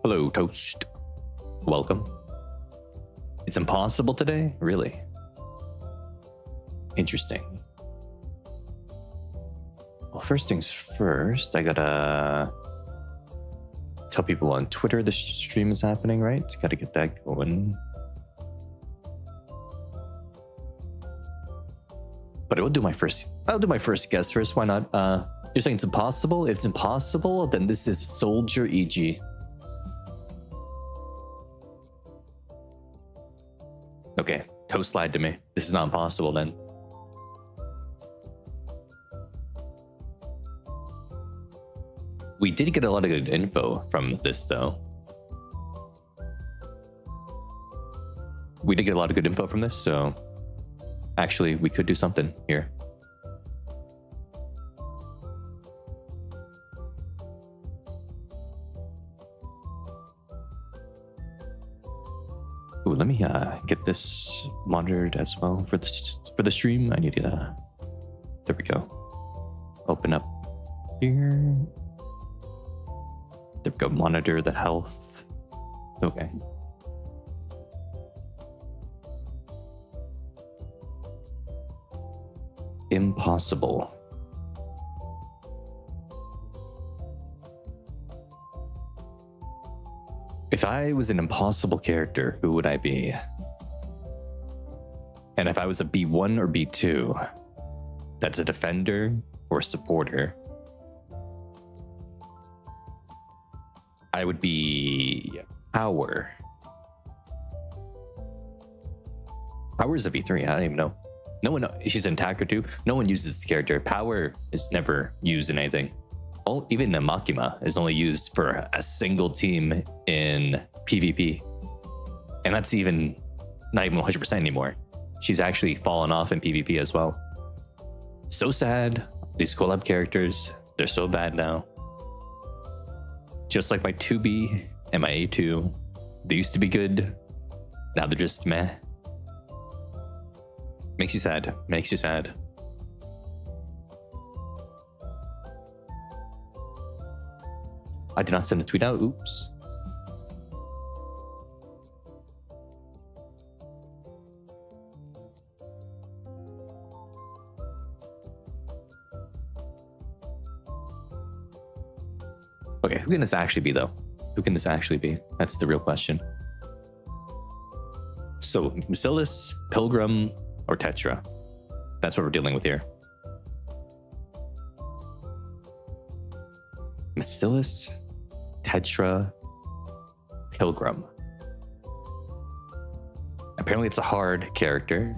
Hello, Toast. Welcome. It's impossible today? Really? Interesting. Well, first things first, I gotta tell people on Twitter the stream is happening, right? Gotta get that going. But I'll do my first guess first. Why not? You're saying it's impossible? If it's impossible, then this is Soldier EG. Okay, Toast lied to me. This is not impossible then. We did get a lot of good info from this though. We did get a lot of good info from this, so actually we could do something here. Ooh, let me get this monitored as well for the stream. I need to. There we go. Open up here. There we go. Monitor the health. Okay. Impossible. If I was an impossible character, who would I be? And if I was a B1 or B2, that's a defender or supporter, I would be Power. Power is a V3, I don't even know. No one, she's an attacker too. No one uses this character. Power is never used in anything. Even the Makima is only used for a single team in PvP. And that's even not even 100% anymore. She's actually fallen off in PvP as well. So sad. These collab characters, they're so bad now. Just like my 2B and my A2. They used to be good. Now they're just meh. Makes you sad. Makes you sad. I did not send the tweet out. Oops. Okay, who can this actually be, though? Who can this actually be? That's the real question. So, Bacillus, Pilgrim, or Tetra? That's what we're dealing with here. Bacillus, Tetra, Pilgrim. Apparently it's a hard character.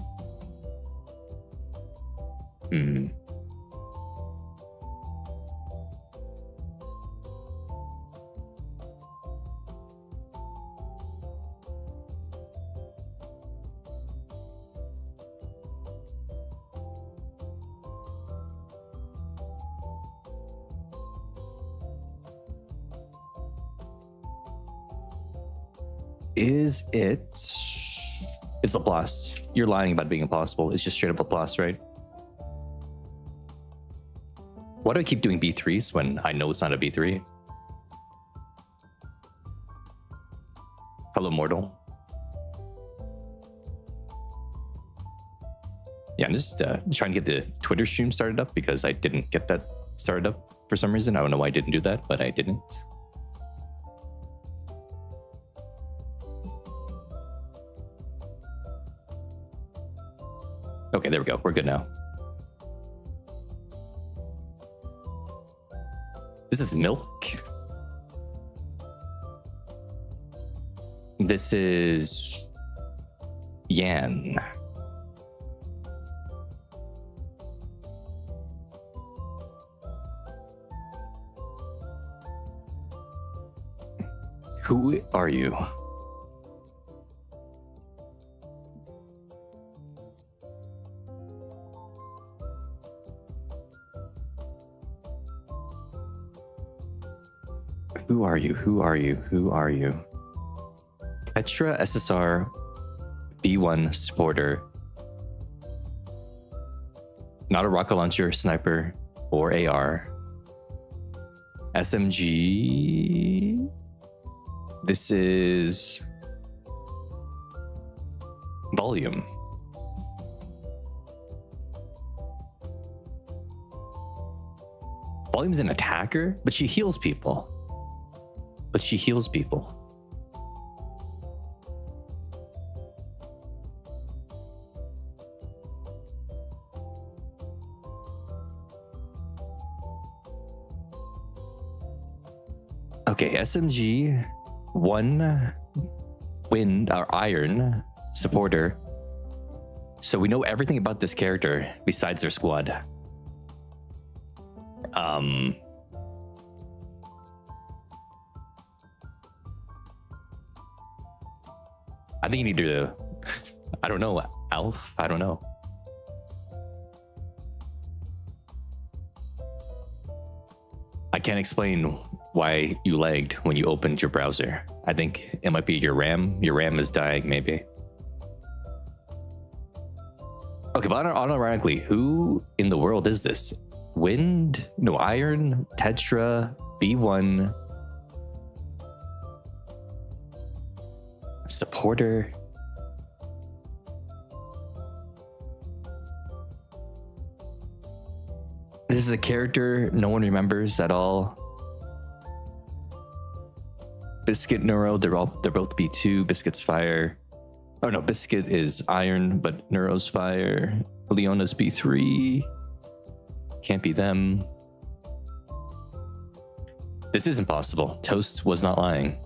Is it? It's Laplace. You're lying about being impossible. It's just straight up Laplace, right? Why do I keep doing B3s when I know it's not a B3? Hello, mortal. Yeah, I'm just trying to get the Twitter stream started up because I didn't get that started up for some reason. I don't know why I didn't do that, but I didn't. Okay, there we go. We're good now. This is Milk. This is Yan. Who are you? Who are you? Who are you? Who are you? Petra SSR B1 supporter. Not a rocket launcher, sniper, or AR. SMG. This is volume. Volume's an attacker, but she heals people. Okay, SMG, 1 wind or iron supporter. So we know everything about this character besides their squad. I think you need to, I don't know, Alf, I don't know. I can't explain why you lagged when you opened your browser. I think it might be your RAM. Your RAM is dying, maybe. Okay, but unironically, who in the world is this? Wind? No, iron? Tetra? B1? Supporter? This is a character no one remembers at all. Biscuit, Neuro, they're both B2. Biscuit's fire. Oh no, Biscuit is iron, but Neuro's fire. Leona's B3. Can't be them. This is impossible. Toast was not lying.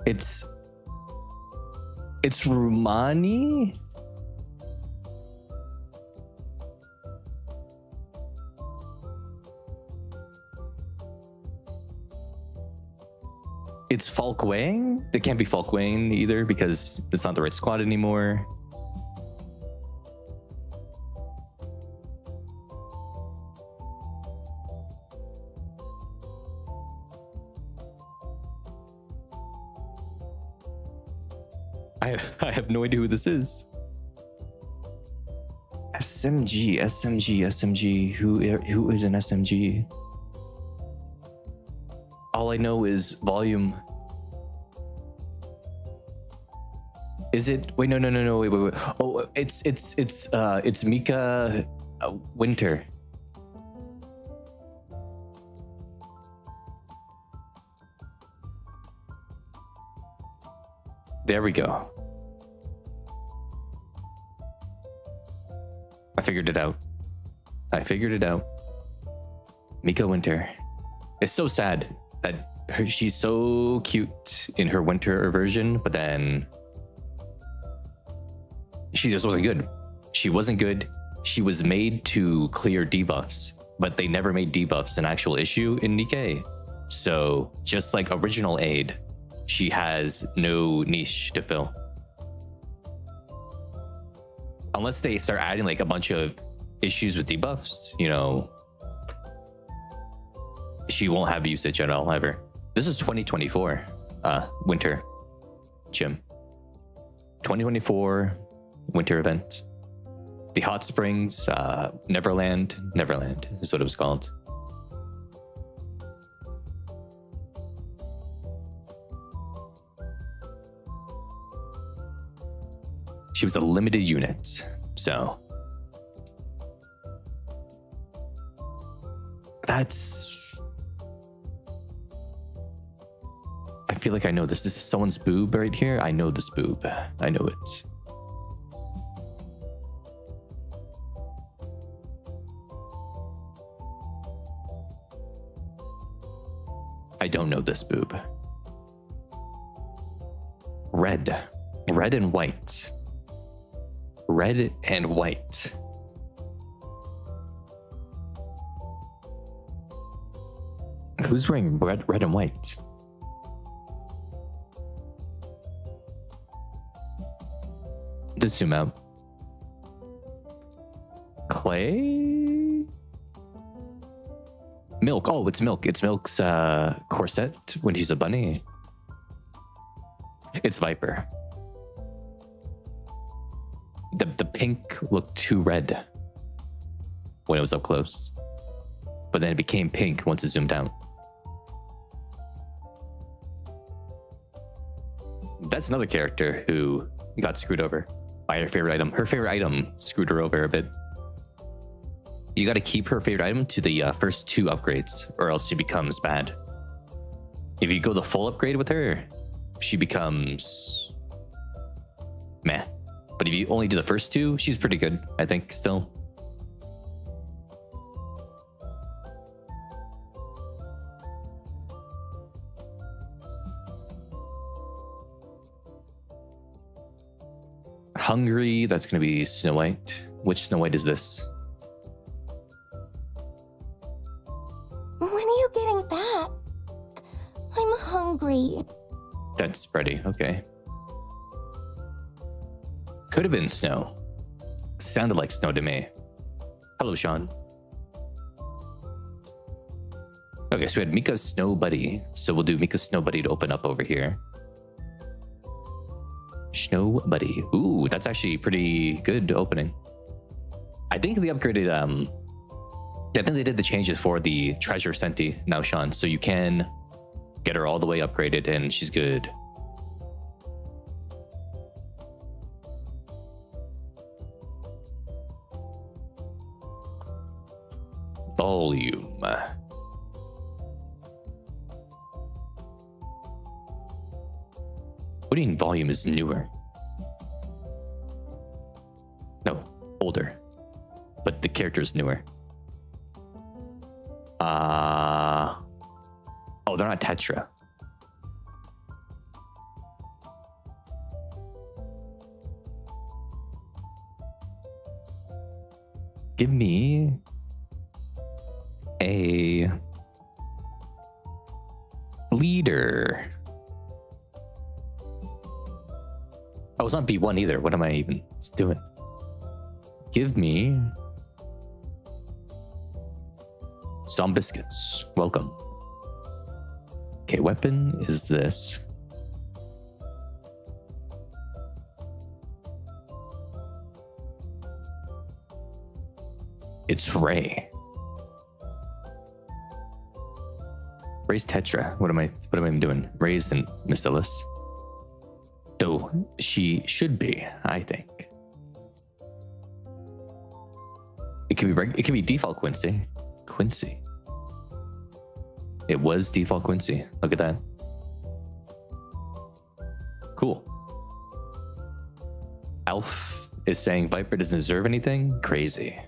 It's Rumani? It's Falk Wang? It can't be Falk Wang either because it's not the right squad anymore. I have no idea who this is. SMG. Who is an SMG? All I know is volume. Is it? Wait, no. Wait. Oh, it's Mika Winter. There we go. I figured it out. Mika Winter. It's so sad that she's so cute in her winter version, but then she just wasn't good. She was made to clear debuffs, but they never made debuffs an actual issue in Nikke. So just like original aid, she has no niche to fill. Unless they start adding like a bunch of issues with debuffs, you know, she won't have usage at all ever. This is 2024 winter gym. 2024 winter event. The hot springs, Neverland is what it was called. She was a limited unit, so that's. I feel like I know this. This is someone's boob right here. I know this boob. I know it. I don't know this boob. Red and white. Red and white. Who's wearing red and white? Let's zoom out. Clay? Milk. Oh, it's Milk. It's Milk's corset when she's a bunny. It's Viper. The pink looked too red when it was up close, but then it became pink once it zoomed out. that's another character who got screwed over by her favorite item. Her favorite item screwed her over a bit. You got to keep her favorite item to the first 2 upgrades, or else she becomes bad. If you go the full upgrade with her, she becomes meh. But if you only do the first 2, she's pretty good, I think, still. Hungry, that's going to be Snow White. Which Snow White is this? When are you getting back? I'm hungry. That's Freddy, okay. Could have been Snow. Sounded like Snow to me. Hello, Sean. Okay, so we had Mika's Snow Buddy. So we'll do Mika's Snow Buddy to open up over here. Snow Buddy. Ooh, that's actually pretty good opening. I think they upgraded, I think they did the changes for the Treasure Senti now, Sean. So you can get her all the way upgraded and she's good. Volume. What do you mean volume is newer? No, older. But the character is newer. Oh, they're not Tetra. Give me a leader. Oh, it's not B1 either. What am I even doing? Give me some biscuits. Welcome. Okay, weapon is this. It's Ray. Ray's Tetra. What am I even doing? Ray's and Miscellaneous. Though she should be, I think. It could be default Quincy. Quincy. It was default Quincy. Look at that. Cool. Alf is saying Viper doesn't deserve anything? Crazy.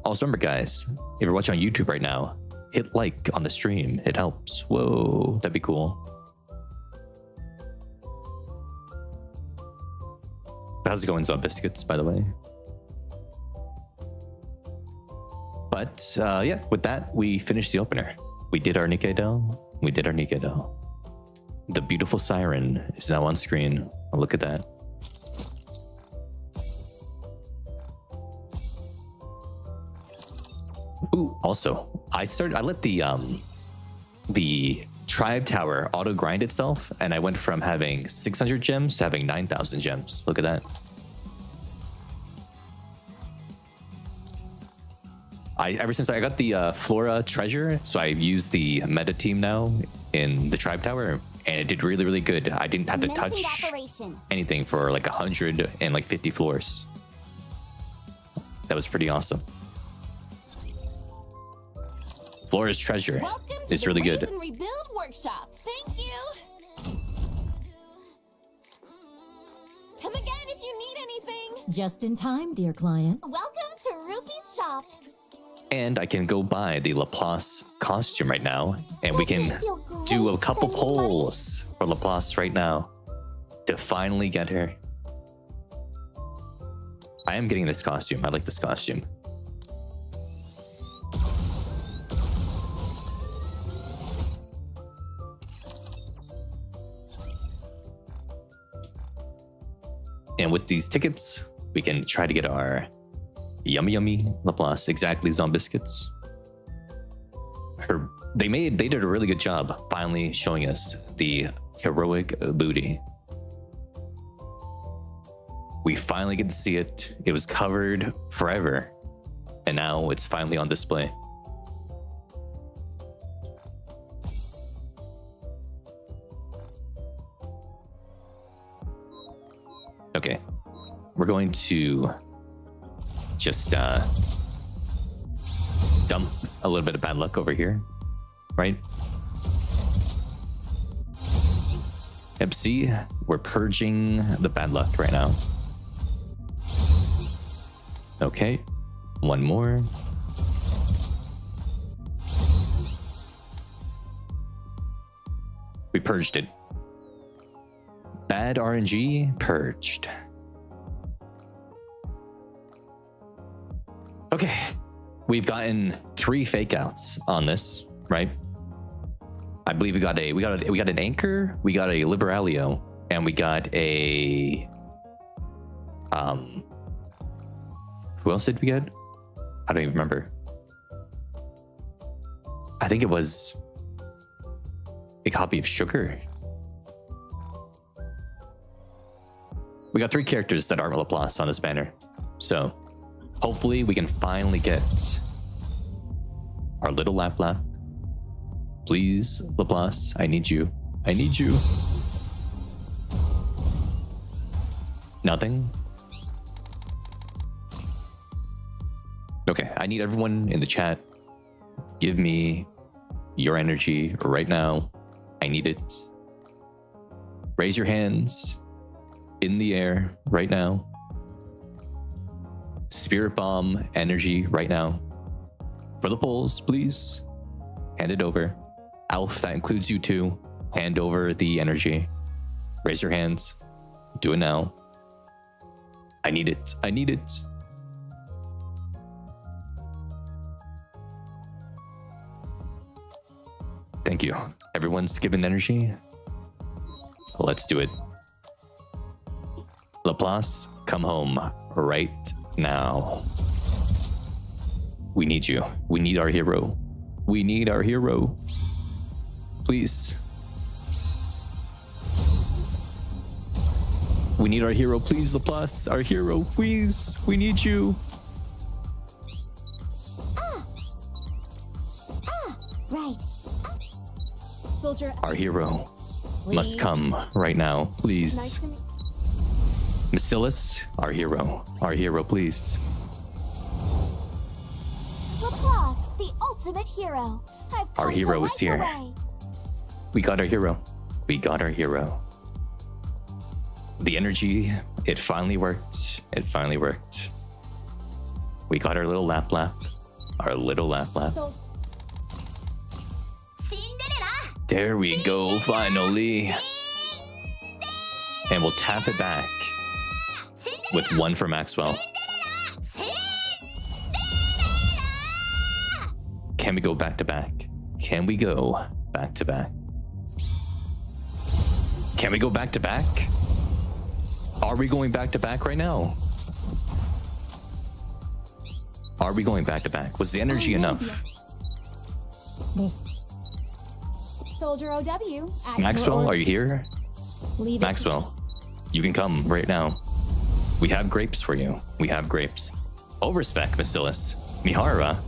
Also remember guys, if you're watching on YouTube right now, hit like on the stream. It helps. Whoa, that'd be cool. How's it going, Zob Biscuits, by the way? But yeah, with that, we finished the opener. We did our Nikke doll. We did our Nikke doll. The beautiful siren is now on screen. Oh, look at that. Ooh, also, I let the tribe tower auto grind itself, and I went from having 600 gems to having 9,000 gems. Look at that. Ever since I got the Flora treasure, so I use the meta team now in the tribe tower, and it did really, really good. I didn't have to touch anything for like 150 floors. That was pretty awesome. Flora's treasure is really good. Welcome to the Raise and Rebuild workshop. Thank you. Come again if you need anything. Just in time, dear client. Welcome to Ruby's shop. And I can go buy the Laplace costume right now, and we can do a couple polls for Laplace right now to finally get her. I am getting this costume. I like this costume. And with these tickets, we can try to get our yummy yummy Laplace, exactly Zombie Biscuits. They did a really good job finally showing us the heroic booty. We finally get to see it. It was covered forever, and now it's finally on display. going to just dump a little bit of bad luck over here, right? Yep, see, we're purging the bad luck right now. Okay, one more. We purged it. Bad RNG purged. Okay, we've gotten 3 fake outs on this, right? I believe we got an anchor, we got a liberalio, and we got a who else did we get? I don't even remember. I think it was a copy of Sugar. We got 3 characters that aren't Laplace on this banner. So hopefully we can finally get our little Lap Lap. Please, Laplace, I need you. I need you. Nothing? Okay, I need everyone in the chat. Give me your energy right now. I need it. Raise your hands in the air right now. Spirit Bomb energy right now. For the polls, please. Hand it over. Alf, that includes you too. Hand over the energy. Raise your hands. Do it now. I need it. I need it. Thank you. Everyone's given energy. Let's do it. Laplace, come home right now. We need you. We need our hero. We need our hero. Please. We need our hero. Please, Laplace. Our hero. Please. We need you. Right. Soldier. Our hero must Please. come right now. Please. Nice to meet. Bacillus, our hero. Our hero, please. Laplace, the ultimate hero. I've Our come to hero light is the here. way. We got our hero. We got our hero. The energy, it finally worked. It finally worked. We got our little Lap Lap. Our little Lap Lap. So, There we go, finally. And we'll tap it back with 1 for Maxwell. Can we go back to back? Can we go back to back? Can we go back to back? Are we going back to back right now? Are we going back to back? Was the energy enough? Soldier OW. Maxwell, are you here? Leave Maxwell, you can come right now. We have grapes for you. We have grapes. Overspec, Bacillus. Mihara.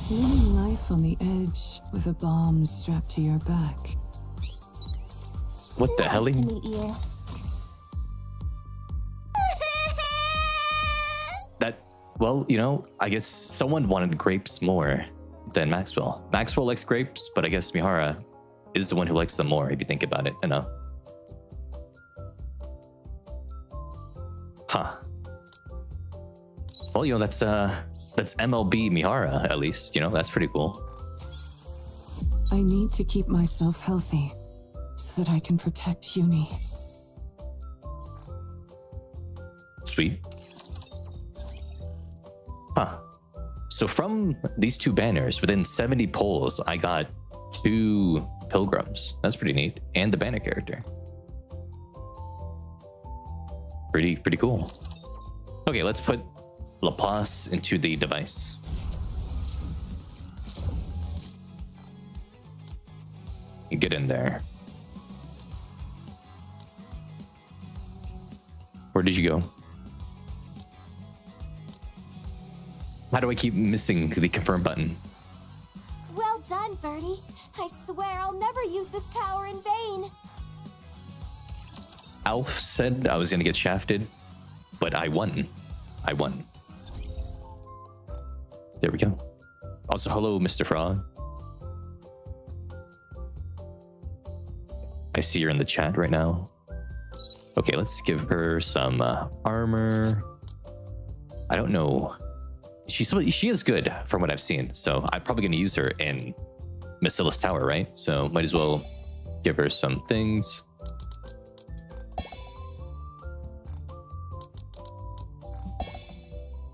Living life on the edge with a bomb strapped to your back. What the hell? Nice to meet you. That, well, you know, I guess someone wanted grapes more than Maxwell. Maxwell likes grapes, but I guess Mihara is the one who likes them more, if you think about it enough. Huh. Well, you know, that's MLB Mihara, at least. You know, that's pretty cool. I need to keep myself healthy so that I can protect Uni. Sweet. Huh. So from these 2 banners, within 70 polls, I got 2 pilgrims. That's pretty neat. And the banner character. Pretty cool. Okay, let's put Laplace into the device. Get in there. Where did you go? How do I keep missing the confirm button? Well done, Birdie. I swear I'll never use this tower in vain. Alf said I was gonna get shafted. but I won. I won. There we go. Also, hello, Mr. Frog. I see you're in the chat right now. Okay, let's give her some armor. I don't know. She is good from what I've seen, so I'm probably going to use her in Massilis Tower, right? So might as well give her some things.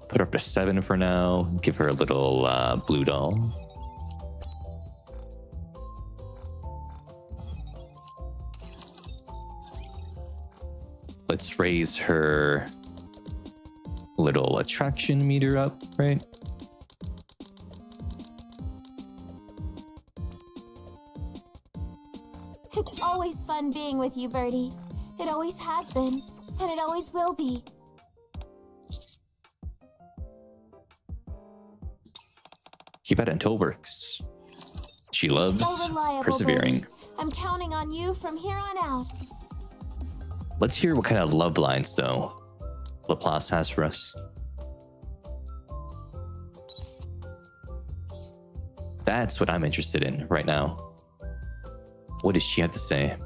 Put her up to 7 for now. Give her a little blue doll. Let's raise her little attraction meter up, right? It's always fun being with you, Birdie. It always has been, and it always will be. Keep at it until it works. She loves So reliable, persevering. Birdie. I'm counting on you from here on out. Let's hear what kind of love lines, though, Laplace has for us. That's what I'm interested in right now. What does she have to say?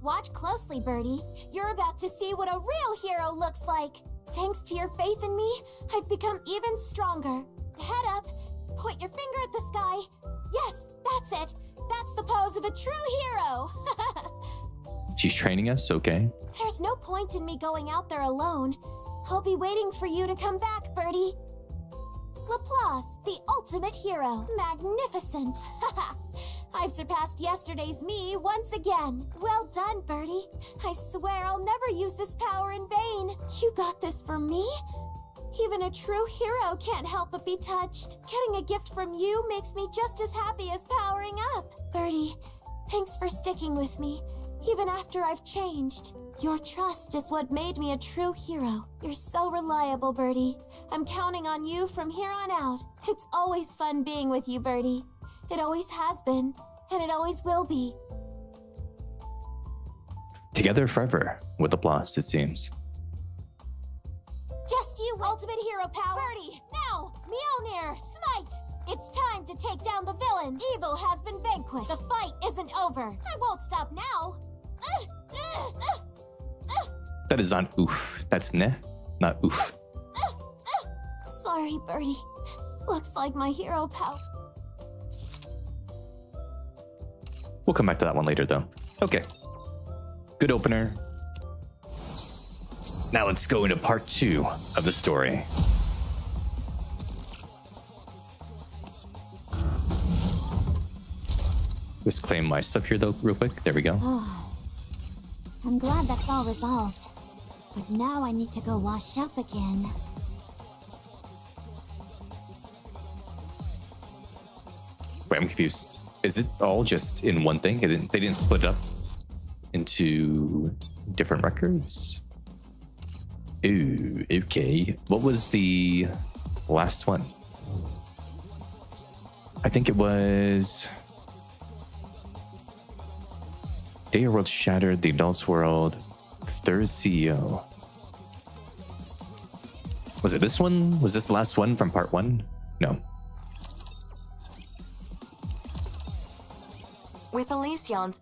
Watch closely, Birdie. You're about to see what a real hero looks like. Thanks to your faith in me, I've become even stronger. Head up, point your finger at the sky. Yes, that's it. That's the pose of a true hero. She's training us, okay. There's no point in me going out there alone. I'll be waiting for you to come back, Birdie. Laplace, the ultimate hero. Magnificent. I've surpassed yesterday's me once again. Well done, Birdie. I swear I'll never use this power in vain. You got this for me? Even a true hero can't help but be touched. Getting a gift from you makes me just as happy as powering up. Birdie, thanks for sticking with me, even after I've changed. Your trust is what made me a true hero. You're so reliable, Birdie. I'm counting on you from here on out. It's always fun being with you, Birdie. It always has been, and it always will be. Together forever with Laplace, it seems. Just you, ultimate hero power. Birdie, now, Mjolnir, smite! It's time to take down the villain. Evil has been vanquished. The fight isn't over. I won't stop now. That is on oof. That's ne, not oof. Sorry, Birdie. Looks like my hero power. We'll come back to that one later, though. Okay. Good opener. Now let's go into part 2 of the story. Just claim my stuff here, though, real quick. There we go. I'm glad that's all resolved. But now I need to go wash up again. Wait, I'm confused. Is it all just in one thing? They didn't split it up into different records? Ooh, okay. What was the last one? I think it was... Day World Shattered, The Adults World, Third CEO. Was it this one? Was this the last one from part 1? No. With Elysion's,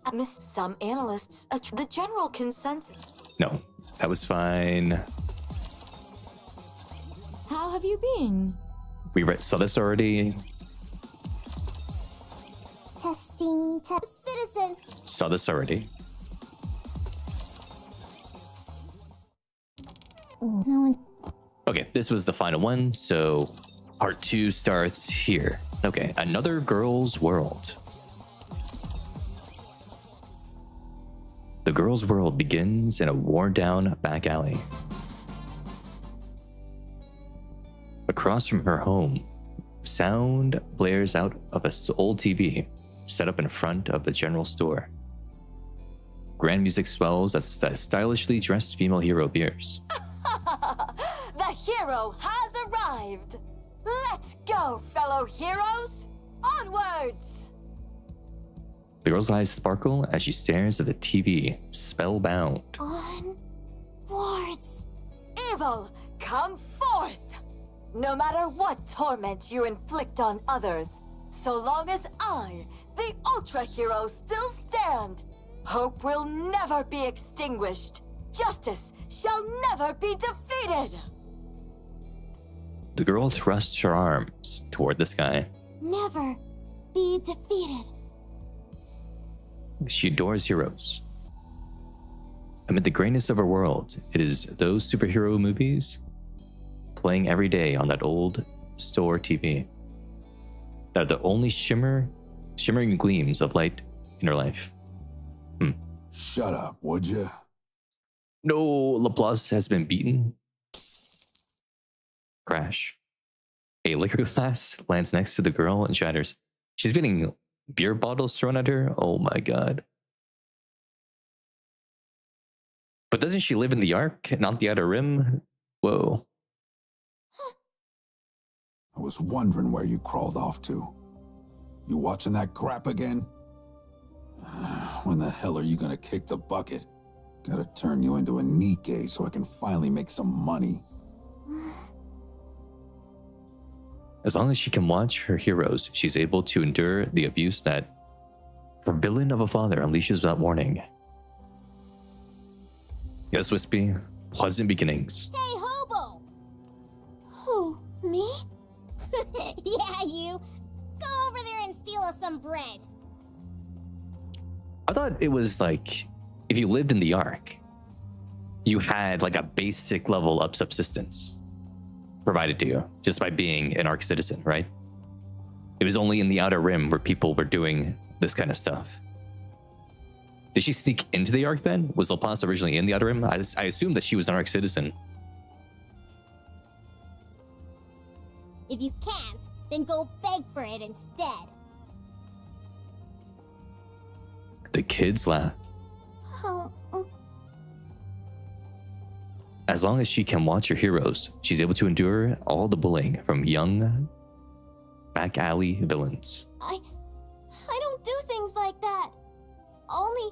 some analysts, the general consensus. No, that was fine. How have you been? We saw this already. Testing citizen. Saw this already. No one. Okay, this was the final one, so part 2 starts here. Okay, another girl's world. The girl's world begins in a worn-down back alley. Across from her home, sound blares out of an old TV set up in front of the general store. Grand music swells as a stylishly dressed female hero appears. The hero has arrived! Let's go, fellow heroes! Onwards! The girl's eyes sparkle as she stares at the TV, spellbound. Onwards. evil, come forth! No matter what torment you inflict on others, so long as I, the Ultra Hero, still stand, hope will never be extinguished. Justice shall never be defeated! The girl thrusts her arms toward the sky. Never be defeated. She adores heroes. Amid the greatness of her world, it is those superhero movies playing every day on that old store TV that are the only shimmering gleams of light in her life. Shut up, would you? No, Laplace has been beaten. Crash. A liquor glass lands next to the girl and shatters. She's getting beer bottles thrown at her. Oh my god. But doesn't she live in the Ark, not the Outer Rim? Whoa. I was wondering where you crawled off to. You watching that crap again? When the hell are you gonna kick the bucket? Gotta turn you into a Nikke so I can finally make some money. As long as she can watch her heroes, she's able to endure the abuse that her villain of a father unleashes without warning. Yes, Wispy, pleasant beginnings. Hey, hobo! Who, me? Yeah, you. Go over there and steal us some bread. I thought it was like, if you lived in the Ark, you had like a basic level of subsistence provided to you just by being an Ark citizen, right? It was only in the Outer Rim where people were doing this kind of stuff. Did she sneak into the Ark then? Was Laplace originally in the Outer Rim? I assumed that she was an Ark citizen. If you can't, then go beg for it instead. The kids laugh. Oh, As long as she can watch her heroes, she's able to endure all the bullying from young, back alley villains. I don't do things like that. Only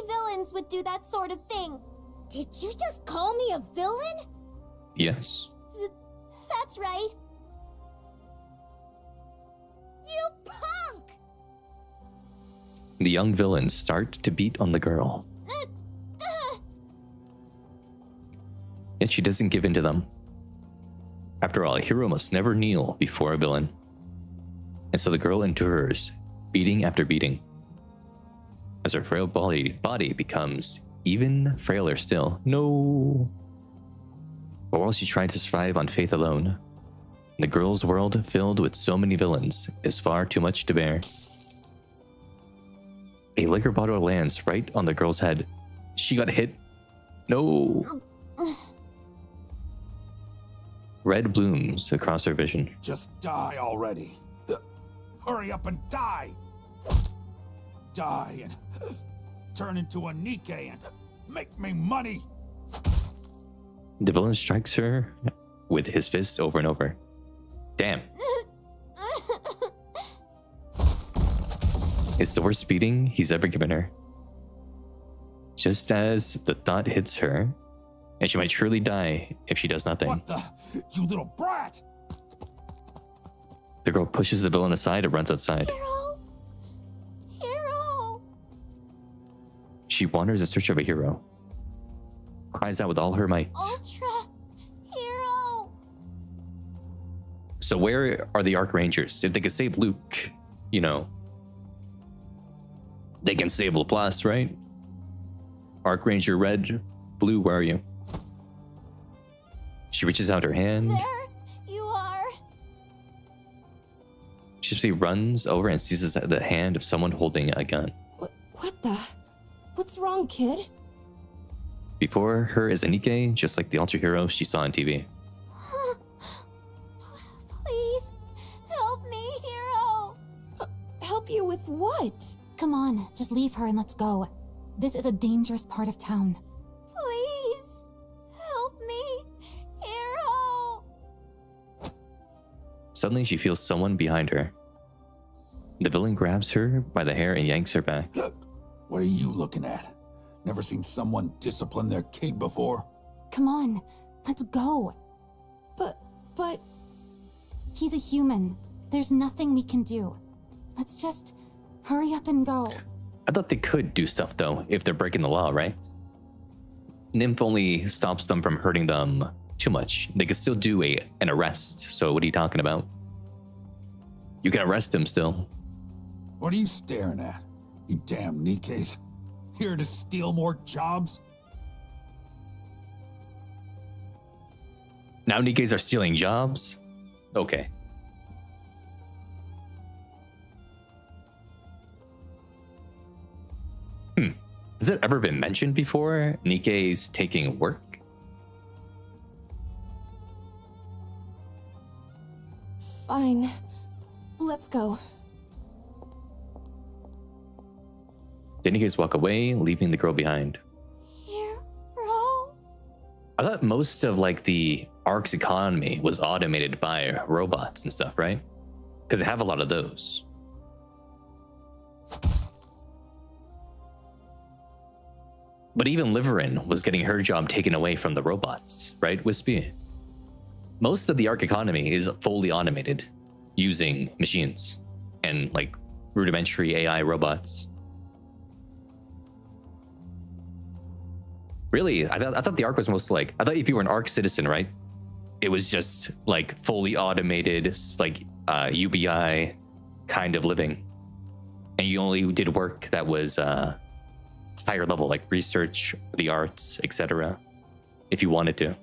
villains would do that sort of thing. Did you just call me a villain? Yes. That's right. You punk! The young villains start to beat on the girl. Yet she doesn't give in to them. After all, a hero must never kneel before a villain. And so the girl endures, beating after beating, as her frail body becomes even frailer still. No. But while she's trying to survive on faith alone, the girl's world filled with so many villains is far too much to bear. A liquor bottle lands right on the girl's head. She got hit. No. Red blooms across her vision. Just die already. Hurry up and die. Die and turn into a Nikke and make me money. The villain strikes her with his fist over and over. Damn. It's the worst beating he's ever given her. Just as the thought hits her, and she might surely die if she does nothing. What the? You little brat! The girl pushes the villain aside and runs outside. Hero! She wanders in search of a hero, cries out with all her might. Ultra Hero! So where are the Ark Rangers? If they could save Luke, you know, they can save Laplace, right? Ark Ranger Red, Blue, where are you? She reaches out her hand. There you are. She runs over and seizes the hand of someone holding a gun. What the? What's wrong, kid? Before her is a Nikke, just like the ultra hero she saw on TV. Please, help me, hero. Help you with what? Come on, just leave her and let's go. This is a dangerous part of town. Please, help me, hero. Suddenly, she feels someone behind her. The villain grabs her by the hair and yanks her back. What are you looking at? Never seen someone discipline their kid before? Come on, Let's go. But... He's a human. There's nothing we can do. Let's just hurry up and go. I thought they could do stuff though if they're breaking the law, right? Nymph only stops them from hurting them too much. They could still do an arrest. So what are you talking about? You can arrest them still. What are you staring at? You damn Nikkes. Here to steal more jobs? Now Nikkes are stealing jobs? Okay. Has it ever been mentioned before? Nikke's taking work? Fine. Let's go. The Nikke's walk away, leaving the girl behind. Hero? I thought most of like the Ark's economy was automated by robots and stuff, right? Because they have a lot of those. But even Liverin was getting her job taken away from the robots, right, Wispy? Most of the Ark economy is fully automated using machines and like rudimentary AI robots. Really, I thought the Ark was most like, I thought if you were an Ark citizen, right? It was just like fully automated, like UBI kind of living. And you only did work that was higher level, like research, the arts, etc. if you wanted to.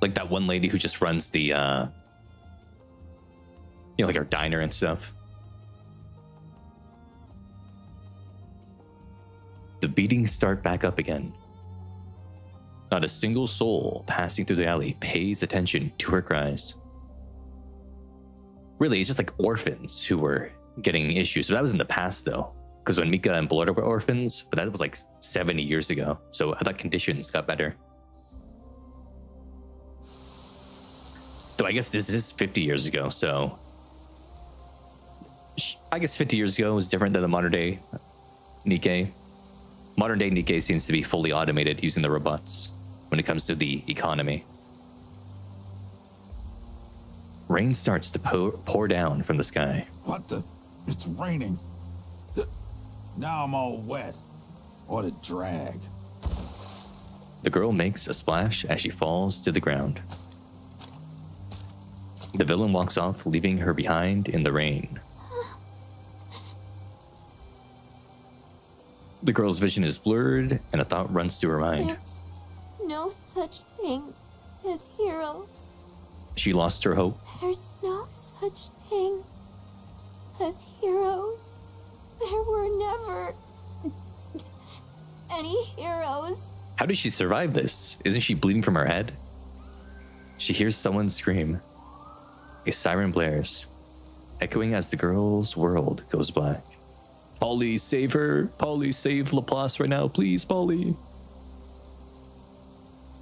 Like that one lady who just runs the, like our diner and stuff. The beatings start back up again. Not a single soul passing through the alley pays attention to her cries. Really, it's just like orphans who were getting issues. So that was in the past though. Because when Mika and Blorda were orphans, but that was like 70 years ago. So I thought conditions got better. Though I guess this is 50 years ago, so I guess 50 years ago was different than the modern day Nikke. Modern day Nikke seems to be fully automated using the robots when it comes to the economy. Rain starts to pour down from the sky. What the? It's raining. Now I'm all wet. What a drag. The girl makes a splash as she falls to the ground. The villain walks off, leaving her behind in the rain. The girl's vision is blurred, and a thought runs through her mind. There's no such thing as heroes. She lost her hope. There's no such thing as heroes. There were never any heroes. How did she survive this? Isn't she bleeding from her head? She hears someone scream. A siren blares, echoing as the girl's world goes black. Polly, save her. Polly, save Laplace right now. Please, Polly.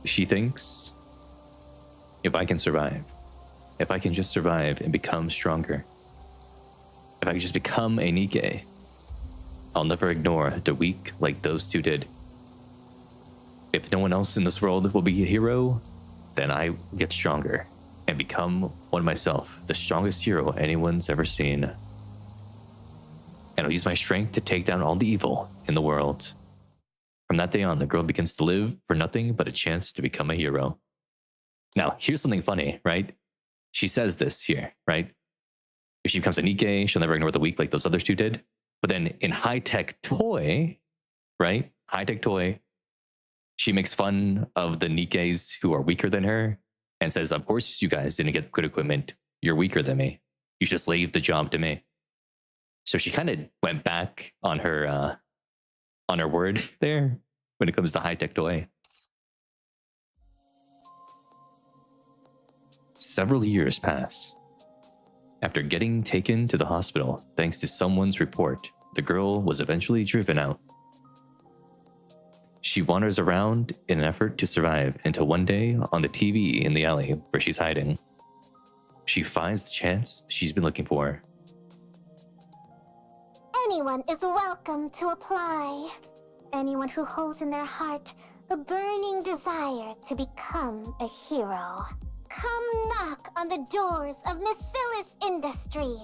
She thinks, if I can survive, if I can just survive and become stronger, if I can just become a Nikke, I'll never ignore the weak like those two did. If no one else in this world will be a hero, then I get stronger and become one myself, the strongest hero anyone's ever seen. And I'll use my strength to take down all the evil in the world. From that day on, the girl begins to live for nothing but a chance to become a hero. Now, here's something funny, right? She says this here, right? If she becomes a Nikke, she'll never ignore the weak like those other two did. But then in high-tech toy, right? High-tech toy, she makes fun of the Nikkes who are weaker than her and says, of course you guys didn't get good equipment. You're weaker than me. You just leave the job to me. So she kind of went back on her word there when it comes to high-tech toy. Several years pass. After getting taken to the hospital thanks to someone's report, the girl was eventually driven out. She wanders around in an effort to survive until one day on the TV in the alley where she's hiding, she finds the chance she's been looking for. Anyone is welcome to apply. Anyone who holds in their heart A burning desire to become a hero. Come knock on the doors of Miss Phyllis Industry.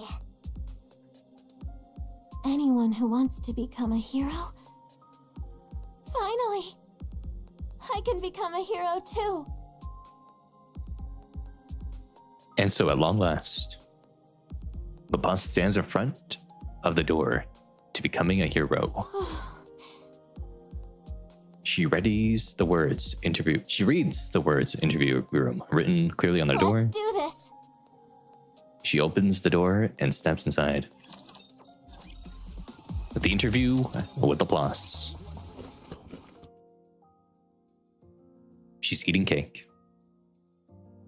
Anyone who wants to become a hero? Finally! I can become a hero too. And so at long last, Laplace stands in front of the door to becoming a hero. She reads the words interview room written clearly on the door. Let's do this. She opens the door and steps inside. The interview with Laplace. She's eating cake.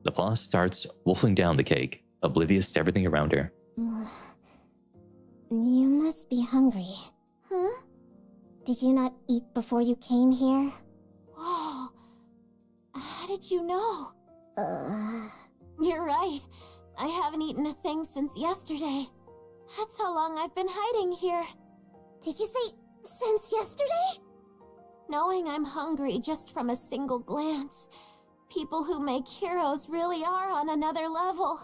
Laplace starts wolfing down the cake, oblivious to everything around her. You must be hungry. Did you not eat before you came here? Whoa. How did you know? You're right. I haven't eaten a thing since yesterday. That's how long I've been hiding here. Did you say since yesterday? Knowing I'm hungry just from a single glance. People who make heroes really are on another level.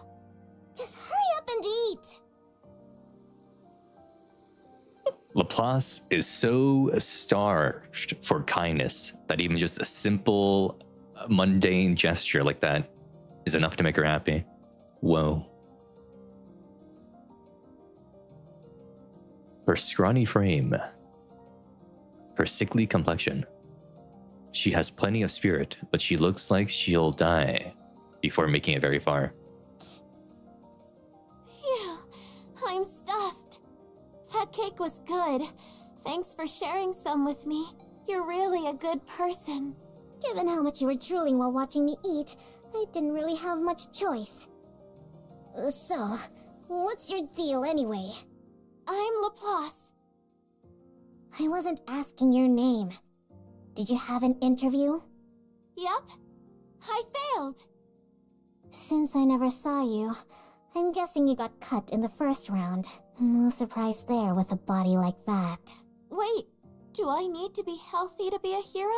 Just hurry up and eat! Laplace is so starved for kindness that even just a simple, mundane gesture like that is enough to make her happy. Whoa. Her scrawny frame, her sickly complexion. She has plenty of spirit, but she looks like she'll die before making it very far. Phew, I'm stuffed. That cake was good. Thanks for sharing some with me. You're really a good person. Given how much you were drooling while watching me eat, I didn't really have much choice. So, what's your deal anyway? I'm Laplace. I wasn't asking your name. Did you have an interview? Yup. I failed. Since I never saw you, I'm guessing you got cut in the first round. No surprise there with a body like that. Wait, do I need to be healthy to be a hero?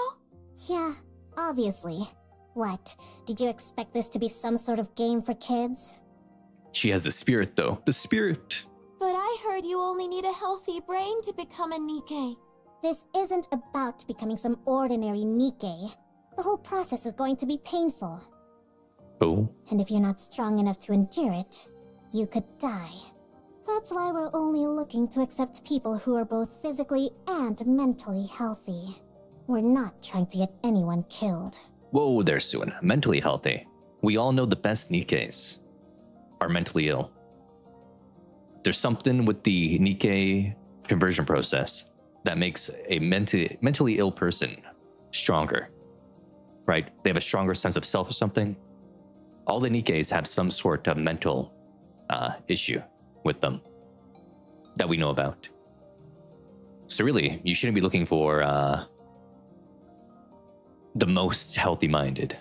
Yeah, obviously. What, did you expect this to be some sort of game for kids? She has the spirit, though. The spirit. But I heard you only need a healthy brain to become a Nikke. This isn't about becoming some ordinary Nikke. The whole process is going to be painful. Oh? And if you're not strong enough to endure it, you could die. That's why we're only looking to accept people who are both physically and mentally healthy. We're not trying to get anyone killed. Whoa there, Syuen. Mentally healthy. We all know the best Nikkes are mentally ill. There's something with the Nikke conversion process that makes a mentally ill person stronger, right? They have a stronger sense of self or something. All the Nikkes have some sort of mental issue with them that we know about. So really, you shouldn't be looking for the most healthy-minded,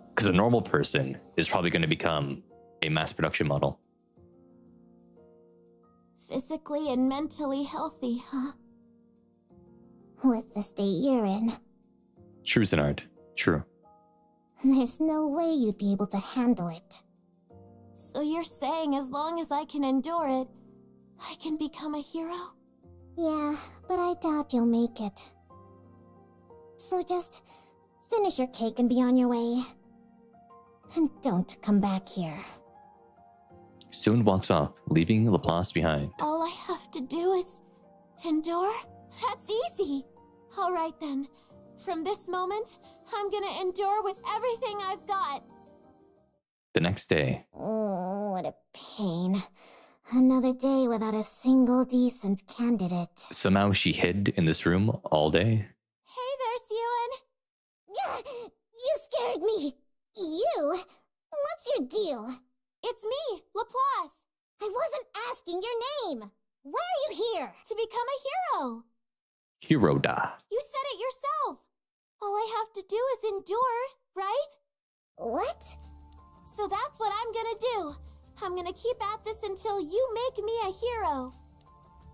because a normal person is probably going to become a mass production model. Physically and mentally healthy, huh? With the state you're in, True, Zenard. True. there's no way you'd be able to handle it. So you're saying as long as I can endure it, I can become a hero? Yeah, but I doubt you'll make it. So just finish your cake and be on your way. And don't come back here. Syuen walks off, leaving Laplace behind. All I have to do is endure? That's easy. All right then. From this moment, I'm gonna endure with everything I've got. The next day, Oh, what a pain. Another day without a single decent candidate. somehow she hid in this room all day. Hey there, Syuen. You scared me! You? What's your deal? It's me, Laplace. I wasn't asking your name! Why are you here? To become a hero. Hiroda. You said it yourself. All I have to do is endure, right? What? So that's what I'm gonna do. I'm gonna keep at this until you make me a hero.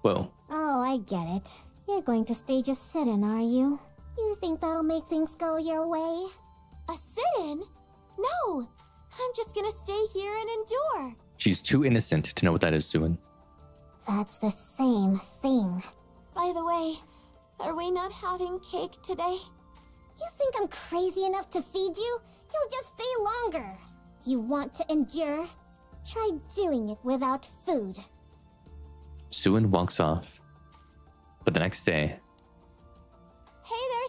Whoa. Oh, I get it. You're going to stage a sit-in, are you? You think that'll make things go your way? A sit-in? No! I'm just gonna stay here and endure. She's too innocent to know what that is, Syuen. That's the same thing. By the way, are we not having cake today? You think I'm crazy enough to feed you? You'll just stay longer. You want to endure? Try doing it without food. Syuen walks off. But the next day, Hey there,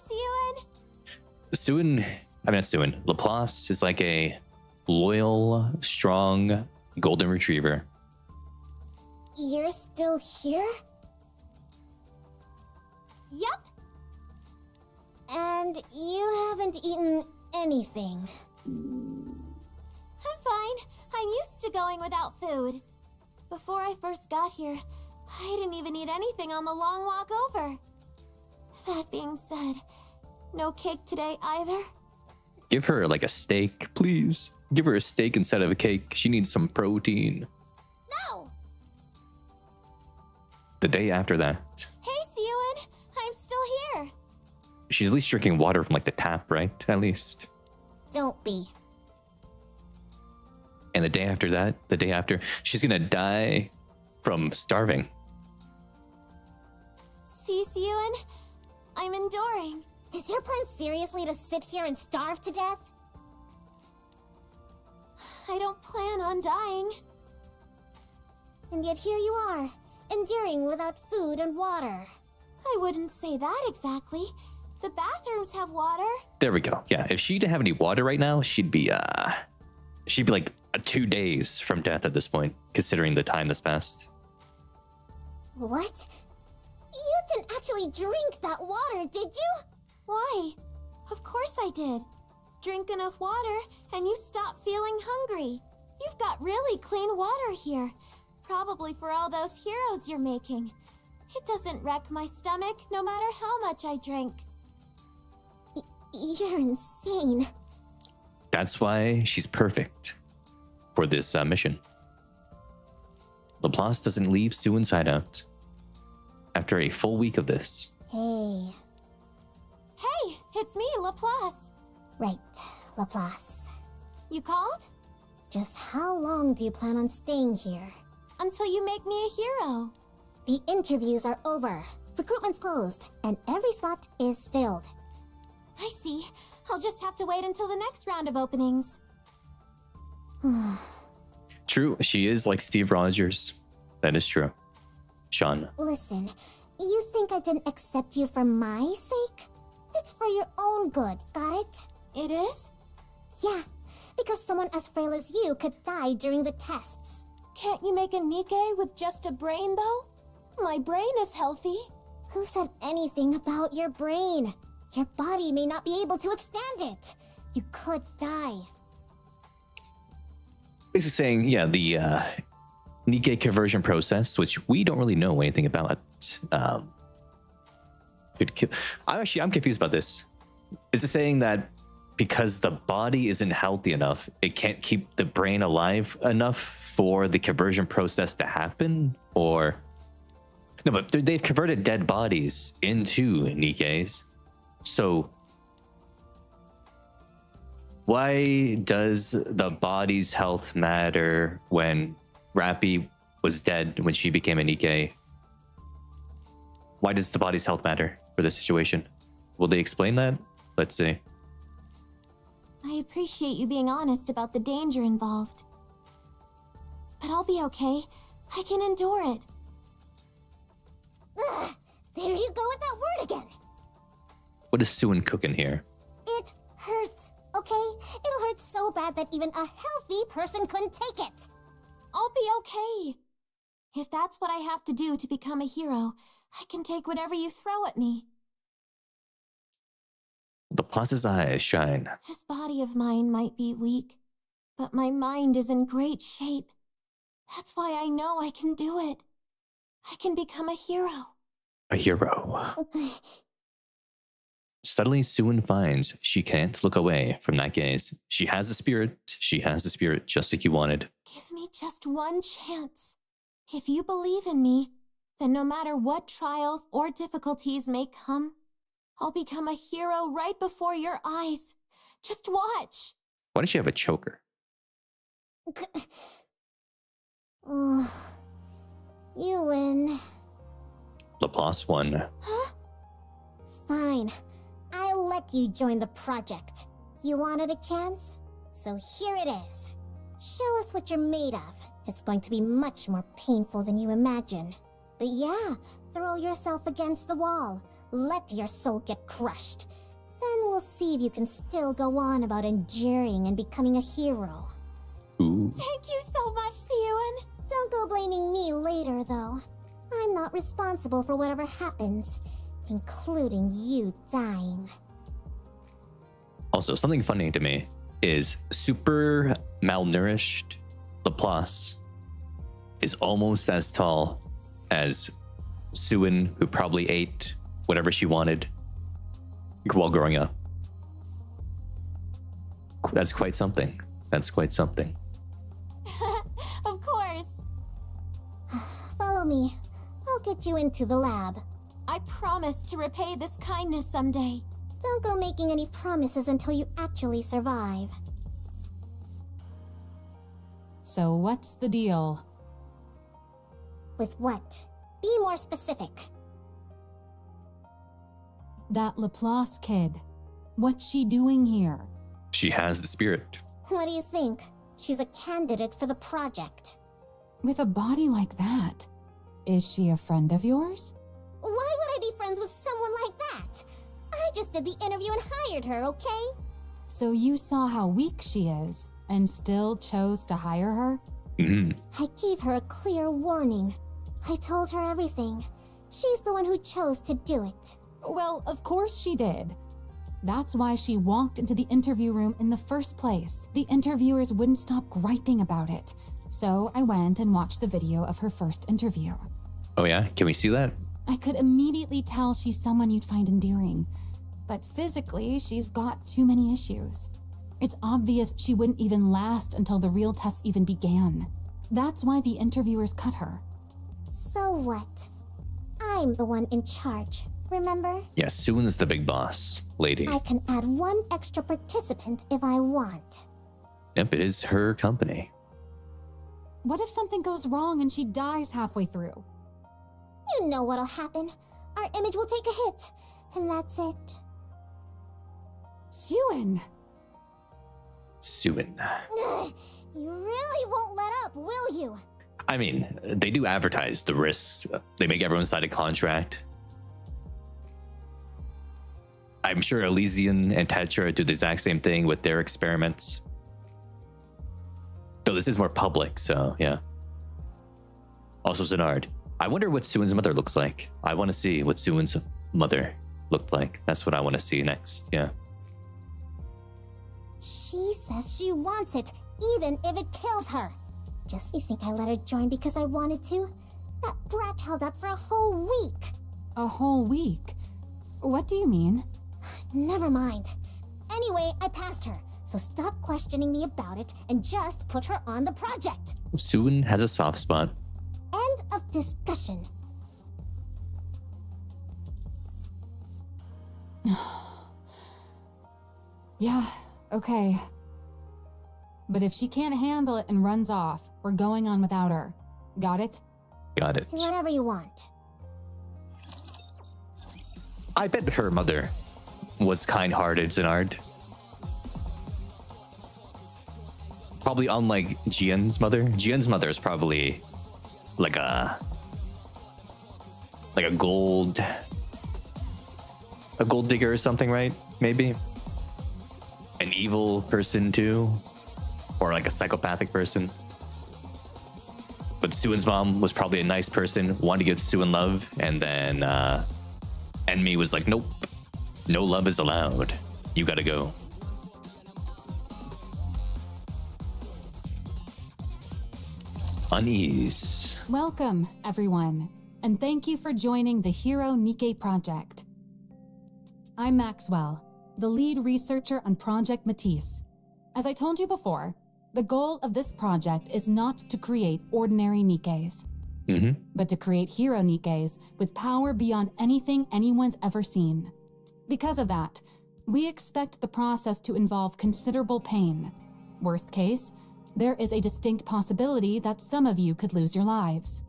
Laplace is like a loyal, strong golden retriever. You're still here? Yep. And you haven't eaten anything. I'm fine. I'm used to going without food. Before I first got here, I didn't even eat anything on the long walk over. That being said, no cake today either. Give her like a steak, please. Give her a steak instead of a cake. She needs some protein. No! The day after that, Hey, Syuen, I'm still here. she's at least drinking water from like the tap, right? At least. Don't be. And the day after, she's gonna die from starving. See, Syuen, I'm enduring. Is your plan seriously to sit here and starve to death? I don't plan on dying. And yet here you are, enduring without food and water. I wouldn't say that exactly. The bathrooms have water. There we go. Yeah, if she didn't have any water right now, she'd be like 2 days from death at this point, considering the time that's passed. What? You didn't actually drink that water, did you? Why? Of course I did. Drink enough water and you stop feeling hungry. You've got really clean water here. Probably for all those heroes you're making. It doesn't wreck my stomach no matter how much I drink. You're insane. That's why she's perfect for this mission. Laplace doesn't leave Syuen's hideout after a full week of this. Hey. Hey, it's me, Laplace. Right, Laplace. You called? Just how long do you plan on staying here? Until you make me a hero. The interviews are over. Recruitment's closed, and every spot is filled. I see. I'll just have to wait until the next round of openings. True, she is like Steve Rogers. That is true. Sean. Listen, you think I didn't accept you for my sake? It's for your own good, got it? It is? Yeah, because someone as frail as you could die during the tests. Can't you make a Nikke with just a brain, though? My brain is healthy. Who said anything about your brain? Your body may not be able to withstand it. You could die. Basically saying, yeah, the Nikke conversion process, which we don't really know anything about. I'm confused about this. Is it saying that because the body isn't healthy enough, it can't keep the brain alive enough for the conversion process to happen? Or no, but they've converted dead bodies into Nikkes. So why does the body's health matter when Rappy was dead when she became a Nikke? Why does the body's health matter for this situation? Will they explain that? Let's see. I appreciate you being honest about the danger involved. But I'll be okay. I can endure it. Ugh, there you go with that word again. What is Syuen cooking here? It hurts, okay? It'll hurt so bad that even a healthy person couldn't take it. I'll be okay. If that's what I have to do to become a hero, I can take whatever you throw at me. Laplace's eyes shine. This body of mine might be weak, but my mind is in great shape. That's why I know I can do it. I can become a hero. A hero. Suddenly, Syuen finds she can't look away from that gaze. She has the spirit. She has the spirit just like you wanted. Give me just one chance. If you believe in me, then no matter what trials or difficulties may come, I'll become a hero right before your eyes. Just watch. Why does she have a choker? Oh, you win. Laplace won. Huh? Fine. I'll let you join the project. You wanted a chance? So here it is. Show us what you're made of. It's going to be much more painful than you imagine. But yeah, throw yourself against the wall. Let your soul get crushed. Then we'll see if you can still go on about enduring and becoming a hero. Ooh. Thank you so much, Syuen. Don't go blaming me later, though. I'm not responsible for whatever happens, including you dying. Also, something funny to me is super malnourished Laplace is almost as tall as Syuen, who probably ate whatever she wanted while growing up. That's quite something. That's quite something. Of course. Follow me. I'll get you into the lab. I promise to repay this kindness someday. Don't go making any promises until you actually survive. So what's the deal? With what? Be more specific. That Laplace kid. What's she doing here? She has the spirit. What do you think? She's a candidate for the project. With a body like that, is she a friend of yours? Why would I be friends with someone like that? I just did the interview and hired her, okay? So you saw how weak she is and still chose to hire her? I gave her a clear warning. I told her everything. She's the one who chose to do it. Well, of course she did. That's why she walked into the interview room in the first place. The interviewers wouldn't stop griping about it. So I went and watched the video of her first interview. Oh yeah? Can we see that? I could immediately tell she's someone you'd find endearing. But physically, she's got too many issues. It's obvious she wouldn't even last until the real tests even began. That's why the interviewers cut her. So what? I'm the one in charge, remember? Yeah, Syuen's the big boss lady. I can add one extra participant if I want. Yep, it is her company. What if something goes wrong and she dies halfway through? You know what'll happen. Our image will take a hit, and that's it. Syuen! Syuen. You really won't let up, will you? I mean, they do advertise the risks. They make everyone sign a contract. I'm sure Elysian and Tetra do the exact same thing with their experiments. Though this is more public, so yeah. Also, Zenard. I wonder what Syuen's mother looks like. I want to see what Syuen's mother looked like. That's what I want to see next, yeah. She says she wants it, even if it kills her. Just you think I let her join because I wanted to? That brat held out for a whole week. A whole week? What do you mean? Never mind. Anyway, I passed her, so stop questioning me about it and just put her on the project. Syuen had a soft spot. End of discussion. Yeah, okay. But if she can't handle it and runs off, we're going on without her. Got it? Got it. Do whatever you want. I bet her mother was kind-hearted, Zenard. Probably unlike Jian's mother. Jian's mother is probably like a gold digger or something, right? Maybe an evil person too, or like a psychopathic person. But Syuen's mom was probably a nice person, wanted to give Syuen love, and then Enemy was like, nope, no love is allowed. You gotta go. Unease. Welcome, everyone, and thank you for joining the Hero Nikke project. I'm Maxwell, the lead researcher on Project Matisse. As I told you before, the goal of this project is not to create ordinary Nikkes, but to create hero Nikkes with power beyond anything anyone's ever seen. Because of that, we expect the process to involve considerable pain. Worst case, there is a distinct possibility that some of you could lose your lives.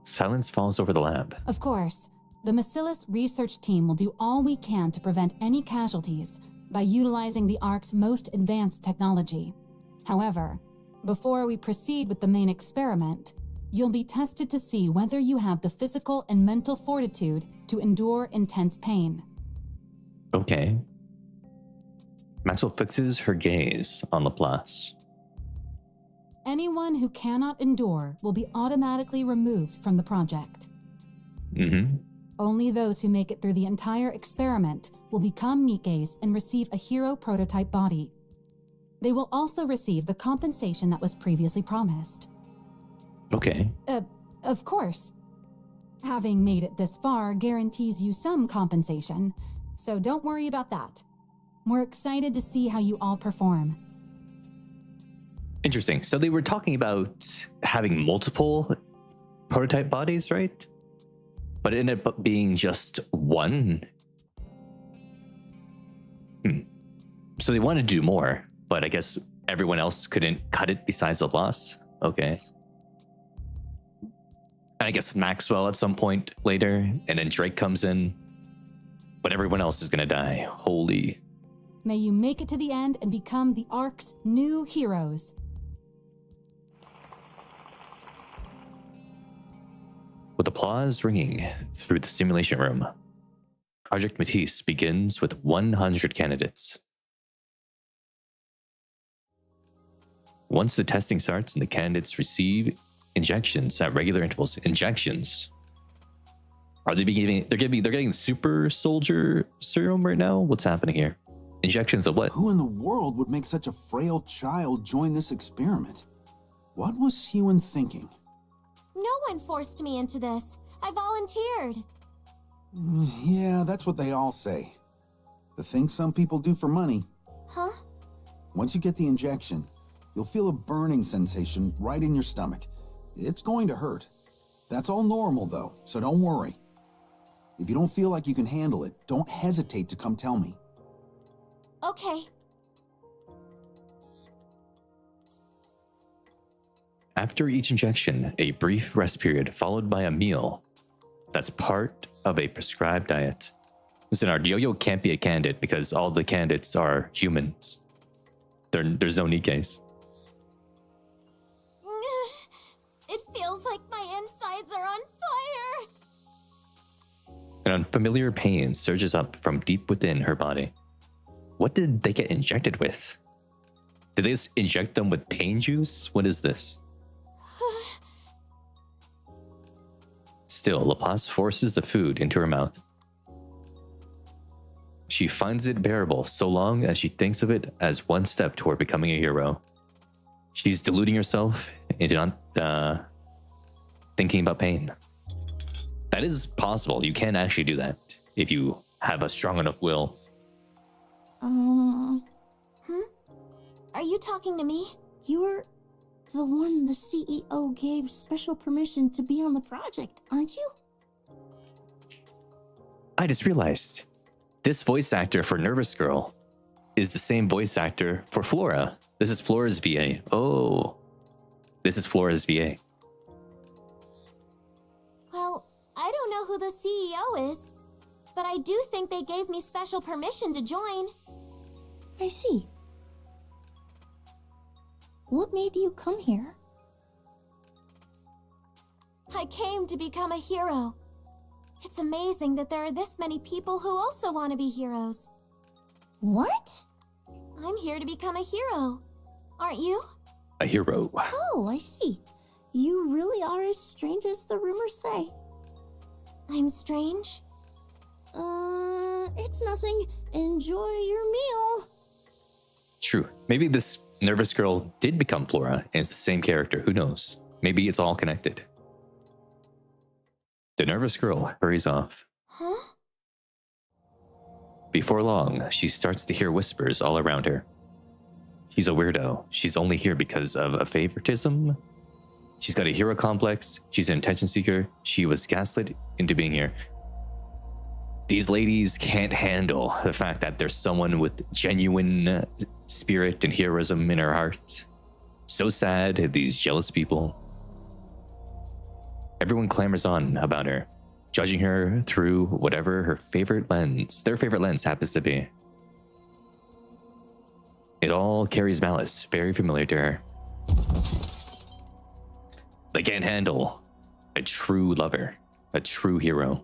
Silence falls over the lab. Of course, the Bacillus research team will do all we can to prevent any casualties by utilizing the Ark's most advanced technology. However, before we proceed with the main experiment, you'll be tested to see whether you have the physical and mental fortitude to endure intense pain. Okay. Maxwell fixes her gaze on Laplace. Anyone who cannot endure will be automatically removed from the project. Only those who make it through the entire experiment will become Nikkes and receive a hero prototype body. They will also receive the compensation that was previously promised. Okay. Of course. Having made it this far guarantees you some compensation, so don't worry about that. We're excited to see how you all perform. Interesting. So they were talking about having multiple prototype bodies, right? But it ended up being just one. So they wanted to do more, but I guess everyone else couldn't cut it besides Laplace. Okay. And I guess Maxwell at some point later, and then Drake comes in, but everyone else is gonna die. Holy. May you make it to the end and become the Ark's new heroes. With applause ringing through the simulation room, Project Matisse begins with 100 candidates. Once the testing starts and the candidates receive injections at regular intervals, injections. Are they they're getting super soldier serum right now? What's happening here? Injections of what? Who in the world would make such a frail child join this experiment? What was Syuen thinking? No one forced me into this. I volunteered. Yeah, that's what they all say. The thing some people do for money. Huh? Once you get the injection, you'll feel a burning sensation right in your stomach. It's going to hurt. That's all normal though, so don't worry. If you don't feel like you can handle it, don't hesitate to come tell me. Okay. After each injection, a brief rest period followed by a meal. That's part of a prescribed diet. Listen, our Yo-Yo can't be a candidate because all the candidates are humans. There's no Nikkes. It feels like my insides are on fire. An unfamiliar pain surges up from deep within her body. What did they get injected with? Did they just inject them with pain juice? What is this? Still, Laplace forces the food into her mouth. She finds it bearable so long as she thinks of it as one step toward becoming a hero. She's deluding herself into not thinking about pain. That is possible. You can actually do that if you have a strong enough will. Are you talking to me? You're the one the CEO gave special permission to be on the project, aren't you? I just realized this voice actor for Nervous Girl is the same voice actor for Flora. This is Flora's VA. Oh, this is Flora's VA. Well, I don't know who the CEO is, but I do think they gave me special permission to join. I see. What made you come here? I came to become a hero. It's amazing that there are this many people who also want to be heroes. What? I'm here to become a hero. Aren't you? A hero. Oh, I see. You really are as strange as the rumors say. I'm strange? It's nothing. Enjoy your meal. True. Maybe this Nervous Girl did become Flora and it's the same character. Who knows? Maybe it's all connected. The Nervous Girl hurries off. Huh? Before long, she starts to hear whispers all around her. She's a weirdo. She's only here because of a favoritism. She's got a hero complex. She's an attention seeker. She was gaslit into being here. These ladies can't handle the fact that there's someone with genuine spirit and heroism in her heart. So sad, these jealous people. Everyone clamors on about her, judging her through whatever their favorite lens happens to be. It all carries malice, very familiar to her. They can't handle a true lover, a true hero.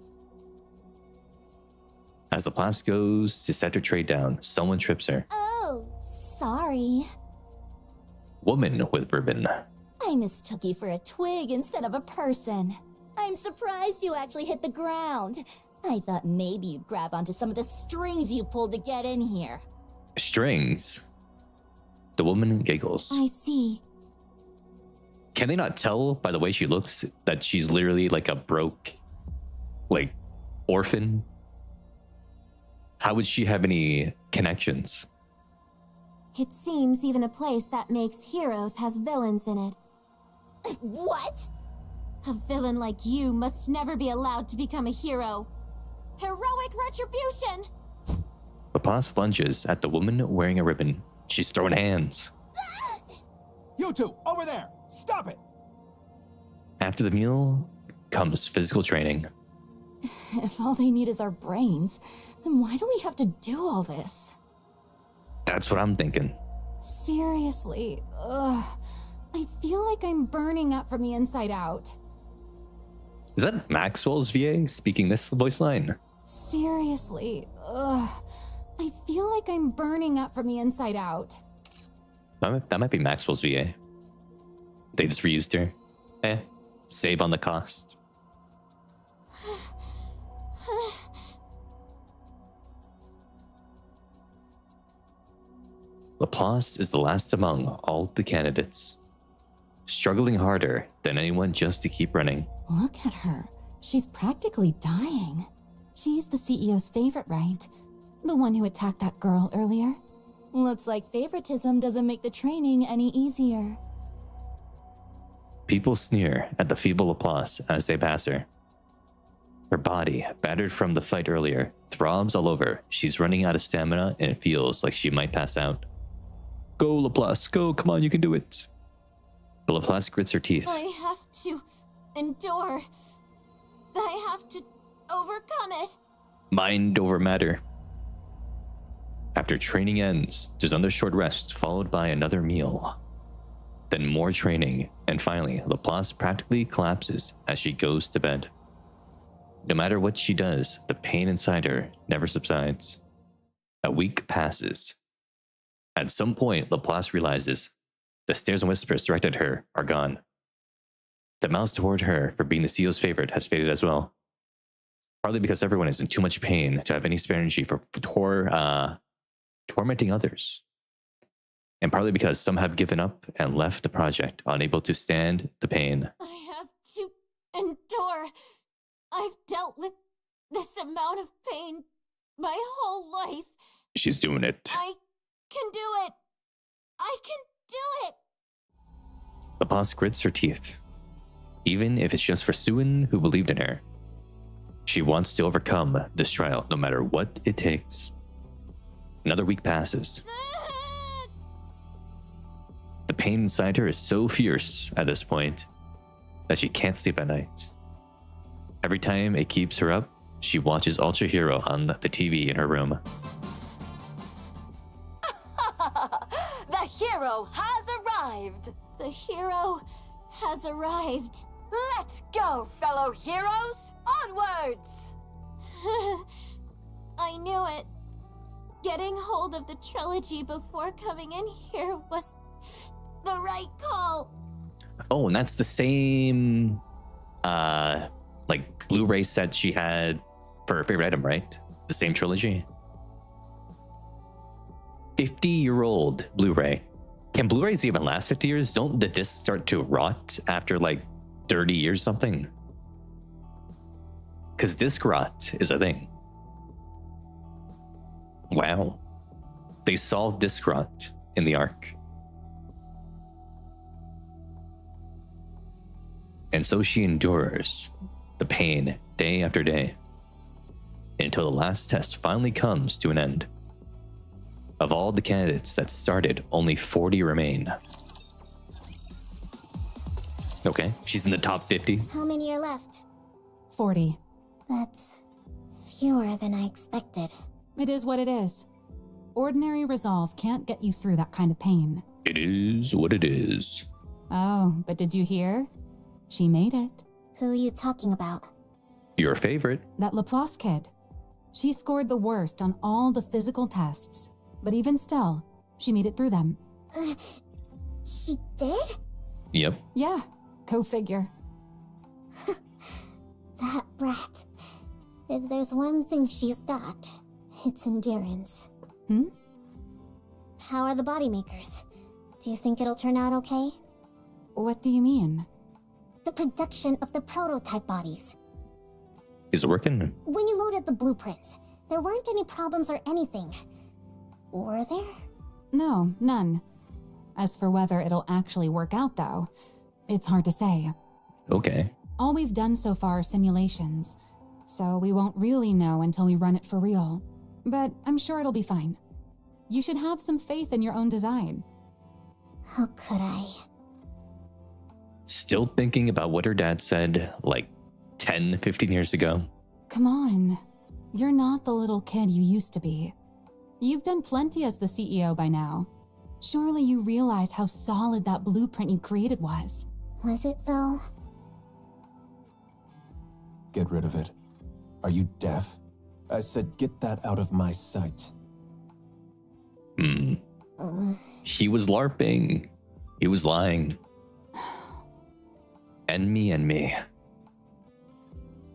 As Laplace goes to set her tray down, someone trips her. Oh, sorry. Woman with ribbon. I mistook you for a twig instead of a person. I'm surprised you actually hit the ground. I thought maybe you'd grab onto some of the strings you pulled to get in here. Strings? The woman giggles. I see. Can they not tell by the way she looks that she's literally like a broke, like, orphan? How would she have any connections? It seems even a place that makes heroes has villains in it. What? A villain like you must never be allowed to become a hero. Heroic retribution! Laplace lunges at the woman wearing a ribbon. She's throwing hands. You two, over there! Stop it! After the meal comes physical training. If all they need is our brains, then why do we have to do all this? That's what I'm thinking. Seriously, ugh. I feel like I'm burning up from the inside out. Is that Maxwell's VA speaking this voice line? Seriously, ugh. I feel like I'm burning up from the inside out. That might be Maxwell's VA. They just reused her. Save on the cost. Laplace is the last among all the candidates, struggling harder than anyone just to keep running. Look at her. She's practically dying. She's the CEO's favorite, right? The one who attacked that girl earlier. Looks like favoritism doesn't make the training any easier. People sneer at the feeble Laplace as they pass her. Her body, battered from the fight earlier, throbs all over. She's running out of stamina and it feels like she might pass out. Go, Laplace, go, come on, you can do it. But Laplace grits her teeth. I have to endure. I have to overcome it. Mind over matter. After training ends, there's another short rest followed by another meal. Then more training, and finally, Laplace practically collapses as she goes to bed. No matter what she does, the pain inside her never subsides. A week passes. At some point, Laplace realizes the stares and whispers directed at her are gone. The malice toward her for being the CEO's favorite has faded as well. Partly because everyone is in too much pain to have any spare energy for tormenting others. And partly because some have given up and left the project, unable to stand the pain. I have to endure. I've dealt with this amount of pain my whole life. She's doing it. I can do it. I can do it. Laplace grits her teeth. Even if it's just for Syuen, who believed in her. She wants to overcome this trial, no matter what it takes. Another week passes. The pain inside her is so fierce at this point that she can't sleep at night. Every time it keeps her up, she watches Ultra Hero on the TV in her room. The hero has arrived! The hero has arrived. Let's go, fellow heroes! Onwards! I knew it. Getting hold of the trilogy before coming in here was the right call. Oh, and that's the same, like Blu-ray set she had for her favorite item, right? The same trilogy. 50-year-old Blu-ray. Can Blu-rays even last 50 years? Don't the discs start to rot after like 30 years something? Because disc rot is a thing. Wow. They solved disc rot in the Ark. And so she endures the pain day after day. until the last test finally comes to an end. Of all the candidates that started, only 40 remain. Okay, she's in the top 50. How many are left? 40. That's fewer than I expected. It is what it is. Ordinary resolve can't get you through that kind of pain. It is what it is. Oh, but did you hear? She made it. Who are you talking about? Your favorite. That Laplace kid. She scored the worst on all the physical tests. But even still, she made it through them. She did? Yep. Yeah, go figure. That brat. If there's one thing she's got, it's endurance. Hmm? How are the body makers? Do you think it'll turn out okay? What do you mean? The production of the prototype bodies. Is it working? When you loaded the blueprints, there weren't any problems or anything. Were there? No, none. As for whether it'll actually work out, though, it's hard to say. Okay. All we've done so far are simulations, so we won't really know until we run it for real. But I'm sure it'll be fine. You should have some faith in your own design. How could I? Still thinking about what her dad said like 10, 15 years ago. Come on. You're not the little kid you used to be. You've done plenty as the CEO by now. Surely you realize how solid that blueprint you created was. Was it though? Get rid of it. Are you deaf? I said get that out of my sight. He was LARPing. He was lying. And me.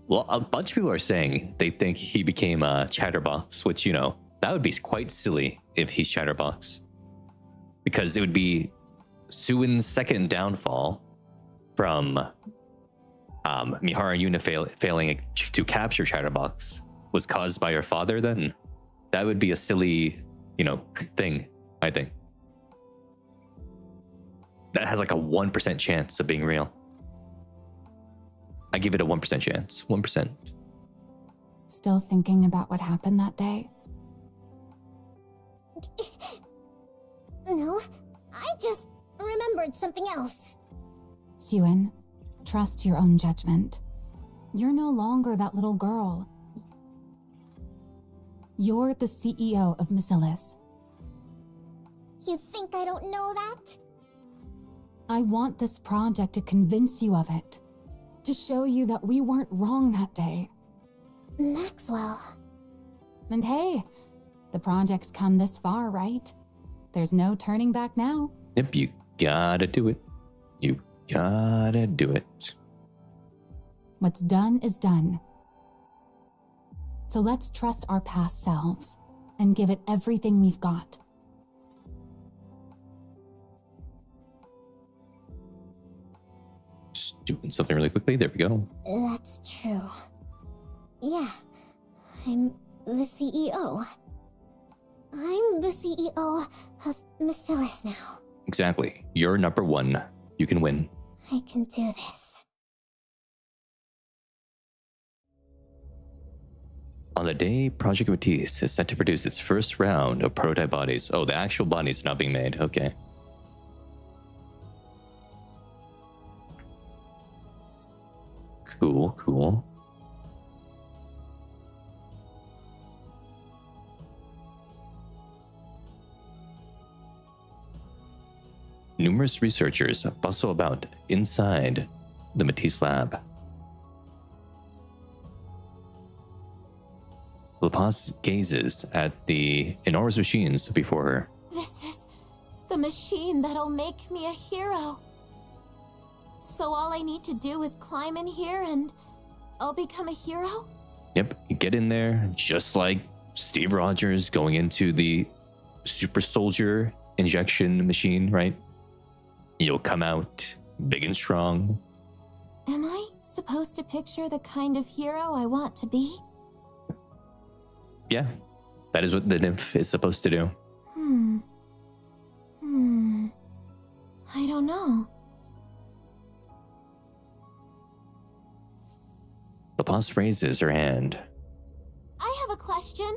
Well, a bunch of people are saying they think he became a Chatterbox, which, you know, that would be quite silly if he's Chatterbox. Because it would be Syuen's second downfall from Mihara and Yuna failing to capture Chatterbox was caused by her father then. That would be a silly, you know, thing, I think. That has like a 1% chance of being real. I give it a 1% chance. 1%. Still thinking about what happened that day? No, I just remembered something else. Syuen, trust your own judgment. You're no longer that little girl. You're the CEO of Masilis. You think I don't know that? I want this project to convince you of it. To show you that we weren't wrong that day. Maxwell. And hey, the project's come this far, right? There's no turning back now. Yep, you gotta do it. You gotta do it. What's done is done. So let's trust our past selves and give it everything we've got. Just doing something really quickly. There we go. That's true. Yeah, I'm the CEO. I'm the CEO of Masilis now. Exactly. You're number one. You can win. I can do this. On the day Project Matisse is set to produce its first round of prototype bodies. Oh, the actual bodies are not being made. Okay. Cool. Numerous researchers bustle about inside the Matisse lab. Laplace gazes at the enormous machines before her. This is the machine that'll make me a hero. So all I need to do is climb in here and I'll become a hero? Yep, you get in there just like Steve Rogers going into the super soldier injection machine, right? You'll come out big and strong. Am I supposed to picture the kind of hero I want to be? Yeah, that is what the nymph is supposed to do. I don't know. Laplace raises her hand. I question?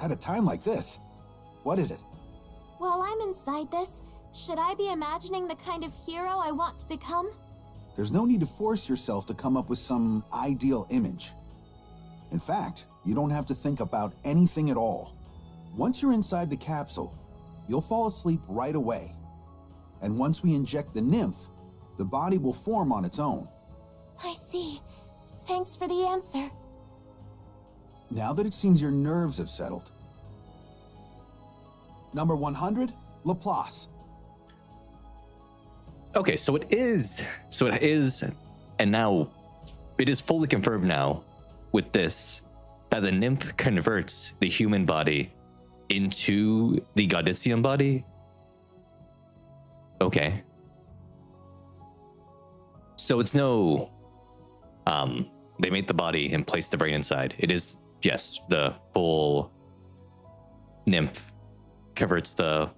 At a time like this, what is it? While I'm inside this, should I be imagining the kind of hero I want to become? There's no need to force yourself to come up with some ideal image. In fact, you don't have to think about anything at all. Once you're inside the capsule, you'll fall asleep right away. And once we inject the nymph, the body will form on its own. I see. Thanks for the answer. Now that it seems your nerves have settled. Number 100, Laplace. Okay, so it is, and now it is fully confirmed now with this that the nymph converts the human body into the Goddessian body. Okay. So it's no, they made the body and placed the brain inside. It is, yes, the full nymph converts the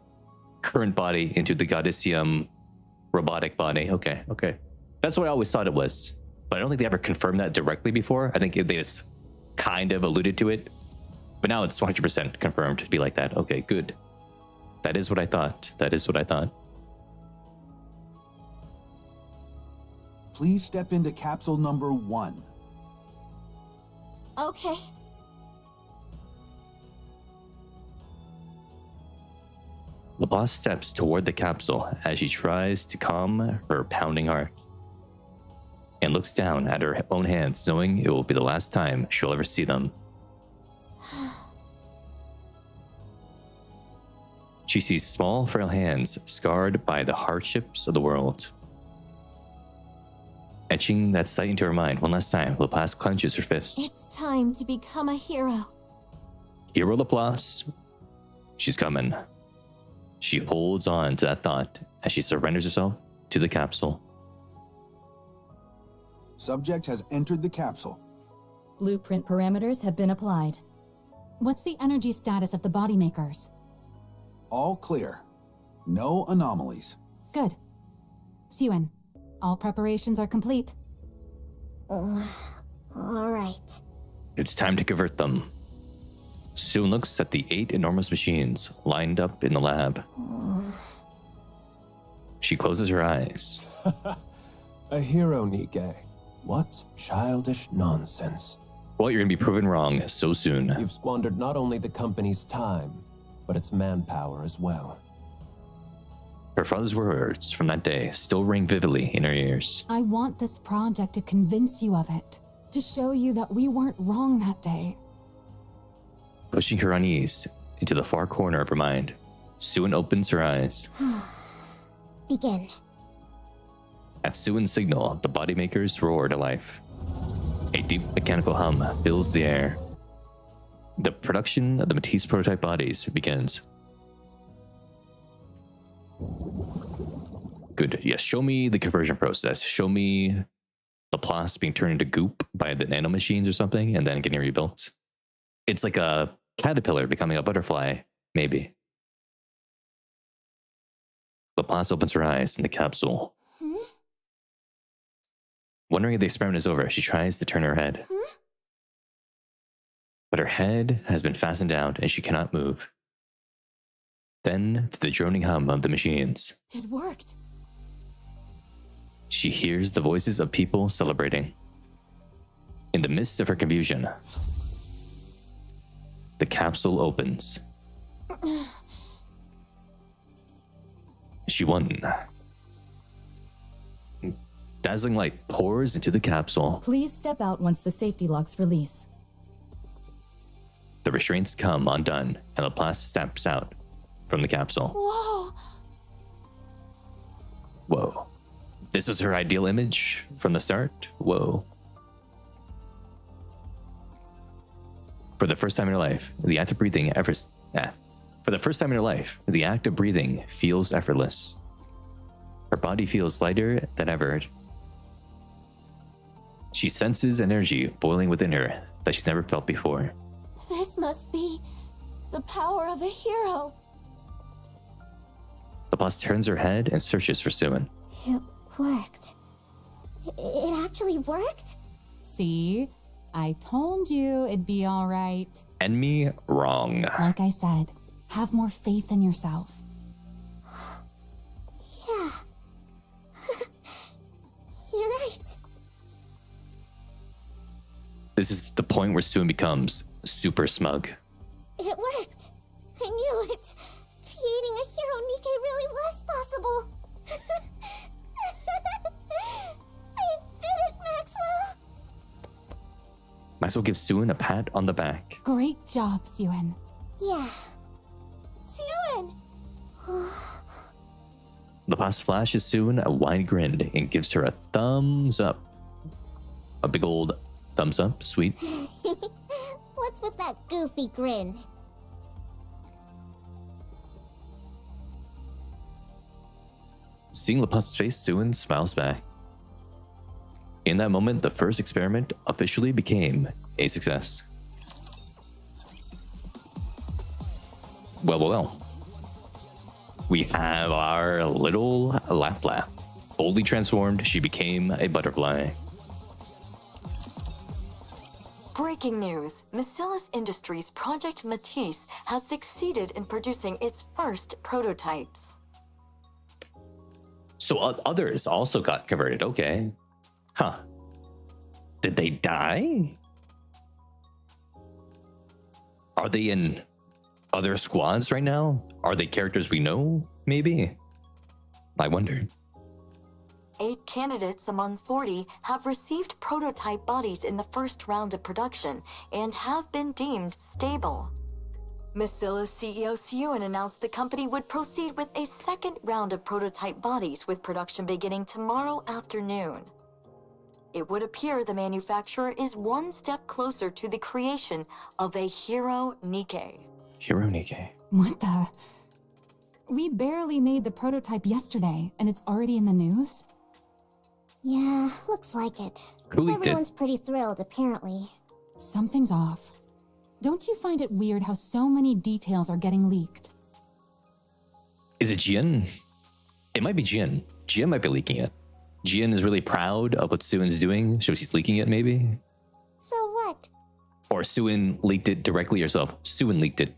current body into the Goddessian robotic body. Okay. That's what I always thought it was. But I don't think they ever confirmed that directly before. I think they just kind of alluded to it. But now it's 100% confirmed to be like that. Okay, good. That is what I thought. Please step into capsule number 1. Okay. Laplace steps toward the capsule as she tries to calm her pounding heart and looks down at her own hands, knowing it will be the last time she'll ever see them. She sees small, frail hands scarred by the hardships of the world. Etching that sight into her mind one last time, Laplace clenches her fists. It's time to become a hero. Hero Laplace, she's coming. She holds on to that thought as she surrenders herself to the capsule. Subject has entered the capsule. Blueprint parameters have been applied. What's the energy status of the body makers? All clear. No anomalies. Good. Syuen, all preparations are complete. All right. It's time to convert them. Syuen looks at the 8 enormous machines lined up in the lab. She closes her eyes. A hero, Nikke. What childish nonsense. Well, you're gonna be proven wrong so soon. You've squandered not only the company's time, but its manpower as well. Her father's words from that day still ring vividly in her ears. I want this project to convince you of it, to show you that we weren't wrong that day. Pushing her unease into the far corner of her mind, Syuen opens her eyes. Begin. At Syuen's signal, the body makers roar to life. A deep mechanical hum fills the air. The production of the Matisse prototype bodies begins. Good. Yes, show me the conversion process. Show me Laplace being turned into goop by the nanomachines or something and then getting rebuilt. It's like a caterpillar becoming a butterfly, maybe. Laplace opens her eyes in the capsule. Wondering if the experiment is over, she tries to turn her head. But her head has been fastened down and she cannot move. Then, to the droning hum of the machines, It worked. she hears the voices of people celebrating. In the midst of her confusion, the capsule opens. She won. Dazzling light pours into the capsule. Please step out once the safety locks release. The restraints come undone, and Laplace steps out from the capsule. Whoa! Whoa. This was her ideal image from the start? Whoa. For the first time in her life, the act of breathing feels effortless. Her body feels lighter than ever. She senses energy boiling within her that she's never felt before. This must be the power of a hero. Laplace turns her head and searches for Syuen. It worked. It actually worked? See? I told you it'd be alright. And me wrong. Like I said, have more faith in yourself. Yeah. You're right. This is the point where Syuen becomes super smug. It worked. I knew it. Creating a hero Nikke really was possible. I did it, Maxwell. Maxwell gives Syuen a pat on the back. Great job, Syuen. Yeah. Syuen! Laplace flashes Syuen a wide grin and gives her a thumbs up. A big old thumbs up, sweet. What's with that goofy grin? Seeing Laplace's face, Syuen smiles back. In that moment, the first experiment officially became a success. Well. We have our little Laplace. Boldly transformed, she became a butterfly. Breaking news. Macillus Industries' Project Matisse has succeeded in producing its first prototypes. So others also got converted, okay. Huh. Did they die? Are they in other squads right now? Are they characters we know? Maybe. I wonder. 8 candidates among 40 have received prototype bodies in the first round of production and have been deemed stable. Macillus CEO Syuen announced the company would proceed with a second round of prototype bodies with production beginning tomorrow afternoon. It would appear the manufacturer is one step closer to the creation of a hero Nikke. Hero Nikke. What the? We barely made the prototype yesterday, and it's already in the news? Yeah, looks like it. Who leaked it? Everyone's pretty thrilled, apparently. Something's off. Don't you find it weird how so many details are getting leaked? Is it Jian? It might be Jian. Jian might be leaking it. Jian is really proud of what Syuen's doing, so she's leaking it maybe? So what? Or Syuen leaked it directly herself. Syuen leaked it.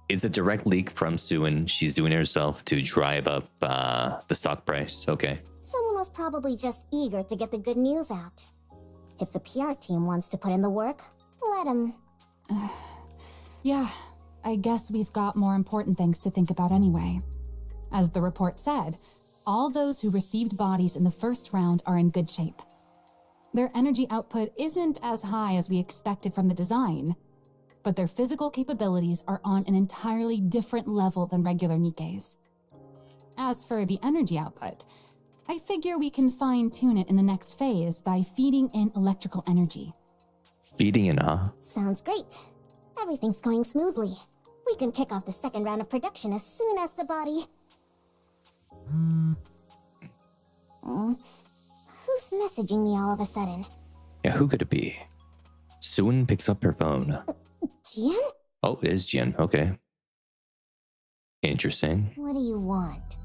It's a direct leak from Syuen. She's doing it herself to drive up the stock price. Okay. Someone was probably just eager to get the good news out. If the PR team wants to put in the work, let them. Yeah, I guess we've got more important things to think about anyway. As the report said, all those who received bodies in the first round are in good shape. Their energy output isn't as high as we expected from the design, but their physical capabilities are on an entirely different level than regular Nikkes. As for the energy output, I figure we can fine-tune it in the next phase by feeding in electrical energy. Feeding in, huh? Sounds great. Everything's going smoothly. We can kick off the second round of production as soon as the body. Who's messaging me all of a sudden? Yeah, who could it be? Syuen picks up her phone. Jian? Oh, it is Jian. Okay. Interesting. What do you want?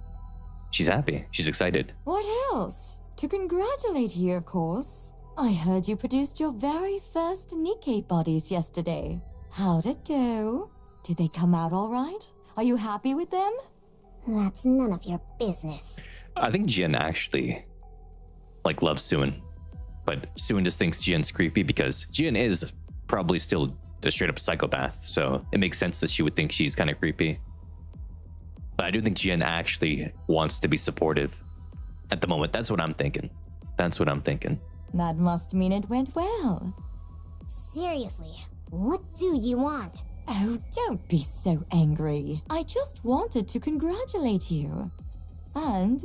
She's happy. She's excited. What else? To congratulate you, of course. I heard you produced your very first Nikke bodies yesterday. How'd it go? Did they come out all right? Are you happy with them? That's none of your business. I think Jian actually, loves Syuen. But Syuen just thinks Jian's creepy because Jian is probably still a straight-up psychopath. So it makes sense that she would think she's kind of creepy. But I do think Jian actually wants to be supportive at the moment. That's what I'm thinking. That must mean it went well. Seriously, what do you want? Oh, don't be so angry. I just wanted to congratulate you. And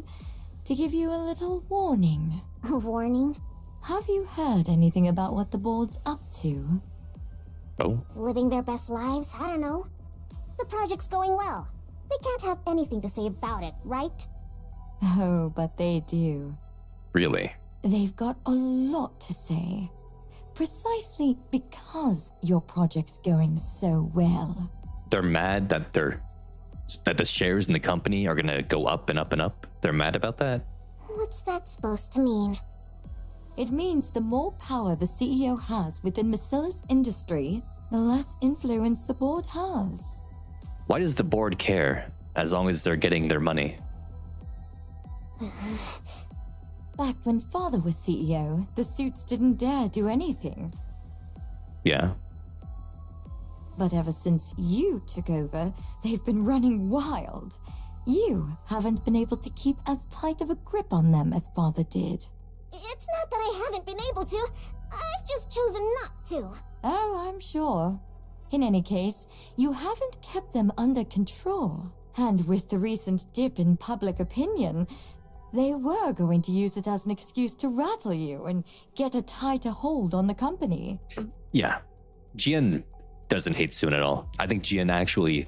to give you a little warning. A warning? Have you heard anything about what the board's up to? Oh? Living their best lives? I don't know. The project's going well. They can't have anything to say about it, right? Oh, but they do. Really? They've got a lot to say. Precisely because your project's going so well. They're mad that the shares in the company are gonna go up and up and up. They're mad about that? What's that supposed to mean? It means the more power the CEO has within Macilla's industry, the less influence the board has. Why does the board care as long as they're getting their money? Back when Father was CEO, the suits didn't dare do anything. Yeah. But ever since you took over, they've been running wild. You haven't been able to keep as tight of a grip on them as Father did. It's not that I haven't been able to. I've just chosen not to. Oh, I'm sure. In any case, you haven't kept them under control. And with the recent dip in public opinion, they were going to use it as an excuse to rattle you and get a tighter hold on the company. Yeah. Jian doesn't hate Syuen at all. I think Jian actually,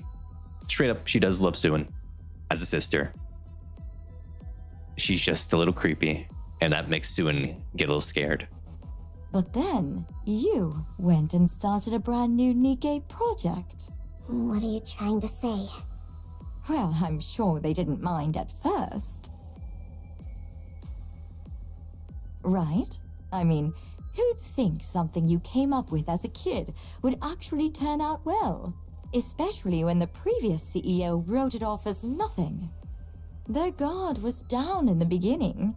straight up, she does love Syuen as a sister. She's just a little creepy, and that makes Syuen get a little scared. But then, you went and started a brand new Nikke project. What are you trying to say? Well, I'm sure they didn't mind at first. Right? I mean, who'd think something you came up with as a kid would actually turn out well? Especially when the previous CEO wrote it off as nothing. Their guard was down in the beginning.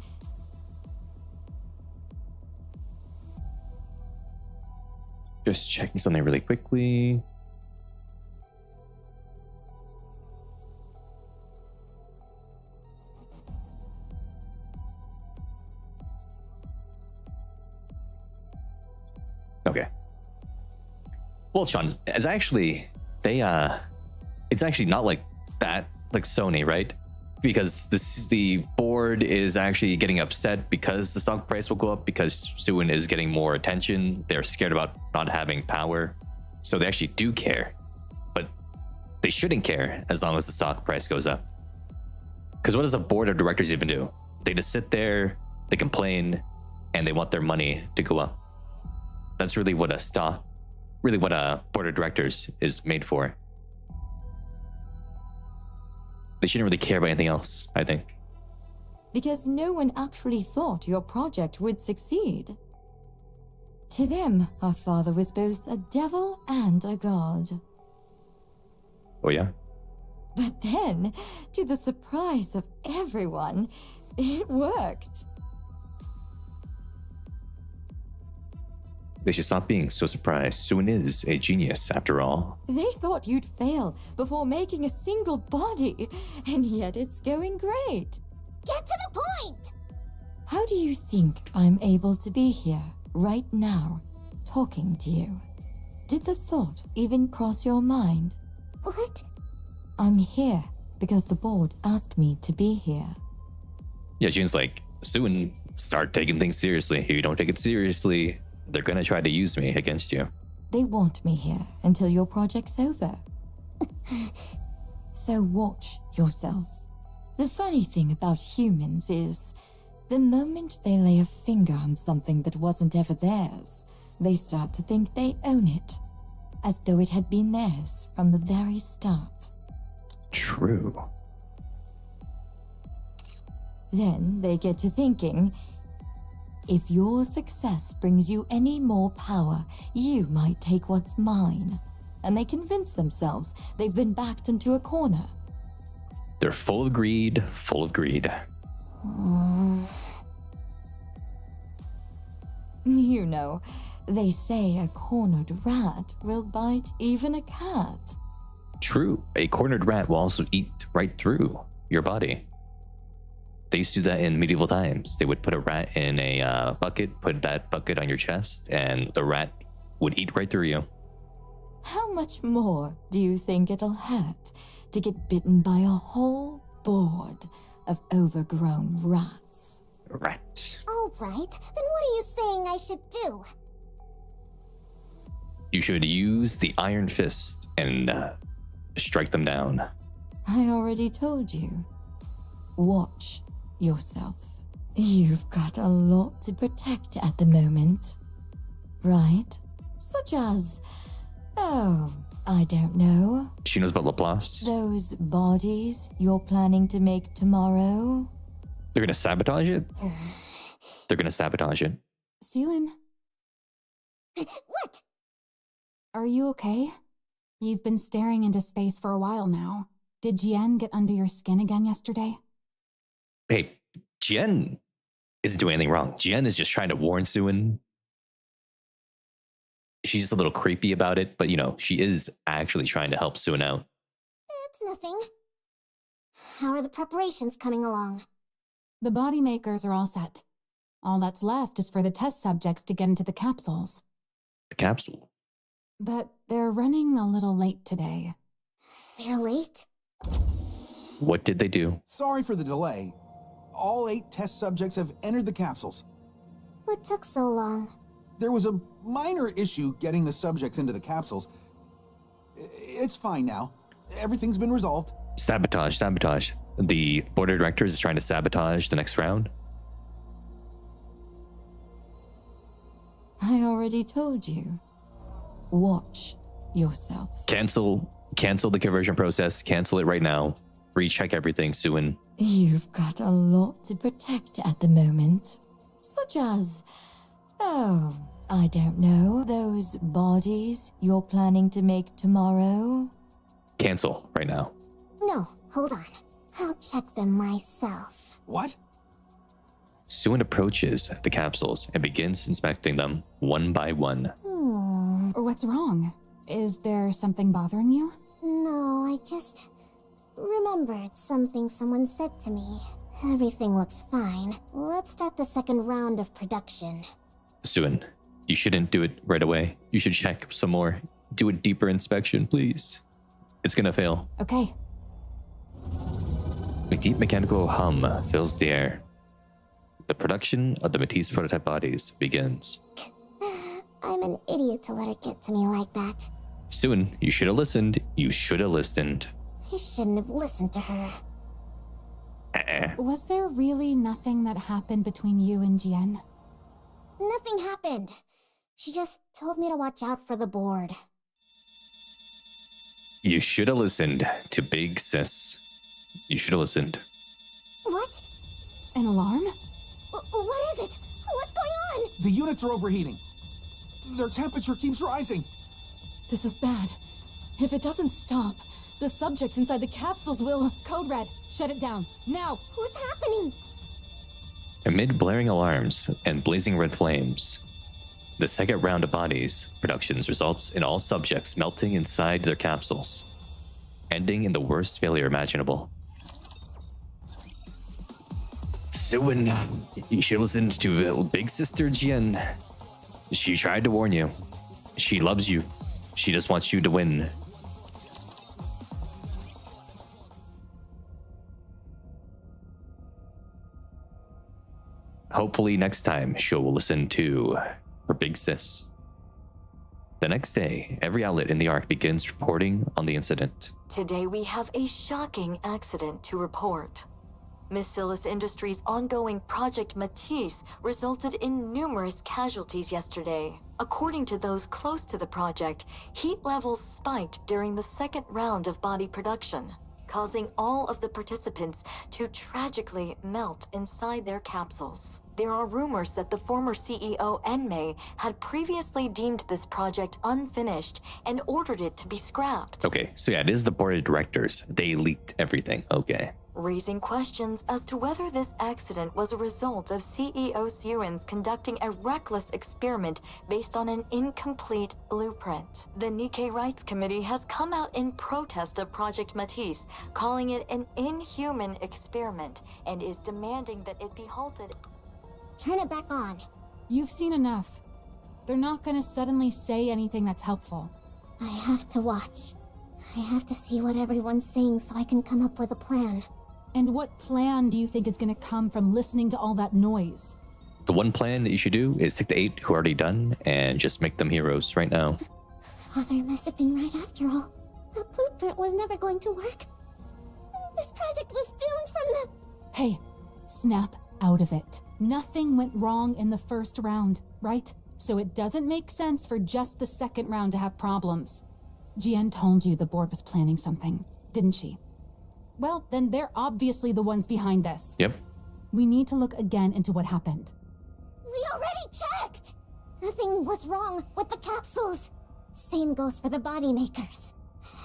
Just checking something really quickly. Okay. Well, Sean, it's actually it's actually not like that, like Sony, right? Because the board is actually getting upset because the stock price will go up because Syuen is getting more attention. They're scared about not having power, so they actually do care, but they shouldn't care as long as the stock price goes up. Because what does a board of directors even do? They just sit there, they complain, and they want their money to go up. That's really what a board of directors is made for. They shouldn't really care about anything else, I think. Because no one actually thought your project would succeed. To them, our father was both a devil and a god. Oh yeah? But then, to the surprise of everyone, it worked. They should stop being so surprised. Syuen is a genius, after all. They thought you'd fail before making a single body, and yet it's going great. Get to the point! How do you think I'm able to be here, right now, talking to you? Did the thought even cross your mind? What? I'm here because the board asked me to be here. Yeah, Jian's like, Syuen, start taking things seriously. If you don't take it seriously, they're gonna try to use me against you. They want me here until your project's over. So watch yourself. The funny thing about humans is, the moment they lay a finger on something that wasn't ever theirs, they start to think they own it, as though it had been theirs from the very start. True. Then they get to thinking, if your success brings you any more power, you might take what's mine. And they convince themselves they've been backed into a corner. They're full of greed, full of greed. You know, they say a cornered rat will bite even a cat. True. A cornered rat will also eat right through your body. They used to do that in medieval times. They would put a rat in a bucket, put that bucket on your chest, and the rat would eat right through you. How much more do you think it'll hurt to get bitten by a whole board of overgrown rats? Rat. All right, then what are you saying I should do? You should use the iron fist and strike them down. I already told you. Watch yourself. You've got a lot to protect at the moment, right? Such as, oh, I don't know. She knows about Laplace. Those bodies you're planning to make tomorrow? They're gonna sabotage it? They're gonna sabotage it. Syuen, What? are you okay? You've been staring into space for a while now. Did Jian get under your skin again yesterday? Hey, Jian isn't doing anything wrong. Jian is just trying to warn Syuen. She's just a little creepy about it, but she is actually trying to help Syuen out. It's nothing. How are the preparations coming along? The body makers are all set. All that's left is for the test subjects to get into the capsules. The capsule? But they're running a little late today. They're late? What did they do? Sorry for the delay. All 8 test subjects have entered the capsules. What took so long? There was a minor issue getting the subjects into the capsules. It's fine now. Everything's been resolved. Sabotage. The board of directors is trying to sabotage the next round. I already told you. Watch yourself. Cancel the conversion process. Cancel it right now. Recheck everything, Syuen. You've got a lot to protect at the moment. Such as, I don't know, those bodies you're planning to make tomorrow? Cancel right now. No, hold on. I'll check them myself. What? Syuen approaches the capsules and begins inspecting them one by one. What's wrong? Is there something bothering you? No, I just remembered something someone said to me. Everything looks fine. Let's start the second round of production. Syuen, you shouldn't do it right away. You should check some more. Do a deeper inspection, please. It's gonna fail. Okay. A deep mechanical hum fills the air. The production of the Matisse prototype bodies begins. I'm an idiot to let her get to me like that. Syuen, you should have listened. You should have listened. I shouldn't have listened to her. Was there really nothing that happened between you and Jian? Nothing happened. She just told me to watch out for the board. You should have listened to Big Sis. You should have listened. What? An alarm? What is it? What's going on? The units are overheating. Their temperature keeps rising. This is bad. If it doesn't stop, the subjects inside the capsules will... Code Red, shut it down, now! What's happening? Amid blaring alarms and blazing red flames, the second round of bodies productions results in all subjects melting inside their capsules, ending in the worst failure imaginable. Syuen, you should listen to Big Sister Jian. She tried to warn you. She loves you. She just wants you to win. Hopefully next time she'll listen to her big sis. The next day, every outlet in the Ark begins reporting on the incident. Today we have a shocking accident to report. Miscellaneous Industries' ongoing Project Matisse resulted in numerous casualties yesterday. According to those close to the project, heat levels spiked during the second round of body production, causing all of the participants to tragically melt inside their capsules. There are rumors that the former CEO Enmei had previously deemed this project unfinished and ordered it to be scrapped. Okay, so yeah, it is the board of directors. They leaked everything. Okay. Raising questions as to whether this accident was a result of CEO Syuen's conducting a reckless experiment based on an incomplete blueprint. The Nikke Rights Committee has come out in protest of Project Matisse, calling it an inhuman experiment, and is demanding that it be halted. Turn it back on. You've seen enough. They're not gonna suddenly say anything that's helpful. I have to watch. I have to see what everyone's saying so I can come up with a plan. And what plan do you think is gonna come from listening to all that noise? The one plan that you should do is take the 8 who are already done and just make them heroes right now. Father must have been right after all. The blueprint was never going to work. This project was doomed from the... Hey, snap out of it. Nothing went wrong in the first round, right? So it doesn't make sense for just the second round to have problems. Jian told you the board was planning something, didn't she? Well, then they're obviously the ones behind this. Yep. We need to look again into what happened. We already checked! Nothing was wrong with the capsules. Same goes for the body makers.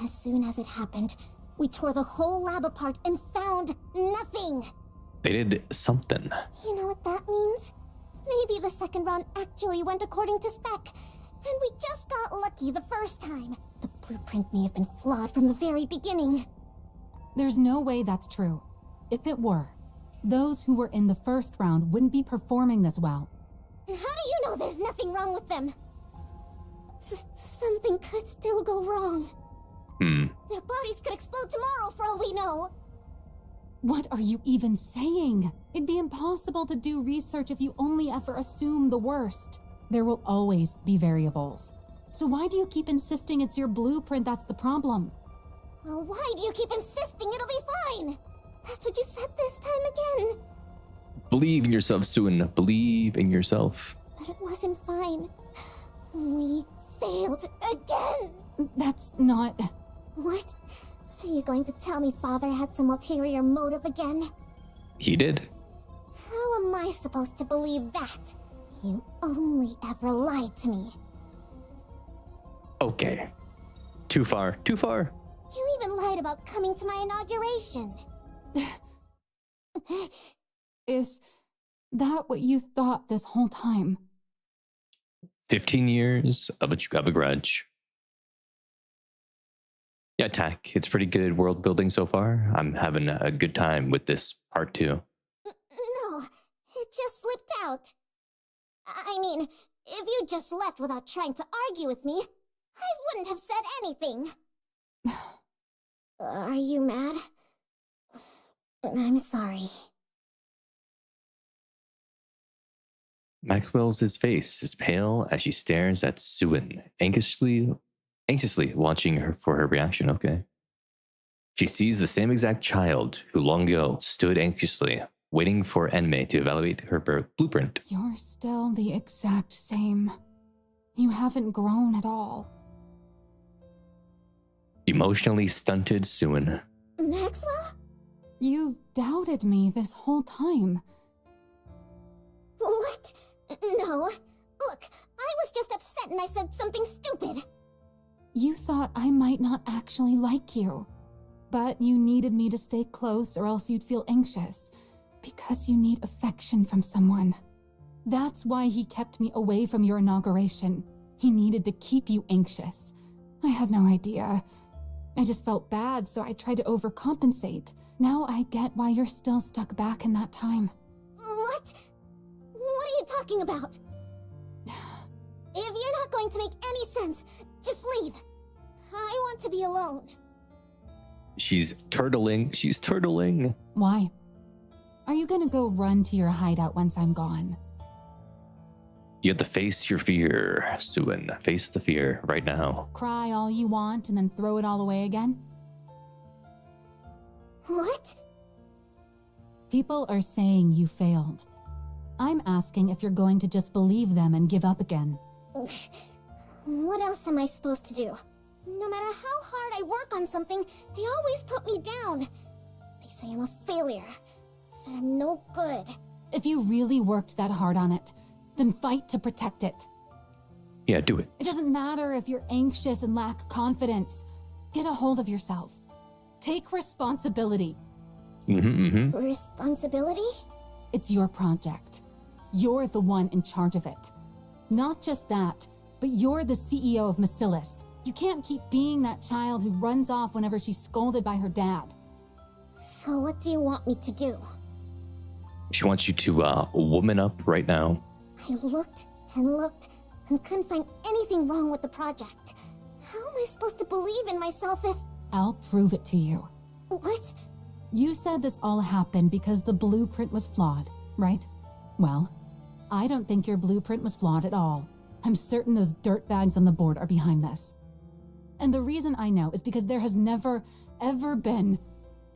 As soon as it happened, we tore the whole lab apart and found nothing. They did something. You know what that means? Maybe the second round actually went according to spec, and we just got lucky the first time. The blueprint may have been flawed from the very beginning. There's no way that's true. If it were, those who were in the first round wouldn't be performing this well. And how do you know there's nothing wrong with them? Something could still go wrong. Their bodies could explode tomorrow for all we know. What are you even saying? It'd be impossible to do research if you only ever assume the worst. There will always be variables. So why do you keep insisting it's your blueprint that's the problem? Well, why do you keep insisting it'll be fine? That's what you said this time again. Believe in yourself, Syuen. Believe in yourself. But it wasn't fine. We failed again. That's not... What? Are you going to tell me Father had some ulterior motive again? He did. How am I supposed to believe that? You only ever lied to me. Okay. Too far. Too far. You even lied about coming to my inauguration. Is that what you thought this whole time? 15 years of a grudge. Yeah, Tack, it's pretty good world building so far. I'm having a good time with this part 2. No, it just slipped out. I mean, if you just left without trying to argue with me, I wouldn't have said anything. Are you mad? I'm sorry. Maxwell's face is pale as she stares at Syuen, anxiously watching her for her reaction. Okay. She sees the same exact child who long ago stood anxiously, waiting for Enmei to evaluate her blueprint. You're still the exact same. You haven't grown at all. Emotionally stunted Syuen. Maxwell? You doubted me this whole time. What? No. Look, I was just upset and I said something stupid. You thought I might not actually like you. But you needed me to stay close or else you'd feel anxious. Because you need affection from someone. That's why he kept me away from your inauguration. He needed to keep you anxious. I had no idea. I just felt bad, so I tried to overcompensate. Now I get why you're still stuck back in that time. What? What are you talking about? If you're not going to make any sense, just leave. I want to be alone. She's turtling. Why? Are you gonna go run to your hideout once I'm gone? You have to face your fear, Syuen. Face the fear right now. Cry all you want and then throw it all away again? What? People are saying you failed. I'm asking if you're going to just believe them and give up again. What else am I supposed to do? No matter how hard I work on something, they always put me down. They say I'm a failure, that I'm no good. If you really worked that hard on it, then fight to protect it. Yeah, do it. It doesn't matter if you're anxious and lack confidence. Get a hold of yourself. Take responsibility. Responsibility? It's your project. You're the one in charge of it. Not just that, but you're the CEO of Bacillus. You can't keep being that child who runs off whenever she's scolded by her dad. So what do you want me to do? She wants you to woman up right now. I looked and couldn't find anything wrong with the project. How am I supposed to believe in myself if... I'll prove it to you. What? You said this all happened because the blueprint was flawed, right? Well, I don't think your blueprint was flawed at all. I'm certain those dirtbags on the board are behind this. And the reason I know is because there has never, ever been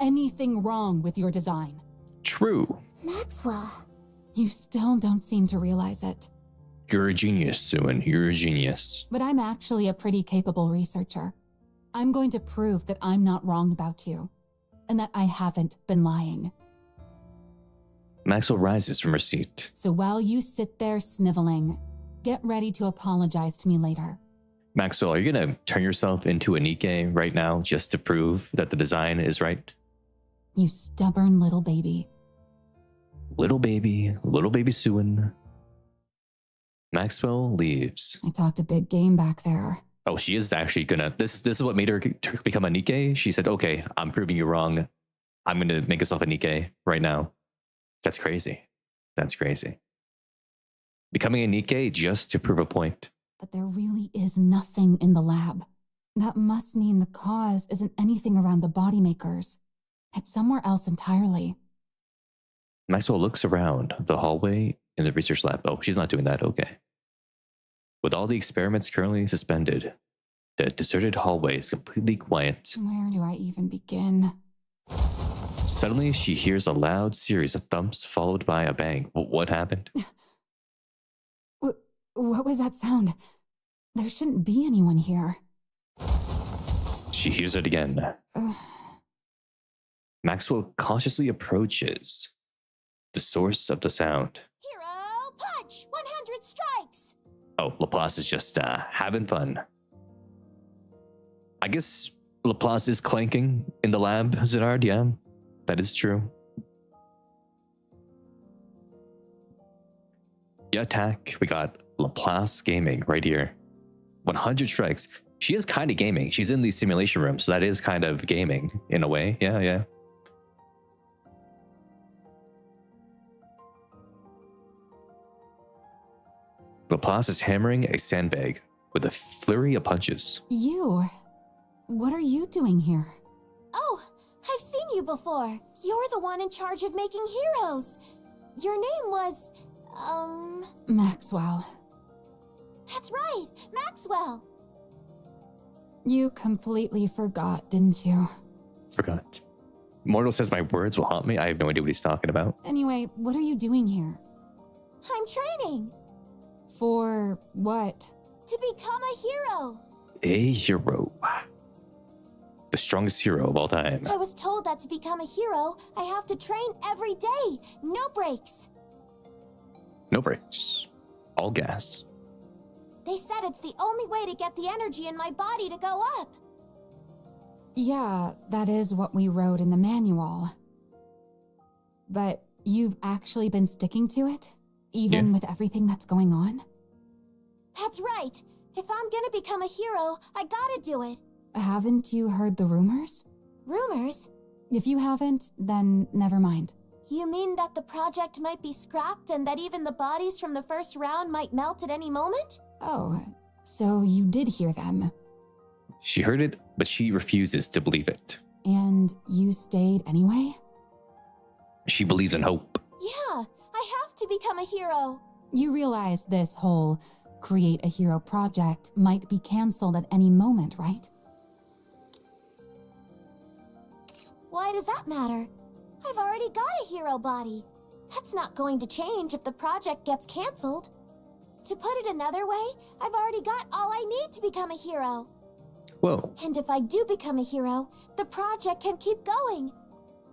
anything wrong with your design. True. Maxwell. You still don't seem to realize it. You're a genius, Syuen. You're a genius. But I'm actually a pretty capable researcher. I'm going to prove that I'm not wrong about you, and that I haven't been lying. Maxwell rises from her seat. So while you sit there sniveling, get ready to apologize to me later. Maxwell, are you going to turn yourself into a Nikke right now just to prove that the design is right? You stubborn little baby. Little baby Syuen. Maxwell leaves. I talked a big game back there. Oh, she is actually gonna, this is what made her become a Nikke? She said, okay, I'm proving you wrong. I'm gonna make myself a Nikke right now. That's crazy. That's crazy. Becoming a Nikke just to prove a point. But there really is nothing in the lab. That must mean the cause isn't anything around the body makers. It's somewhere else entirely. Maxwell looks around the hallway in the research lab. Oh, she's not doing that. Okay. With all the experiments currently suspended, the deserted hallway is completely quiet. Where do I even begin? Suddenly, she hears a loud series of thumps followed by a bang. What happened? What was that sound? There shouldn't be anyone here. She hears it again. Maxwell cautiously approaches the source of the sound. Hero punch! 100 strikes! Oh, Laplace is just having fun. I guess Laplace is clanking in the lab, Zenard. Yeah, that is true. Yeah, attack. We got Laplace gaming right here. 100 strikes. She is kind of gaming. She's in the simulation room, so that is kind of gaming in a way. Yeah. Laplace is hammering a sandbag with a flurry of punches. You? What are you doing here? Oh, I've seen you before. You're the one in charge of making heroes. Your name was, Maxwell. That's right, Maxwell. You completely forgot, didn't you? Forgot. Mortal says my words will haunt me. I have no idea what he's talking about. Anyway, what are you doing here? I'm training. For what? To become a hero. A hero. The strongest hero of all time. I was told that to become a hero, I have to train every day. No breaks. No breaks. All gas. They said it's the only way to get the energy in my body to go up. Yeah, that is what we wrote in the manual. But you've actually been sticking to it? Even with everything that's going on? That's right. If I'm gonna become a hero, I gotta do it. Haven't you heard the rumors? Rumors? If you haven't, then never mind. You mean that the project might be scrapped and that even the bodies from the first round might melt at any moment? Oh, so you did hear them. She heard it, but she refuses to believe it. And you stayed anyway? She believes in hope. Yeah, I have to become a hero. You realize this whole create a hero project might be canceled at any moment, right? Why does that matter? I've already got a hero body. That's not going to change if the project gets canceled. To put it another way, I've already got all I need to become a hero. Whoa. And if I do become a hero, the project can keep going.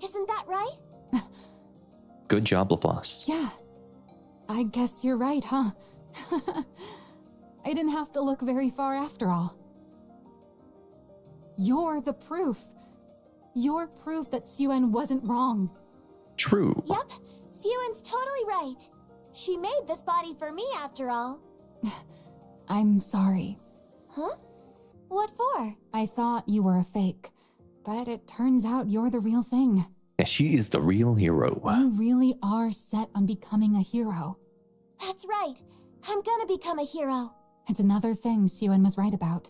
Isn't that right? Good job, Laplace. Yeah. I guess you're right, huh? I didn't have to look very far after all. You're the proof. You're proof that Syuen wasn't wrong. True. Yep, Syuen's totally right. She made this body for me after all. I'm sorry. Huh? What for? I thought you were a fake, but it turns out you're the real thing. And she is the real hero. You really are set on becoming a hero. That's right. I'm gonna become a hero. It's another thing Syuen was right about.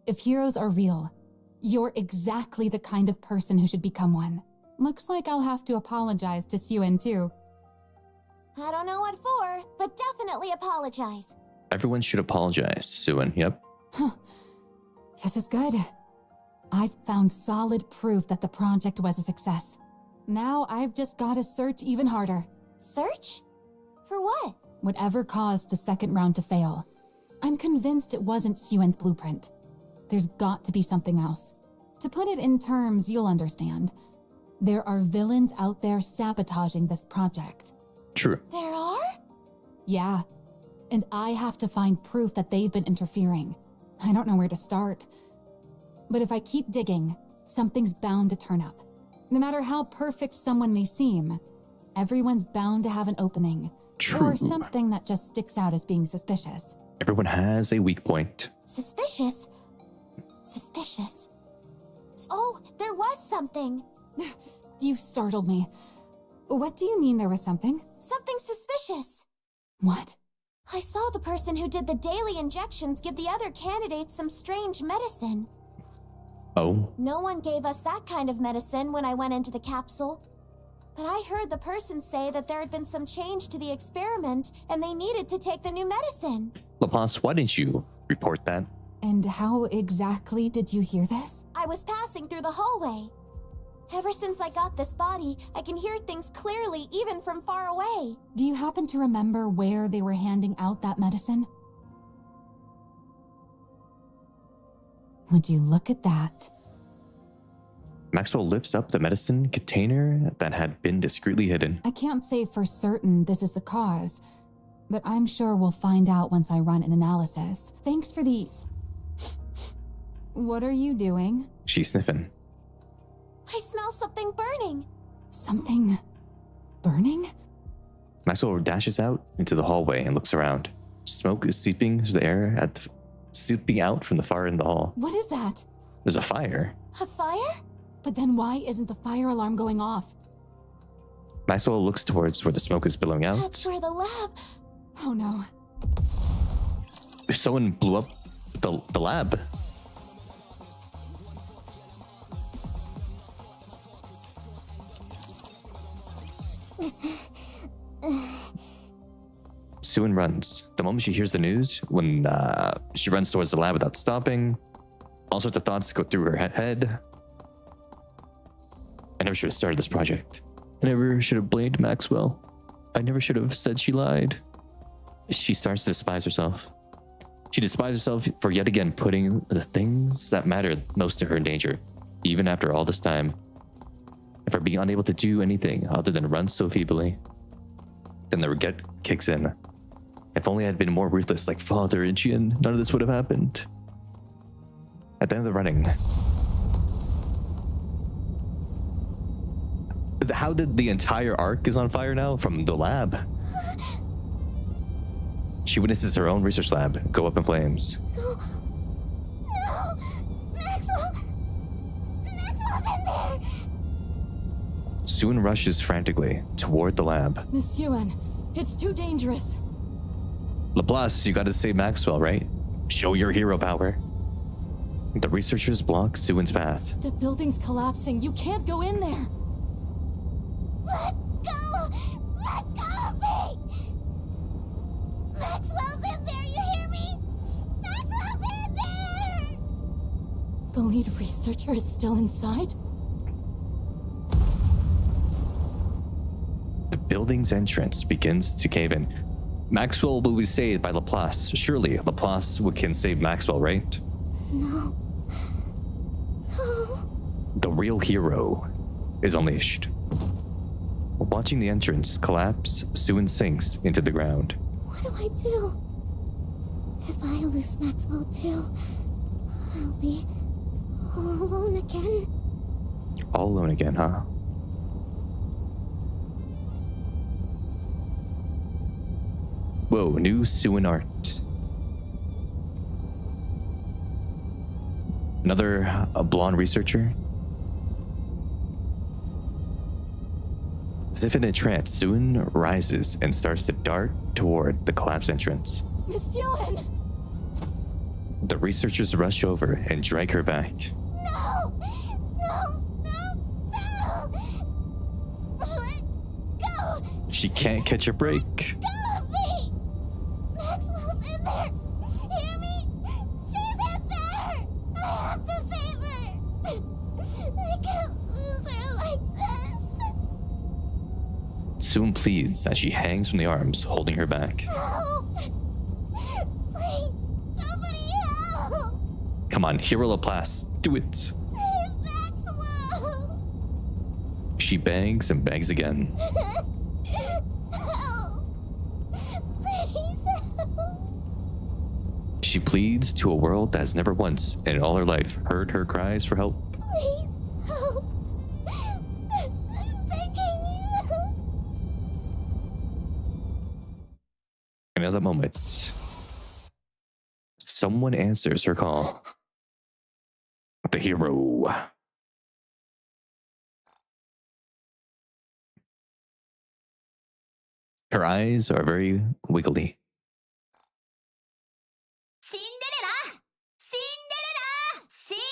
If heroes are real, you're exactly the kind of person who should become one. Looks like I'll have to apologize to Syuen too. I don't know what for, but definitely apologize. Everyone should apologize, Syuen. Yep. Huh. This is good. I've found solid proof that the project was a success. Now I've just got to search even harder. Search? For what? Whatever caused the second round to fail. I'm convinced it wasn't Syuen's blueprint. There's got to be something else. To put it in terms you'll understand, There are villains out there sabotaging this project. True. There are? Yeah, and I have to find proof that they've been interfering. I don't know where to start. But if I keep digging, something's bound to turn up. No matter how perfect someone may seem, everyone's bound to have an opening. True. Or something that just sticks out as being suspicious. Everyone has a weak point. Suspicious? Suspicious. Oh, there was something. You startled me. What do you mean there was something? Something suspicious. What? I saw the person who did the daily injections give the other candidates some strange medicine. Oh? No one gave us that kind of medicine when I went into the capsule. But I heard the person say that there had been some change to the experiment and they needed to take the new medicine. Laplace, why didn't you report that? And how exactly did you hear this? I was passing through the hallway. Ever since I got this body, I can hear things clearly even from far away. Do you happen to remember where they were handing out that medicine? Would you look at that? Maxwell lifts up the medicine container that had been discreetly hidden. I can't say for certain this is the cause, but I'm sure we'll find out once I run an analysis. Thanks for the... What are you doing? She's sniffing. I smell something burning. Something... burning? Maxwell dashes out into the hallway and looks around. Smoke is seeping through the air seeping out from the far end of the hall. What is that? There's a fire. A fire? But then why isn't the fire alarm going off? Maxwell looks towards where the smoke is billowing out. That's where the lab... Oh no. Someone blew up the lab. Syuen runs. The moment she hears the news, when she runs towards the lab without stopping, all sorts of thoughts go through her head. I never should have started this project. I never should have blamed Maxwell. I never should have said she lied. She starts to despise herself. She despises herself for yet again putting the things that mattered most to her in danger, even after all this time. And for being unable to do anything other than run so feebly. Then the regret kicks in. If only I had been more ruthless like Father and Jin, none of this would have happened. At the end of the running, how did the entire arc is on fire now from the lab? She witnesses her own research lab go up in flames. No! Maxwell! Maxwell's in there! Syuen rushes frantically toward the lab. Miss Syuen, it's too dangerous. Laplace, you gotta save Maxwell, right? Show your hero power. The researchers block Syuen's path. The building's collapsing. You can't go in there. Let go! Let go of me! Maxwell's in there, you hear me? Maxwell's in there! The lead researcher is still inside? The building's entrance begins to cave in. Maxwell will be saved by Laplace. Surely Laplace can save Maxwell, right? No. No. The real hero is unleashed. Watching the entrance collapse, Syuen sinks into the ground. What do I do? If I lose Maxwell too, I'll be all alone again. All alone again, huh? Whoa, new Syuen art. Another blonde researcher. As if in a trance, Syuen rises and starts to dart toward the collapsed entrance. Miss Syuen! The researchers rush over and drag her back. No! No! No! No! Let go! She can't catch a break. Let go of me! Maxwell's in there! Hear me? She's in there! I have to save her! I can't lose her like this! Syuen pleads as she hangs from the arms holding her back. Help! Please, somebody help! Come on, Hero Laplace, do it. Save Maxwell! She begs and begs again. Help! Please help! She pleads to a world that has never once in all her life heard her cries for help. Please help! I'm begging you! In another moment, someone answers her call. The hero. Her eyes are very wiggly. Cinderella! Cinderella! Cinderella!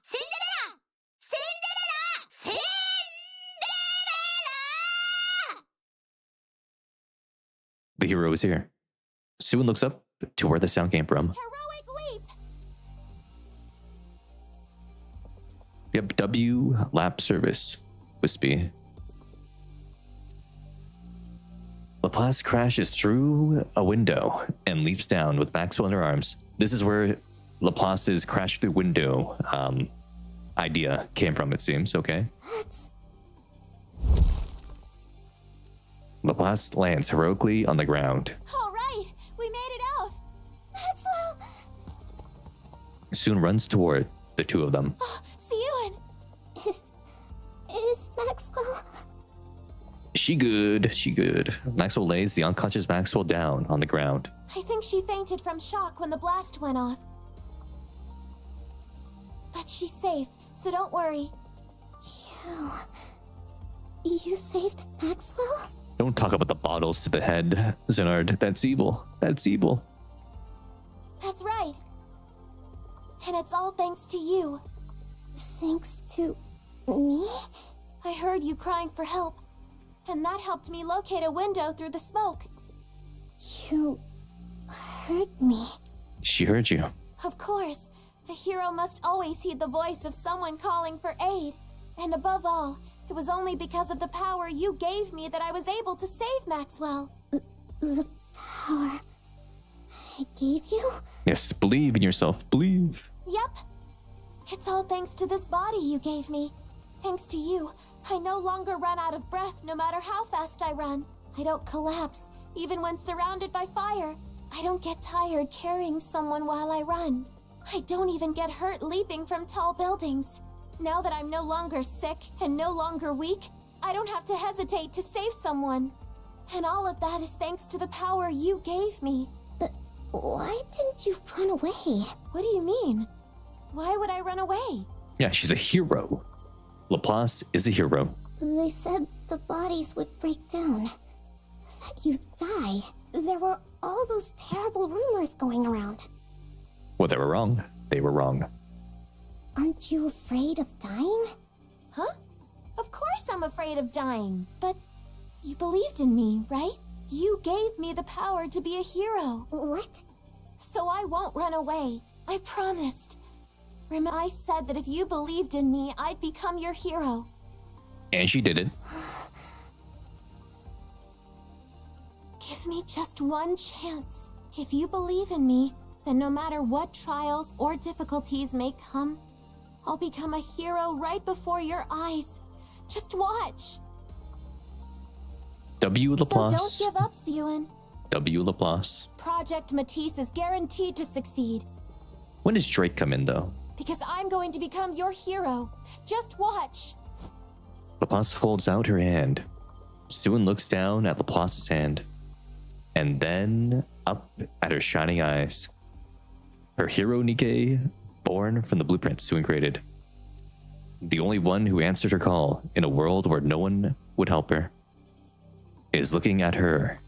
Cinderella! Cinderella! Cinderella! The hero is here. Syuen looks up to where the sound came from. Heroic leap! Yep, W lap service. Wispy. Laplace crashes through a window and leaps down with Maxwell in her arms. This is where Laplace's crash through window idea came from, it seems. Okay. Laplace lands heroically on the ground. All right, we made it out. Maxwell! Soon runs toward the two of them. Oh, Syuen! Is Maxwell... She good. Maxwell lays the unconscious Maxwell down on the ground. I think she fainted from shock when the blast went off. But she's safe, so don't worry. You saved Maxwell? Don't talk about the bottles to the head, Zenard. That's evil. That's evil. That's right. And it's all thanks to you. Thanks to me? I heard you crying for help, and that helped me locate a window through the smoke. You heard me. She heard you. Of course, a hero must always heed the voice of someone calling for aid. And above all, it was only because of the power you gave me that I was able to save Maxwell. The power I gave you? Yes, believe in yourself. Believe. Yep. It's all thanks to this body you gave me. Thanks to you, I no longer run out of breath no matter how fast I run. I don't collapse, even when surrounded by fire. I don't get tired carrying someone while I run. I don't even get hurt leaping from tall buildings. Now that I'm no longer sick and no longer weak, I don't have to hesitate to save someone. And all of that is thanks to the power you gave me. But why didn't you run away? What do you mean? Why would I run away? Yeah, she's a hero. Laplace is a hero. They said the bodies would break down. That you'd die. There were all those terrible rumors going around. Well, they were wrong. They were wrong. Aren't you afraid of dying? Huh? Of course I'm afraid of dying. But you believed in me, right? You gave me the power to be a hero. What? So I won't run away. I promised. Remember, I said that if you believed in me, I'd become your hero. And she did it. Give me just one chance. If you believe in me, then no matter what trials or difficulties may come, I'll become a hero right before your eyes. Just watch. W. Laplace. So don't give up, Syuen. W. Laplace. Project Matisse is guaranteed to succeed. When does Drake come in, though? Because I'm going to become your hero. Just watch. Laplace holds out her hand. Syuen looks down at Laplace's hand, and then up at her shining eyes. Her hero Nikke, born from the blueprint Syuen created. The only one who answered her call in a world where no one would help her, is looking at her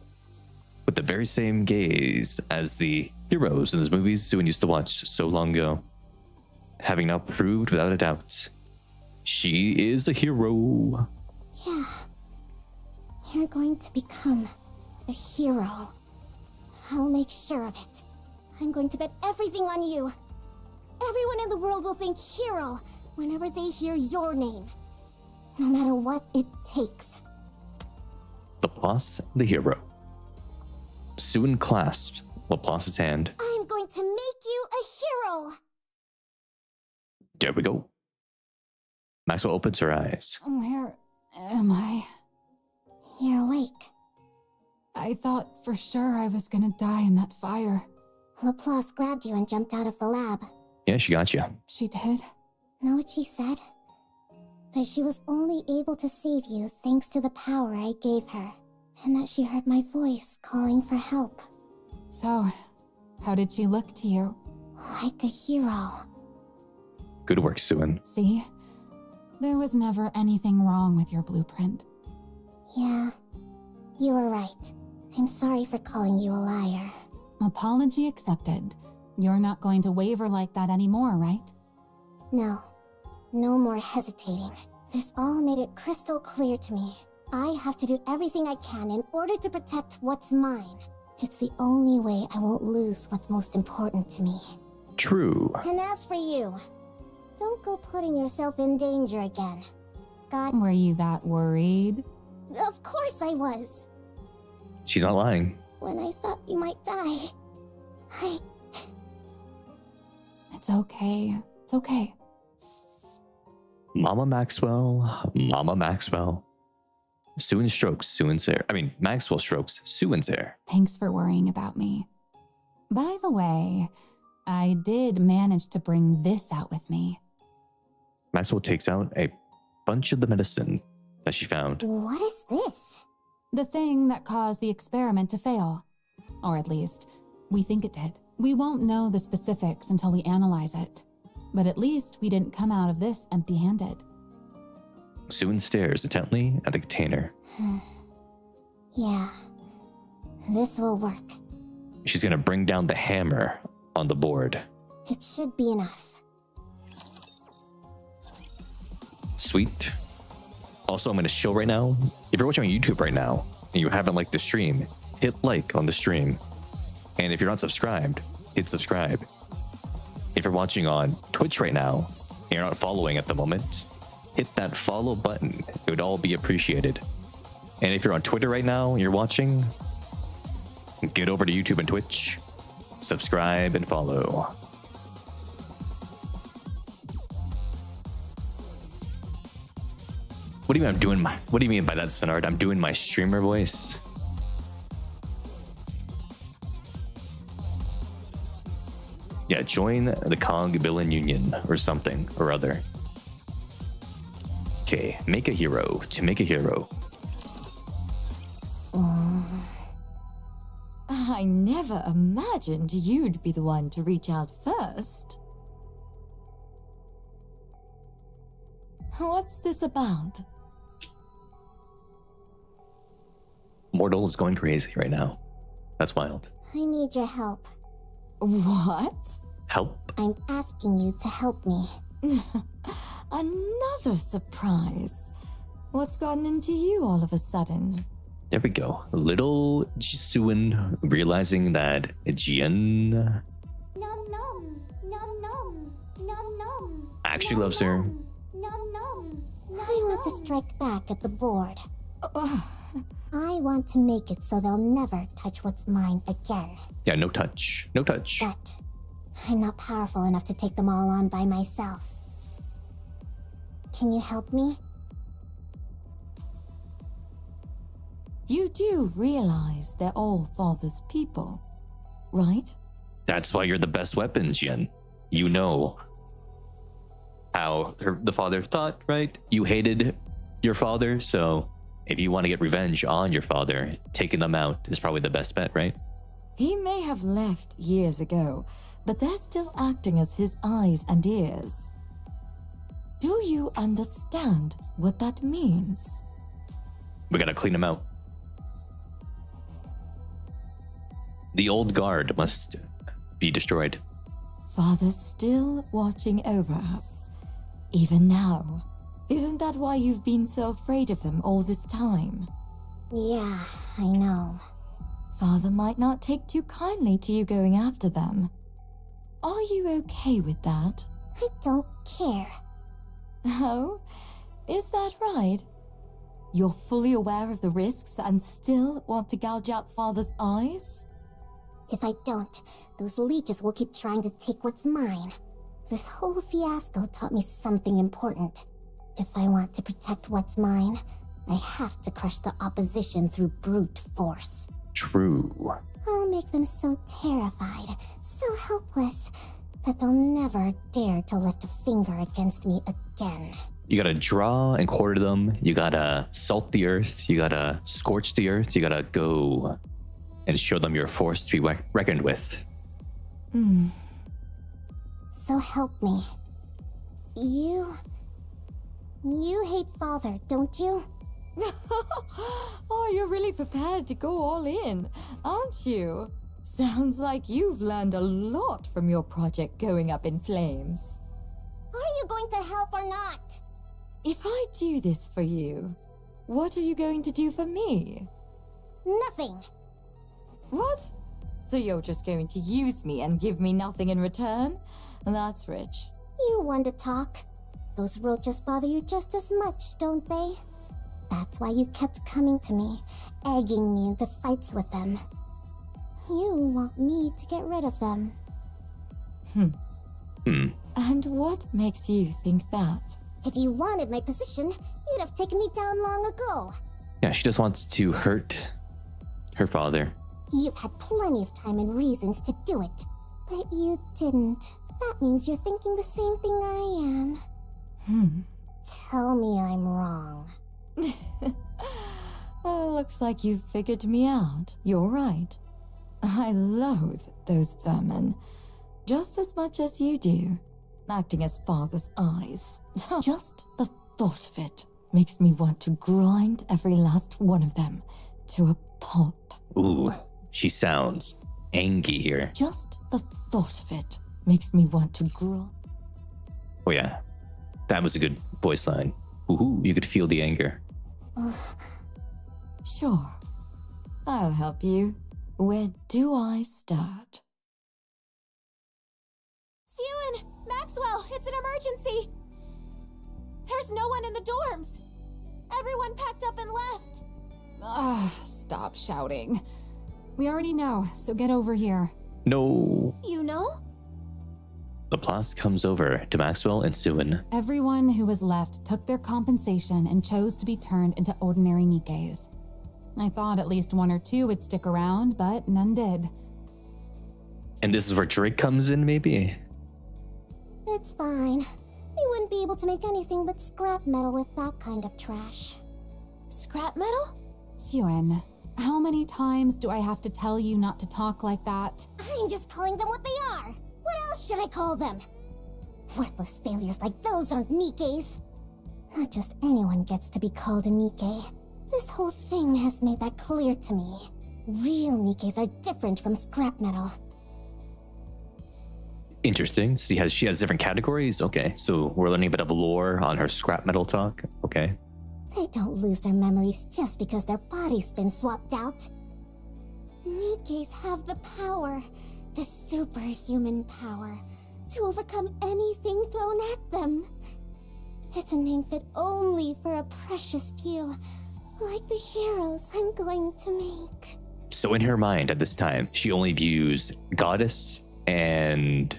with the very same gaze as the heroes in those movies Syuen used to watch so long ago. Having now proved without a doubt, she is a hero. Yeah. You're going to become a hero. I'll make sure of it. I'm going to bet everything on you. Everyone in the world will think hero whenever they hear your name. No matter what it takes. Laplace, the hero. Syuen clasped Laplace's hand. I'm going to make you a hero! There we go. Maxwell opens her eyes. Where am I? You're awake. I thought for sure I was gonna die in that fire. Laplace grabbed you and jumped out of the lab. Yeah, she got you. She did? Know what she said? That she was only able to save you thanks to the power I gave her. And that she heard my voice calling for help. So, how did she look to you? Like a hero. Good work, Syuen. See? There was never anything wrong with your blueprint. Yeah, you were right. I'm sorry for calling you a liar. Apology accepted. You're not going to waver like that anymore, right? No. No more hesitating. This all made it crystal clear to me. I have to do everything I can in order to protect what's mine. It's the only way I won't lose what's most important to me. True. And as for you, don't go putting yourself in danger again. God... Were you that worried? Of course I was. She's not lying. When I thought you might die, It's okay. It's okay. Mama Maxwell, Mama Maxwell. Syuen strokes Syuen's hair. Maxwell strokes Syuen's hair. Thanks for worrying about me. By the way, I did manage to bring this out with me. Maxwell takes out a bunch of the medicine that she found. What is this? The thing that caused the experiment to fail. Or at least, we think it did. We won't know the specifics until we analyze it. But at least we didn't come out of this empty-handed. Syuen stares intently at the container. Yeah, this will work. She's gonna bring down the hammer on the board. It should be enough. Sweet. Also, I'm gonna show right now, if you're watching on YouTube right now and you haven't liked the stream, hit like on the stream. And if you're not subscribed, hit subscribe. If you're watching on Twitch right now and you're not following at the moment, hit that follow button. It would all be appreciated. And if you're on Twitter right now and you're watching, get over to YouTube and Twitch, subscribe and follow. What do you mean by that, Sonard? I'm doing my streamer voice. Yeah, join the Kong Villain Union or something or other. Okay, make a hero. To make a hero. I never imagined you'd be the one to reach out first. What's this about? Mortal is going crazy right now. That's wild. I need your help. What? Help? I'm asking you to help me. Another surprise. What's gotten into you all of a sudden? There we go. Little Syuen realizing that Jian Nom nom, nom nom, nom nom. actually loves her. Nom nom. I want to strike back at the board. I want to make it so they'll never touch what's mine again. Yeah, no touch. No touch. But I'm not powerful enough to take them all on by myself. Can you help me? You do realize they're all Father's people, right? That's why you're the best weapon, Jian. You know how the father thought, right? You hated your father, so if you want to get revenge on your father, taking them out is probably the best bet, right? He may have left years ago, but they're still acting as his eyes and ears. Do you understand what that means? We gotta clean them out. The old guard must be destroyed. Father's still watching over us, even now. Isn't that why you've been so afraid of them all this time? Yeah, I know. Father might not take too kindly to you going after them. Are you okay with that? I don't care. Oh? Is that right? You're fully aware of the risks and still want to gouge out Father's eyes? If I don't, those leeches will keep trying to take what's mine. This whole fiasco taught me something important. If I want to protect what's mine, I have to crush the opposition through brute force. True. I'll make them so terrified, so helpless, that they'll never dare to lift a finger against me again. You gotta draw and quarter them. You gotta salt the earth. You gotta scorch the earth. You gotta go and show them your force to be reckoned with. So help me. You hate father, don't you? Oh, you're really prepared to go all in, aren't you? Sounds like you've learned a lot from your project going up in flames. Are you going to help or not? If I do this for you, what are you going to do for me? Nothing. What? So you're just going to use me and give me nothing in return? That's rich. You want to talk. Those roaches bother you just as much, don't they? That's why you kept coming to me, egging me into fights with them. You want me to get rid of them. And what makes you think that? If you wanted my position, you'd have taken me down long ago. Yeah, she just wants to hurt her father. You've had plenty of time and reasons to do it, but you didn't. That means you're thinking the same thing I am. Tell me I'm wrong. Oh, looks like you've figured me out. You're right. I loathe those vermin just as much as you do, acting as father's eyes. Just the thought of it makes me want to grind every last one of them to a pulp. Ooh, she sounds angry here. Just the thought of it makes me want to Oh yeah, that was a good voice line. Ooh, you could feel the anger. Sure, I'll help you. Where do I start? Syuen! Maxwell! It's an emergency! There's no one in the dorms! Everyone packed up and left! Stop shouting. We already know, so get over here. No. You know? Laplace comes over to Maxwell and Syuen. Everyone who was left took their compensation and chose to be turned into ordinary Nikkes. I thought at least one or two would stick around, but none did. And this is where Drake comes in, maybe? It's fine. We wouldn't be able to make anything but scrap metal with that kind of trash. Scrap metal? Syuen, how many times do I have to tell you not to talk like that? I'm just calling them what they are. What else should I call them? Worthless failures like those aren't Nikkes. Not just anyone gets to be called a Nikke. This whole thing has made that clear to me. Real Nikkes are different from scrap metal. Interesting. She has different categories. Okay, so we're learning a bit of lore on her scrap metal talk. Okay. They don't lose their memories just because their body's been swapped out. Nikkes have the power, the superhuman power, to overcome anything thrown at them. It's a name fit only for a precious few, like the heroes I'm going to make. So in her mind at this time, she only views Goddess and...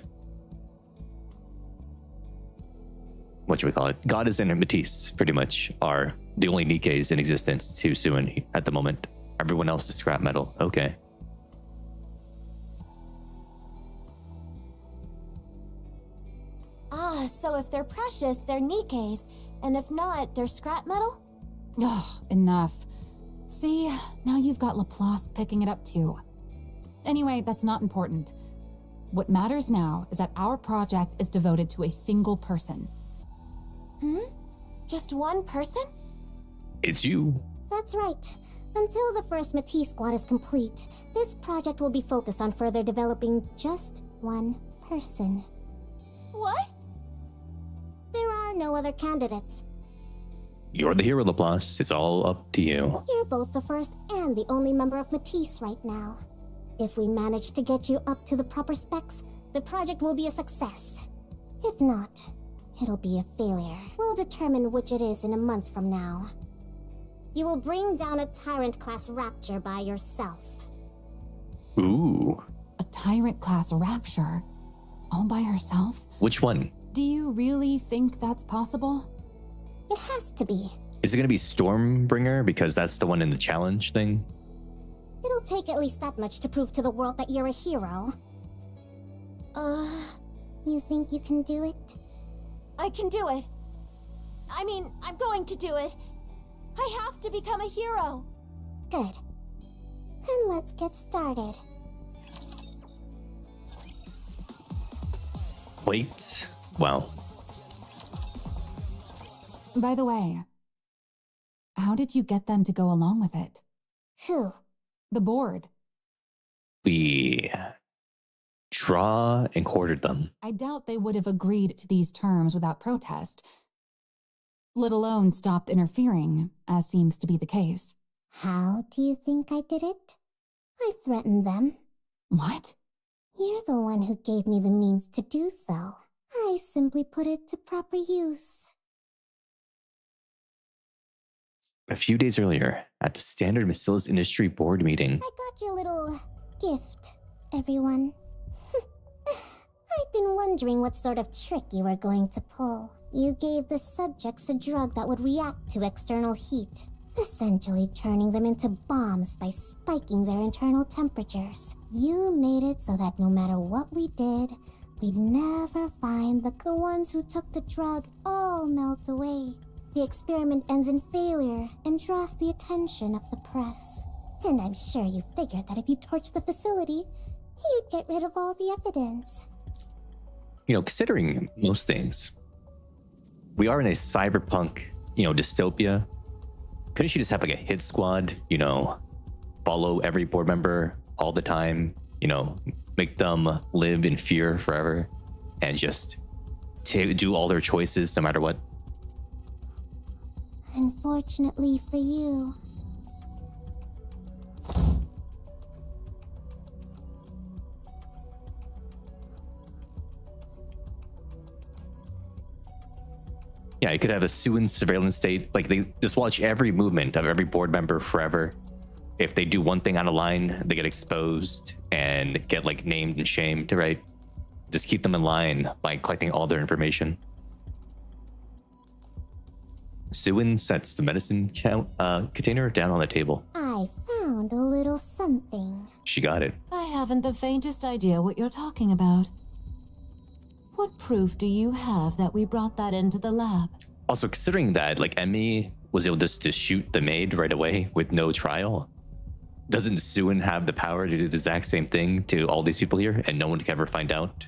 what should we call it? Goddess and Matisse, pretty much, are the only Nikkes in existence to Syuen at the moment. Everyone else is scrap metal. Okay. So if they're precious, they're Nikkes, and if not, they're scrap metal? Oh, enough. See, now you've got Laplace picking it up too. Anyway, that's not important. What matters now is that our project is devoted to a single person. Just one person? It's you. That's right. Until the first Matisse squad is complete, this project will be focused on further developing just one person. What? There are no other candidates. You're the hero, Laplace. It's all up to you. You're both the first and the only member of Matisse right now. If we manage to get you up to the proper specs, the project will be a success. If not, it'll be a failure. We'll determine which it is in a month from now. You will bring down a Tyrant-class Rapture by yourself. Ooh. A Tyrant-class Rapture? All by herself? Which one? Do you really think that's possible? It has to be. Is it gonna be Stormbringer because that's the one in the challenge thing? It'll take at least that much to prove to the world that you're a hero. You think you can do it? I can do it. I mean, I'm going to do it. I have to become a hero. Good. Then let's get started. Wait. Wow. By the way, how did you get them to go along with it? Who? The board. We draw and quartered them. I doubt they would have agreed to these terms without protest, let alone stopped interfering, as seems to be the case. How do you think I did it? I threatened them. What? You're the one who gave me the means to do so. I simply put it to proper use. A few days earlier, at the Standard Macillus Industry Board meeting. I got your little gift, everyone. I've been wondering what sort of trick you were going to pull. You gave the subjects a drug that would react to external heat, essentially turning them into bombs by spiking their internal temperatures. You made it so that no matter what we did, we'd never find the ones who took the drug all melt away. The experiment ends in failure and draws the attention of the press. And I'm sure you figured that if you torched the facility, you'd get rid of all the evidence. You know, considering most things, we are in a cyberpunk, dystopia. Couldn't you just have like a hit squad, follow every board member all the time, make them live in fear forever and just do all their choices no matter what? Unfortunately for you. Yeah, you could have a Syuen surveillance state. Like, they just watch every movement of every board member forever. If they do one thing out of line, they get exposed and get, named and shamed, right? Just keep them in line by collecting all their information. Syuen sets the medicine container down on the table. I found a little something. She got it. I haven't the faintest idea what you're talking about. What proof do you have that we brought that into the lab? Also, considering that, Emmy was able just to shoot the maid right away with no trial, doesn't Syuen have the power to do the exact same thing to all these people here and no one can ever find out?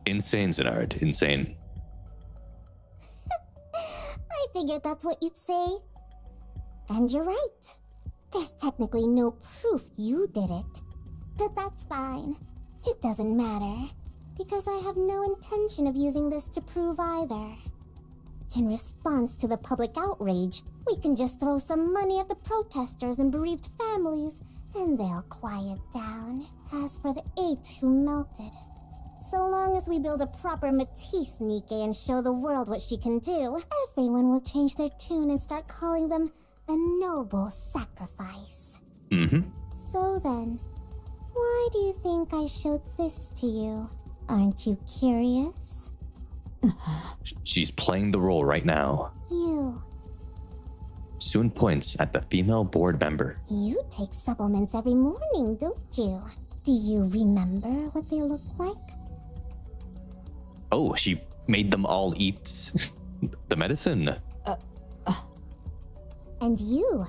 Insane, Zenard. Insane. I figured that's what you'd say. And you're right. There's technically no proof you did it. But that's fine. It doesn't matter, because I have no intention of using this to prove either. In response to the public outrage, we can just throw some money at the protesters and bereaved families, and they'll quiet down. As for the 8 who melted, so long as we build a proper Matisse Nikke and show the world what she can do, everyone will change their tune and start calling them a noble sacrifice. Mm-hmm. So then, why do you think I showed this to you? Aren't you curious? She's playing the role right now. You. Syuen points at the female board member. You take supplements every morning, don't you? Do you remember what they look like? Oh, she made them all eat the medicine. And you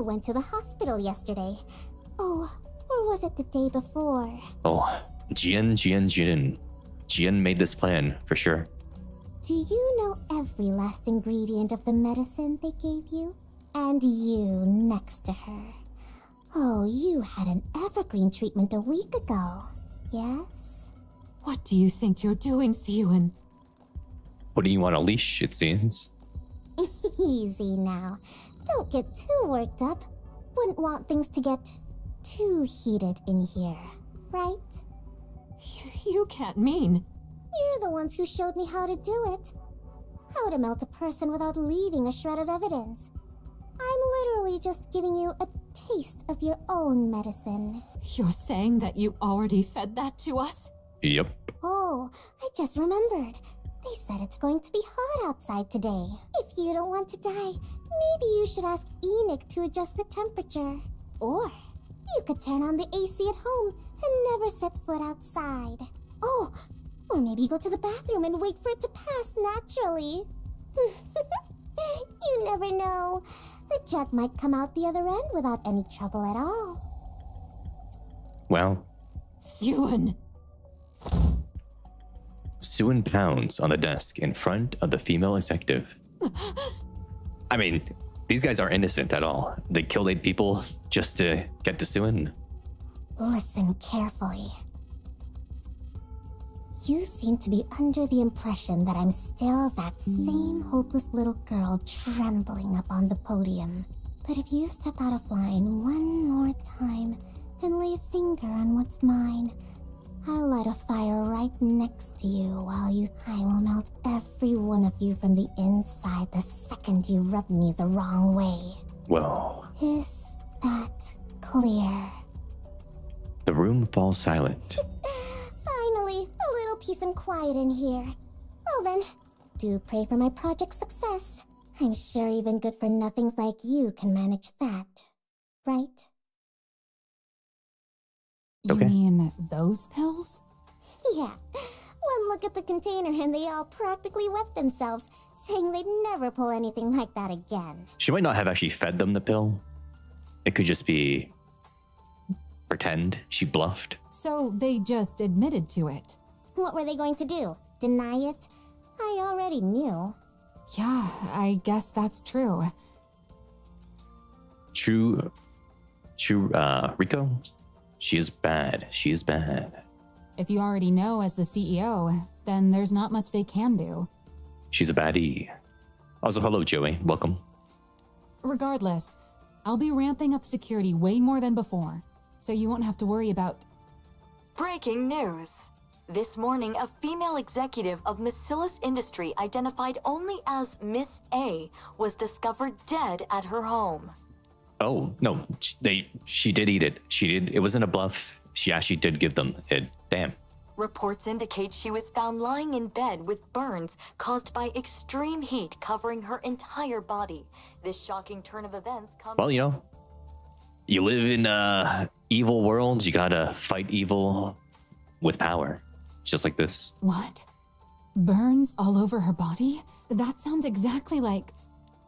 went to the hospital yesterday. Oh, or was it the day before? Oh, Jian. Jian made this plan, for sure. Do you know every last ingredient of the medicine they gave you? And you next to her. Oh, you had an evergreen treatment a week ago, yes? What do you think you're doing, Syuen? Putting you on a leash, it seems. Easy now. Don't get too worked up. Wouldn't want things to get too heated in here, right? You can't mean... You're the ones who showed me how to do it. How to melt a person without leaving a shred of evidence. I'm literally just giving you a taste of your own medicine. You're saying that you already fed that to us? Yep. Oh, I just remembered. They said it's going to be hot outside today. If you don't want to die, maybe you should ask Enoch to adjust the temperature. Or you could turn on the AC at home and never set foot outside. Oh, or maybe go to the bathroom and wait for it to pass naturally. You never know. The jug might come out the other end without any trouble at all. Well, Syuen! Syuen pounds on the desk in front of the female executive. I mean, these guys aren't innocent at all. They killed 8 people just to get to Syuen. Listen carefully. You seem to be under the impression that I'm still that same hopeless little girl trembling up on the podium. But if you step out of line one more time and lay a finger on what's mine, I'll light a fire right next to you while I will melt every one of you from the inside the second you rub me the wrong way. Whoa. Is that clear? The room falls silent. Finally, a little peace and quiet in here. Well then, do pray for my project's success. I'm sure even good-for-nothings like you can manage that, right? Okay. You mean those pills? Yeah. One look at the container and they all practically wet themselves, saying they'd never pull anything like that again. She might not have actually fed them the pill. It could just be pretend she bluffed. So they just admitted to it. What were they going to do? Deny it? I already knew. Yeah, I guess that's true. True, Rico? She is bad. She is bad. If you already know as the CEO, then there's not much they can do. She's a baddie. Also, hello, Joey. Welcome. Regardless, I'll be ramping up security way more than before, so you won't have to worry about... Breaking news. This morning, a female executive of Macillus Industry identified only as Miss A was discovered dead at her home. Oh, no. She did eat it. She did. It wasn't a bluff. She actually did give them it. Damn. Reports indicate she was found lying in bed with burns caused by extreme heat covering her entire body. This shocking turn of events comes... Well, you know, you live in evil worlds. You gotta fight evil with power. Just like this. What? Burns all over her body? That sounds exactly like...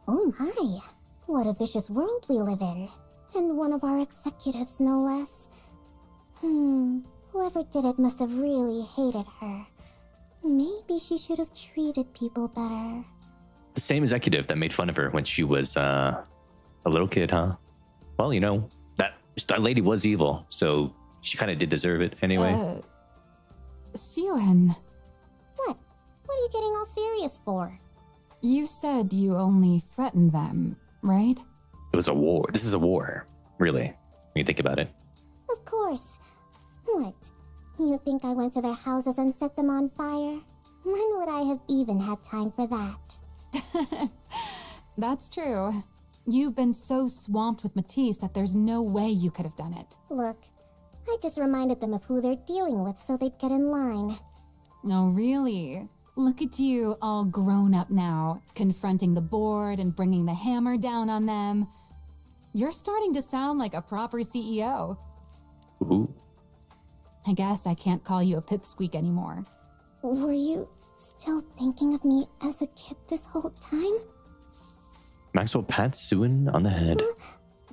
Oh my. What a vicious world we live in. And one of our executives, no less. Whoever did it must have really hated her. Maybe she should have treated people better. The same executive that made fun of her when she was a little kid, huh? Well, you know, that lady was evil, so she kind of did deserve it anyway. Syuen, What? What are you getting all serious for? you said you only threatened them, right? It was a war. This is a war, really, when you think about it. Of course. What? You think I went to their houses and set them on fire? When would I have even had time for that? That's true. You've been so swamped with Matisse that there's no way you could have done it. Look, I just reminded them of who they're dealing with so they'd get in line. Oh, really? Look at you, all grown up now, confronting the board and bringing the hammer down on them. You're starting to sound like a proper CEO. Ooh. I guess I can't call you a pipsqueak anymore. Were you still thinking of me as a kid this whole time? Maxwell pats Syuen on the head.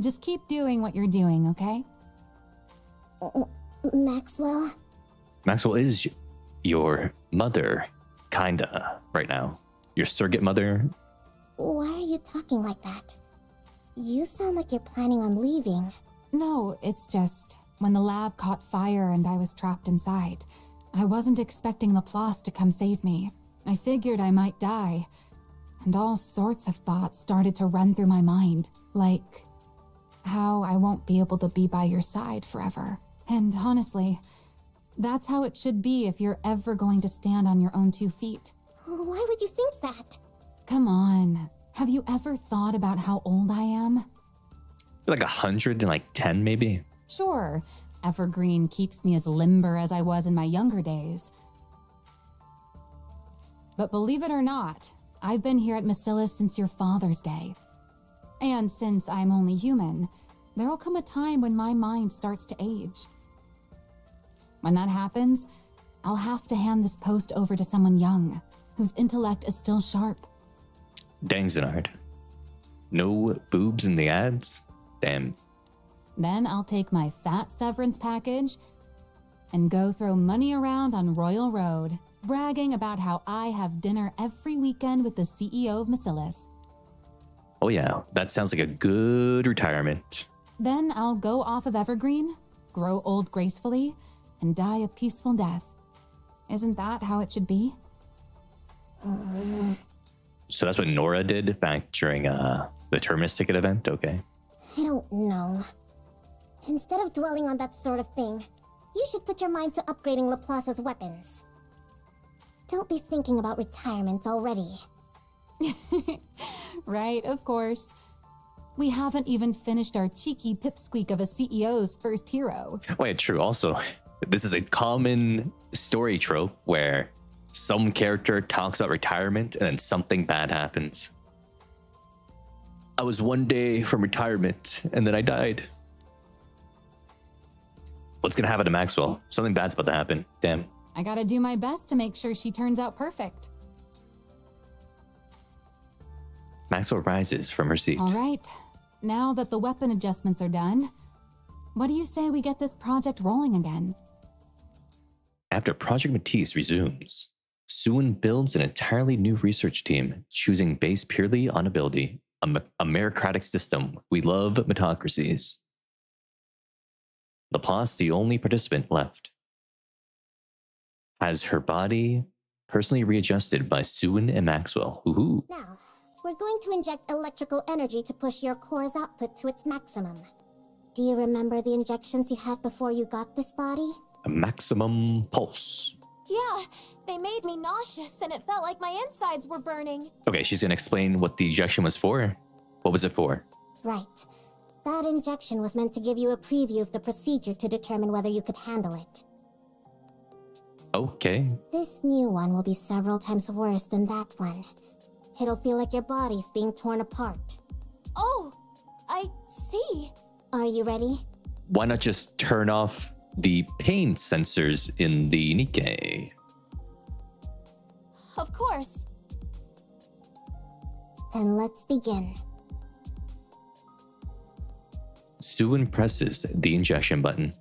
Just keep doing what you're doing, okay? Maxwell? Maxwell is your mother, kinda, right now. Your surrogate mother. Why are you talking like that? You sound like you're planning on leaving. No, it's just when the lab caught fire and I was trapped inside. I wasn't expecting Laplace to come save me. I figured I might die. And all sorts of thoughts started to run through my mind, like how I won't be able to be by your side forever. And honestly, that's how it should be if you're ever going to stand on your own 2 feet. Why would you think that? Come on. Have you ever thought about how old I am? Like 110, maybe? Sure. Evergreen keeps me as limber as I was in my younger days. But believe it or not, I've been here at Macillus since your father's day. And since I'm only human, there'll come a time when my mind starts to age. When that happens, I'll have to hand this post over to someone young, whose intellect is still sharp. Dang, Zenard. No boobs in the ads? Damn. Then I'll take my fat severance package and go throw money around on Royal Road, bragging about how I have dinner every weekend with the CEO of Macillus. Oh yeah, that sounds like a good retirement. Then I'll go off of Evergreen, grow old gracefully, and die a peaceful death. Isn't that how it should be? So that's what Nora did back during the Terminus ticket event, okay? I don't know. Instead of dwelling on that sort of thing, you should put your mind to upgrading Laplace's weapons. Don't be thinking about retirement already. Right, of course. We haven't even finished our cheeky pipsqueak of a CEO's first hero. Wait, true. Also, this is a common story trope where some character talks about retirement and then something bad happens. I was one day from retirement and then I died. What's gonna happen to Maxwell? Something bad's about to happen. Damn. I gotta do my best to make sure she turns out perfect. Maxwell rises from her seat. All right. Now that the weapon adjustments are done, what do you say we get this project rolling again? After Project Matisse resumes, Syuen builds an entirely new research team, choosing based purely on ability, a meritocratic system. We love meritocracies. Laplace, the only participant left, has her body personally readjusted by Syuen and Maxwell. Woohoo! Now, we're going to inject electrical energy to push your core's output to its maximum. Do you remember the injections you had before you got this body? A maximum pulse. Yeah, they made me nauseous and it felt like my insides were burning. Okay, she's gonna explain what the injection was for. What was it for? Right. That injection was meant to give you a preview of the procedure to determine whether you could handle it. Okay. This new one will be several times worse than that one. It'll feel like your body's being torn apart. Oh, I see. Are you ready? Why not just turn off the pain sensors in the Nikke? Of course. Then let's begin. Syuen presses the injection button.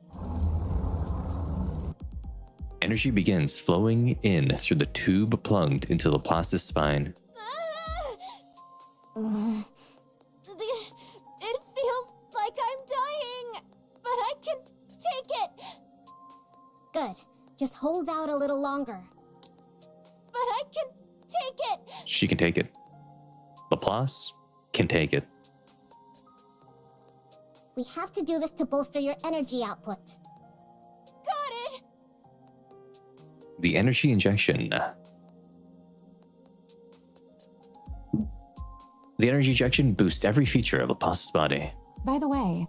Energy begins flowing in through the tube plugged into Laplace's spine. It feels like I'm dying, but I can take it. Good. Just hold out a little longer. But I can take it. She can take it. Laplace can take it. We have to do this to bolster your energy output. Got it. The energy injection. The energy injection boosts every feature of Laplace's body. By the way,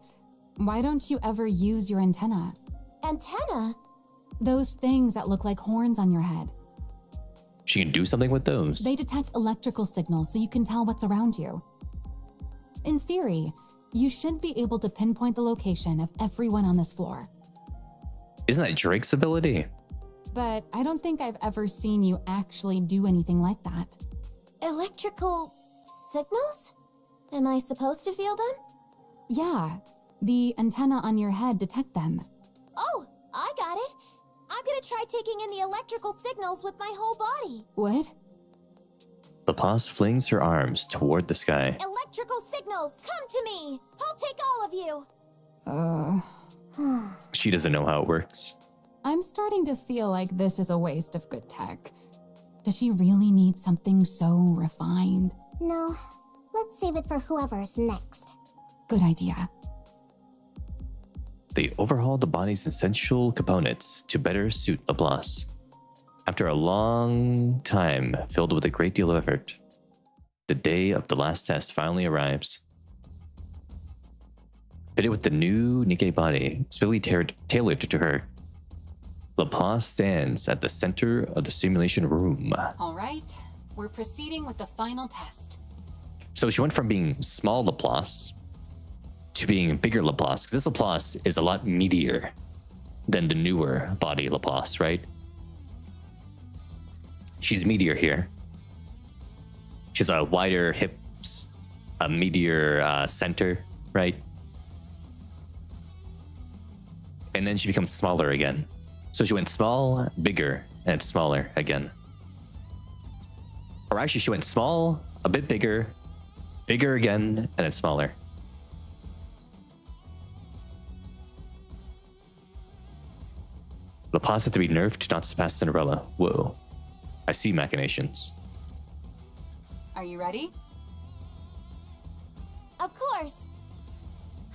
why don't you ever use your antenna? Antenna? Those things that look like horns on your head. She can do something with those. They detect electrical signals so you can tell what's around you. In theory, you should be able to pinpoint the location of everyone on this floor. Isn't that Drake's ability? But I don't think I've ever seen you actually do anything like that. Electrical signals? Am I supposed to feel them? Yeah, the antenna on your head detect them. Oh, I got it. I'm gonna try taking in the electrical signals with my whole body. What? Laplace flings her arms toward the sky. Electrical signals, come to me. I'll take all of you. She doesn't know how it works. I'm starting to feel like this is a waste of good tech. Does she really need something so refined? No, let's save it for whoever's next. Good idea. They overhaul the body's essential components to better suit Laplace. After a long time filled with a great deal of effort, the day of the last test finally arrives. Fitted with the new Nikke body, specially tailored to her, Laplace stands at the center of the simulation room. All right, we're proceeding with the final test. So she went from being small Laplace to being bigger Laplace, because this Laplace is a lot meatier than the newer body Laplace, right? She's meatier here. She's a wider hips, a meatier center, right? And then she becomes smaller again. So she went small, bigger, and smaller again. Or actually, she went small, a bit bigger, bigger again, and then smaller. Laplace had to be nerfed not to surpass Cinderella. Whoa. I see machinations. Are you ready? Of course.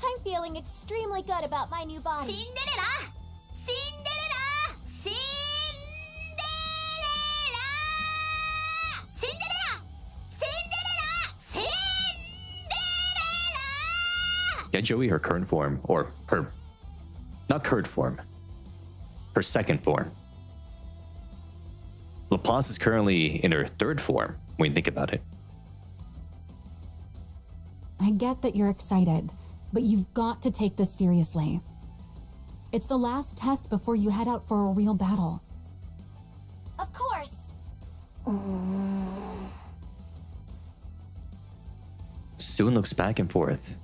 I'm feeling extremely good about my new body. Cinderella! Cinderella! Cinderella! Cinderella! Cinderella! Cinderella! Get Joey her current form, or her, not current form, her second form. Laplace is currently in her third form when you think about it. I get that you're excited, but you've got to take this seriously. It's the last test before you head out for a real battle. Of course. Syuen looks back and forth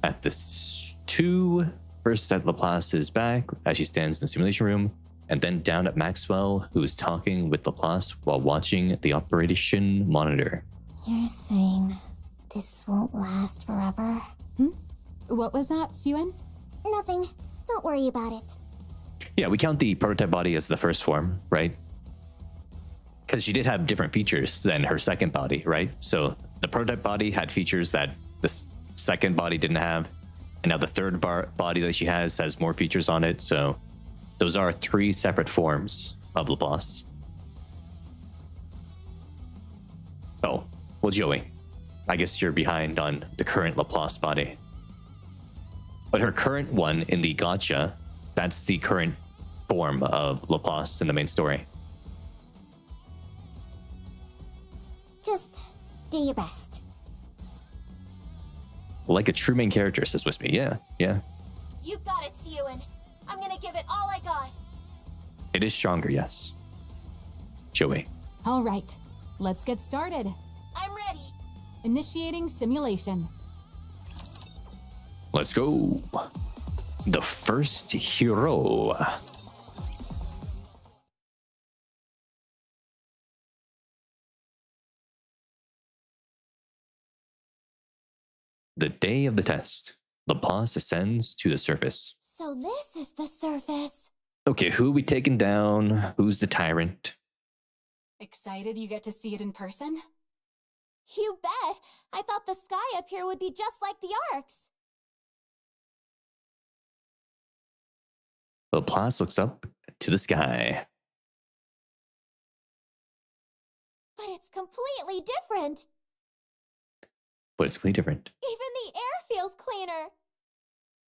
at the two. First at Laplace's back as she stands in the simulation room, and then down at Maxwell, who is talking with Laplace while watching the operation monitor. You're saying this won't last forever? What was that, Syuen? Nothing. Don't worry about it. Yeah, we count the prototype body as the first form, right? Because she did have different features than her second body, right? So the prototype body had features that the second body didn't have. And now the third body that she has more features on it. So those are three separate forms of Laplace. Oh, well, Joey, I guess you're behind on the current Laplace body. But her current one in the Gotcha, that's the current form of Laplace in the main story. Just do your best. Like a true main character, says Wispy. Yeah. You got it, Syuen. I'm gonna give it all I got. It is stronger, yes. Joey. All right, let's get started. I'm ready. Initiating simulation. Let's go. The first hero. The day of the test. Laplace ascends to the surface. So this is the surface. Okay, who we taking down? Who's the tyrant? Excited you get to see it in person? You bet. I thought the sky up here would be just like the Arcs. Laplace looks up to the sky. But it's completely different. But it's completely different. Even the air feels cleaner.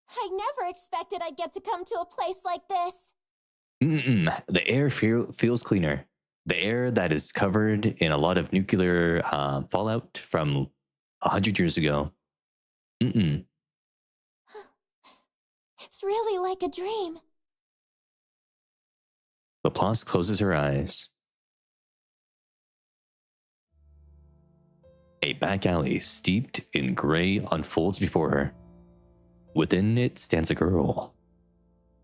I never expected I'd get to come to a place like this. The air feels cleaner. The air that is covered in a lot of nuclear fallout from 100 years ago. It's really like a dream. Laplace closes her eyes. A back alley steeped in gray unfolds before her. Within it stands a girl.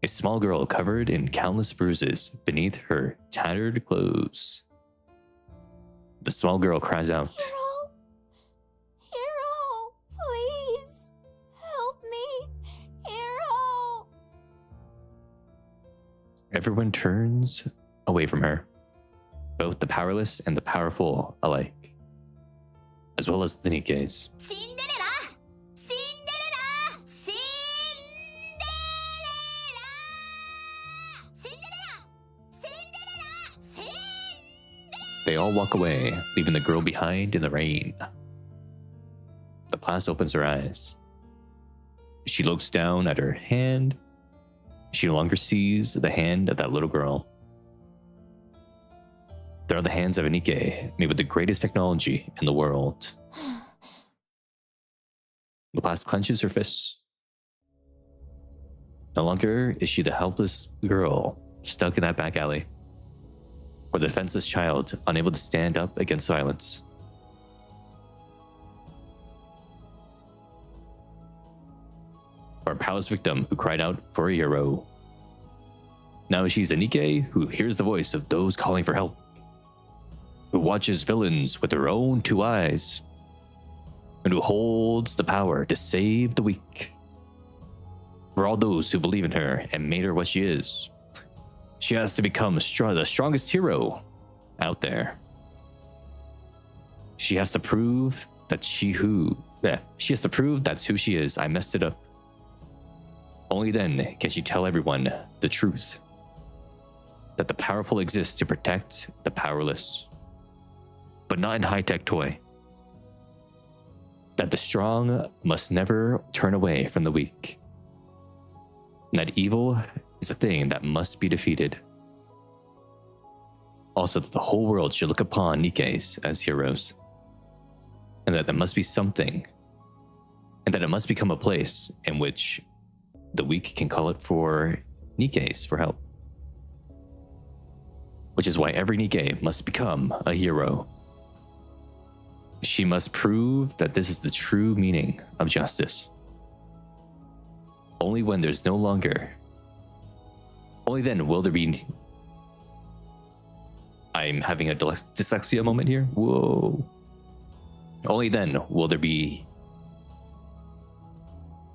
A small girl covered in countless bruises beneath her tattered clothes. The small girl cries out, Hero! Hero! Please! Help me! Hero! Everyone turns away from her, both the powerless and the powerful alike, as well as the Nikkes. Cinderella! Cinderella! Cinderella! Cinderella! Cinderella! Cinderella! They all walk away, leaving the girl behind in the rain. Laplace opens her eyes. She looks down at her hand. She no longer sees the hand of that little girl. There are the hands of a Nikke, made with the greatest technology in the world. Laplace clenches her fists. No longer is she the helpless girl stuck in that back alley, or the defenseless child unable to stand up against violence. Or a powerless victim who cried out for a hero. Now she's a Nikke who hears the voice of those calling for help, who watches villains with her own two eyes, and who holds the power to save the weak. For all those who believe in her and made her what she is, she has to become the strongest hero out there. She has to prove that she has to prove that's who she is. I messed it up. Only then can she tell everyone the truth. That the powerful exist to protect the powerless. But not in high-tech toy. That the strong must never turn away from the weak. And that evil is a thing that must be defeated. Also, that the whole world should look upon Nikkes as heroes. And that there must be something. And that it must become a place in which the weak can call it for Nikkes for help. Which is why every Nikke must become a hero. She must prove that this is the true meaning of justice. Only when there's no longer. Only then will there be. I'm having a dyslexia moment here. Whoa. Only then will there be.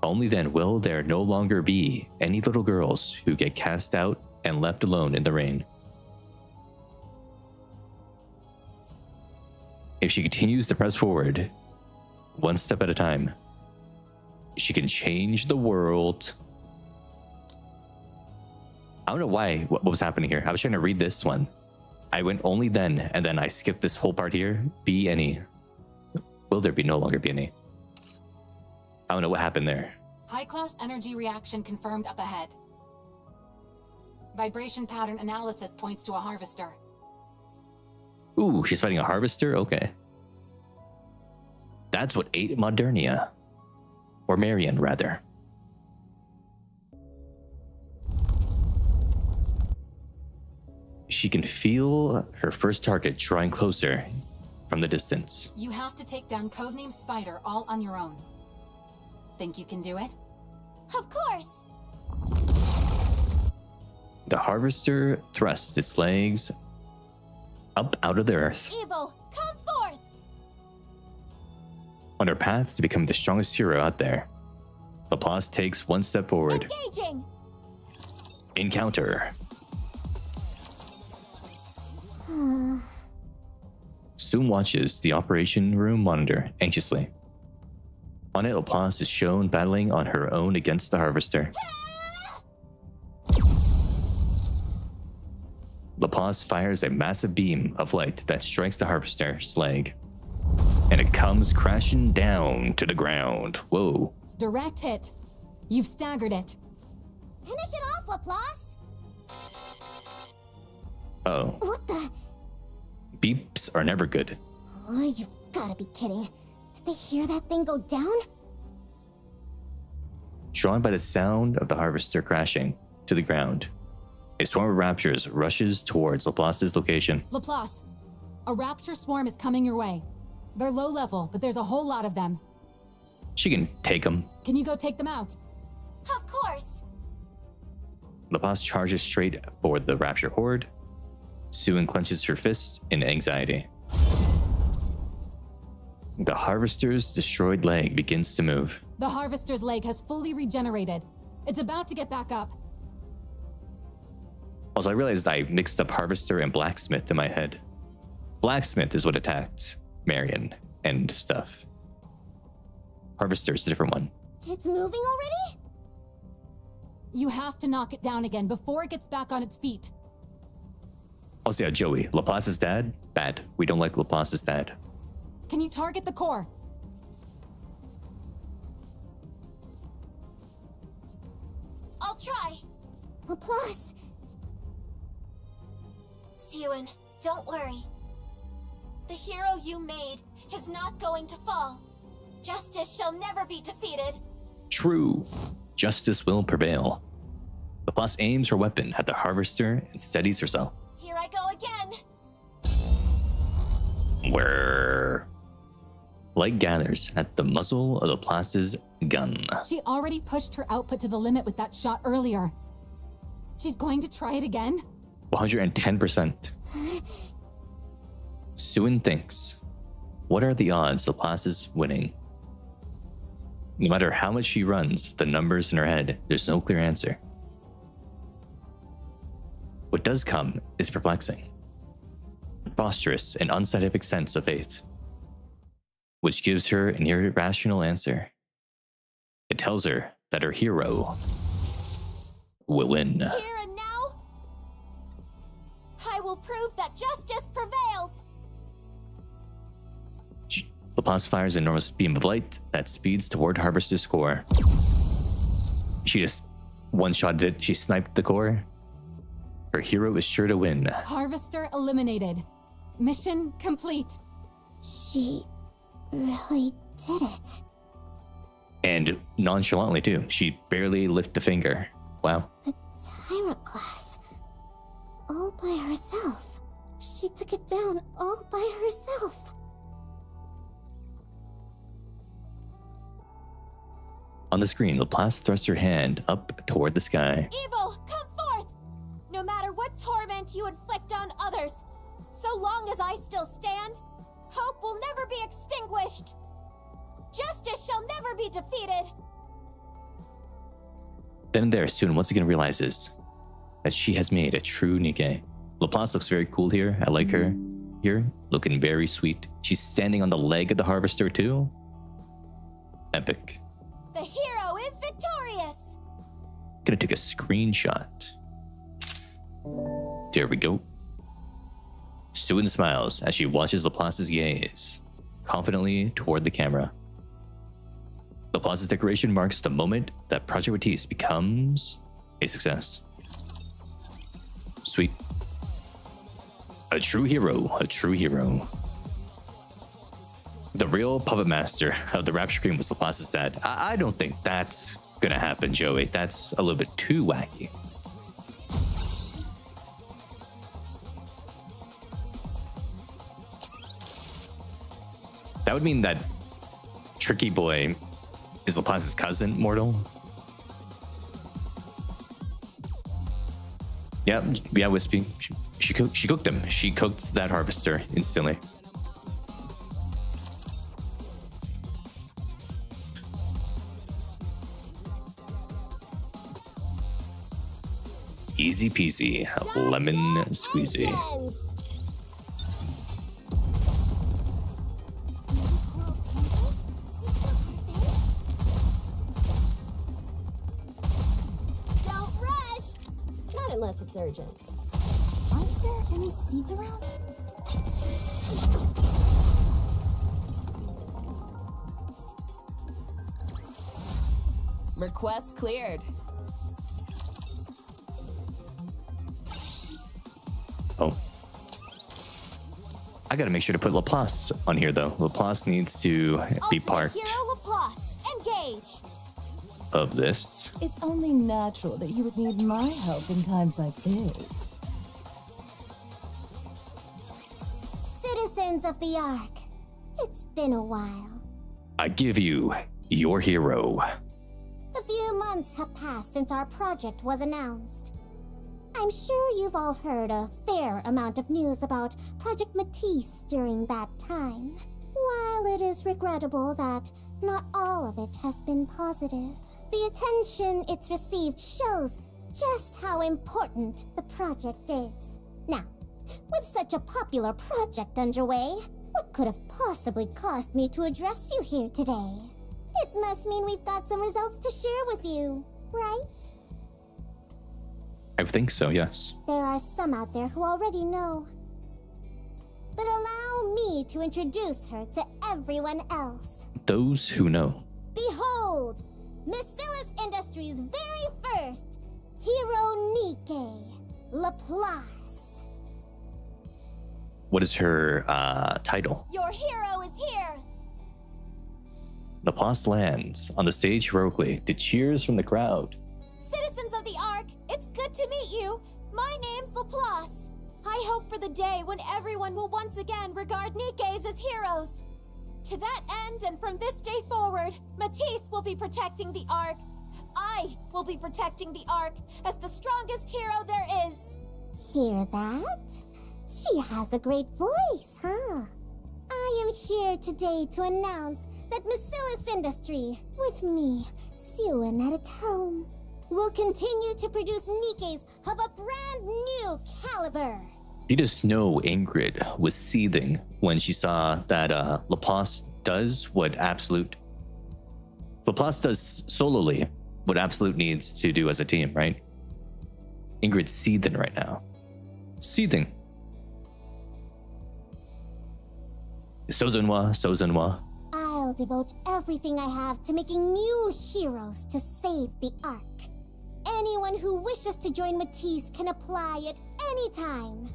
Only then will there no longer be any little girls who get cast out and left alone in the rain. If she continues to press forward, one step at a time, she can change the world. I don't know what was happening here. I was trying to read this one. I went only then, and then I skipped this whole part here. Be any. Will there be no longer be any? I don't know what happened there. High-class energy reaction confirmed up ahead. Vibration pattern analysis points to a harvester. Ooh, she's fighting a harvester? Okay. That's what ate Modernia. Or Marion, rather. She can feel her first target drawing closer from the distance. You have to take down Codename Spider all on your own. Think you can do it? Of course! The harvester thrusts its legs up out of the earth. Evil, come forth! On her path to become the strongest hero out there, Laplace takes one step forward. Engaging! Encounter. Syuen watches the operation room monitor anxiously. On it, Laplace is shown battling on her own against the harvester. Laplace fires a massive beam of light that strikes the harvester's leg. And it comes crashing down to the ground. Whoa. Direct hit. You've staggered it. Finish it off, Laplace! Oh. What the? Beeps are never good. Oh, you've gotta be kidding. Did they hear that thing go down? Drawn by the sound of the harvester crashing to the ground, a swarm of raptors rushes towards Laplace's location. Laplace, a raptor swarm is coming your way. They're low level, but there's a whole lot of them. She can take them. Can you go take them out? Of course! Laplace charges straight for the raptor horde. Syuen clenches her fists in anxiety. The harvester's destroyed leg begins to move. The harvester's leg has fully regenerated. It's about to get back up. Also, I realized I mixed up harvester and blacksmith in my head. Blacksmith is what attacked Marion and stuff. Harvester's a different one. It's moving already? You have to knock it down again before it gets back on its feet. Also, yeah, Joey, Laplace's dad? Bad. We don't like Laplace's dad. Can you target the core? I'll try. Laplace! Syuen, don't worry. The hero you made is not going to fall. Justice shall never be defeated. True. Justice will prevail. Laplace aims her weapon at the harvester and steadies herself. Here I go again. Where light gathers at the muzzle of Laplace's gun. She already pushed her output to the limit with that shot earlier. She's going to try it again? 110%. Syuen thinks, what are the odds Laplace is winning? No matter how much she runs the numbers in her head, there's no clear answer. What does come is perplexing. Preposterous and unscientific sense of faith, which gives her an irrational answer. It tells her that her hero will win. Here and now, I will prove that justice prevails. Laplace fires an enormous beam of light that speeds toward Harvester's core. She just one-shotted it. She sniped the core. Her hero is sure to win. Harvester eliminated. Mission complete. She really did it. And nonchalantly too. She barely lifted a finger. Wow. A tyrant class. All by herself. She took it down all by herself. On the screen, Laplace thrusts her hand up toward the sky. Evil, come forth! No matter what torment you inflict on others, so long as I still stand, hope will never be extinguished. Justice shall never be defeated. Then and there, Syuen once again realizes that she has made a true Nikke. Laplace looks very cool here. I like her here, looking very sweet. She's standing on the leg of the harvester too. Epic. The hero is victorious. Gonna take a screenshot. There we go. Syuen smiles as she watches Laplace's gaze confidently toward the camera. Laplace's decoration marks the moment that Project Matisse becomes a success. Sweet. A true hero, a true hero. The real puppet master of the Rapture Queen was Laplace's dad. I don't think that's gonna happen, Joey. That's a little bit too wacky. That would mean that Tricky Boy is Laplace's cousin, mortal. Yeah, Wispy. She cooked him. She cooked that harvester instantly. Easy peasy, lemon squeezy. Don't rush! Not unless it's urgent. Aren't there any seeds around? Request cleared. Oh. I gotta make sure to put Laplace on here though. Laplace needs to be part Hero Laplace, engage. of this. It's only natural that you would need my help in times like this. Citizens of the Ark, it's been a while. I give you your hero. A few months have passed since our project was announced. I'm sure you've all heard a fair amount of news about Project Matisse during that time. While it is regrettable that not all of it has been positive, the attention it's received shows just how important the project is. Now, with such a popular project underway, what could have possibly caused me to address you here today? It must mean we've got some results to share with you, right? I think so, yes. There are some out there who already know. But allow me to introduce her to everyone else. Those who know. Behold, Miscellaneous Industries' very first hero Nikke, Laplace. What is her title? Your hero is here! Laplace lands on the stage heroically to cheers from the crowd. Citizens of the Ark, it's good to meet you. My name's Laplace. I hope for the day when everyone will once again regard Nikkes as heroes. To that end, and from this day forward, Matisse will be protecting the Ark. I will be protecting the Ark as the strongest hero there is. Hear that? She has a great voice, huh? I am here today to announce that Miscellaneous Industry, with me, Syuen at its helm, will continue to produce Nikkes of a brand new caliber. You just know Ingrid was seething when she saw that Laplace does what Laplace does solely what Absolute needs to do as a team, right? Ingrid's seething right now. Seething. Sozenwa. I'll devote everything I have to making new heroes to save the Ark. Anyone who wishes to join Matisse can apply at any time.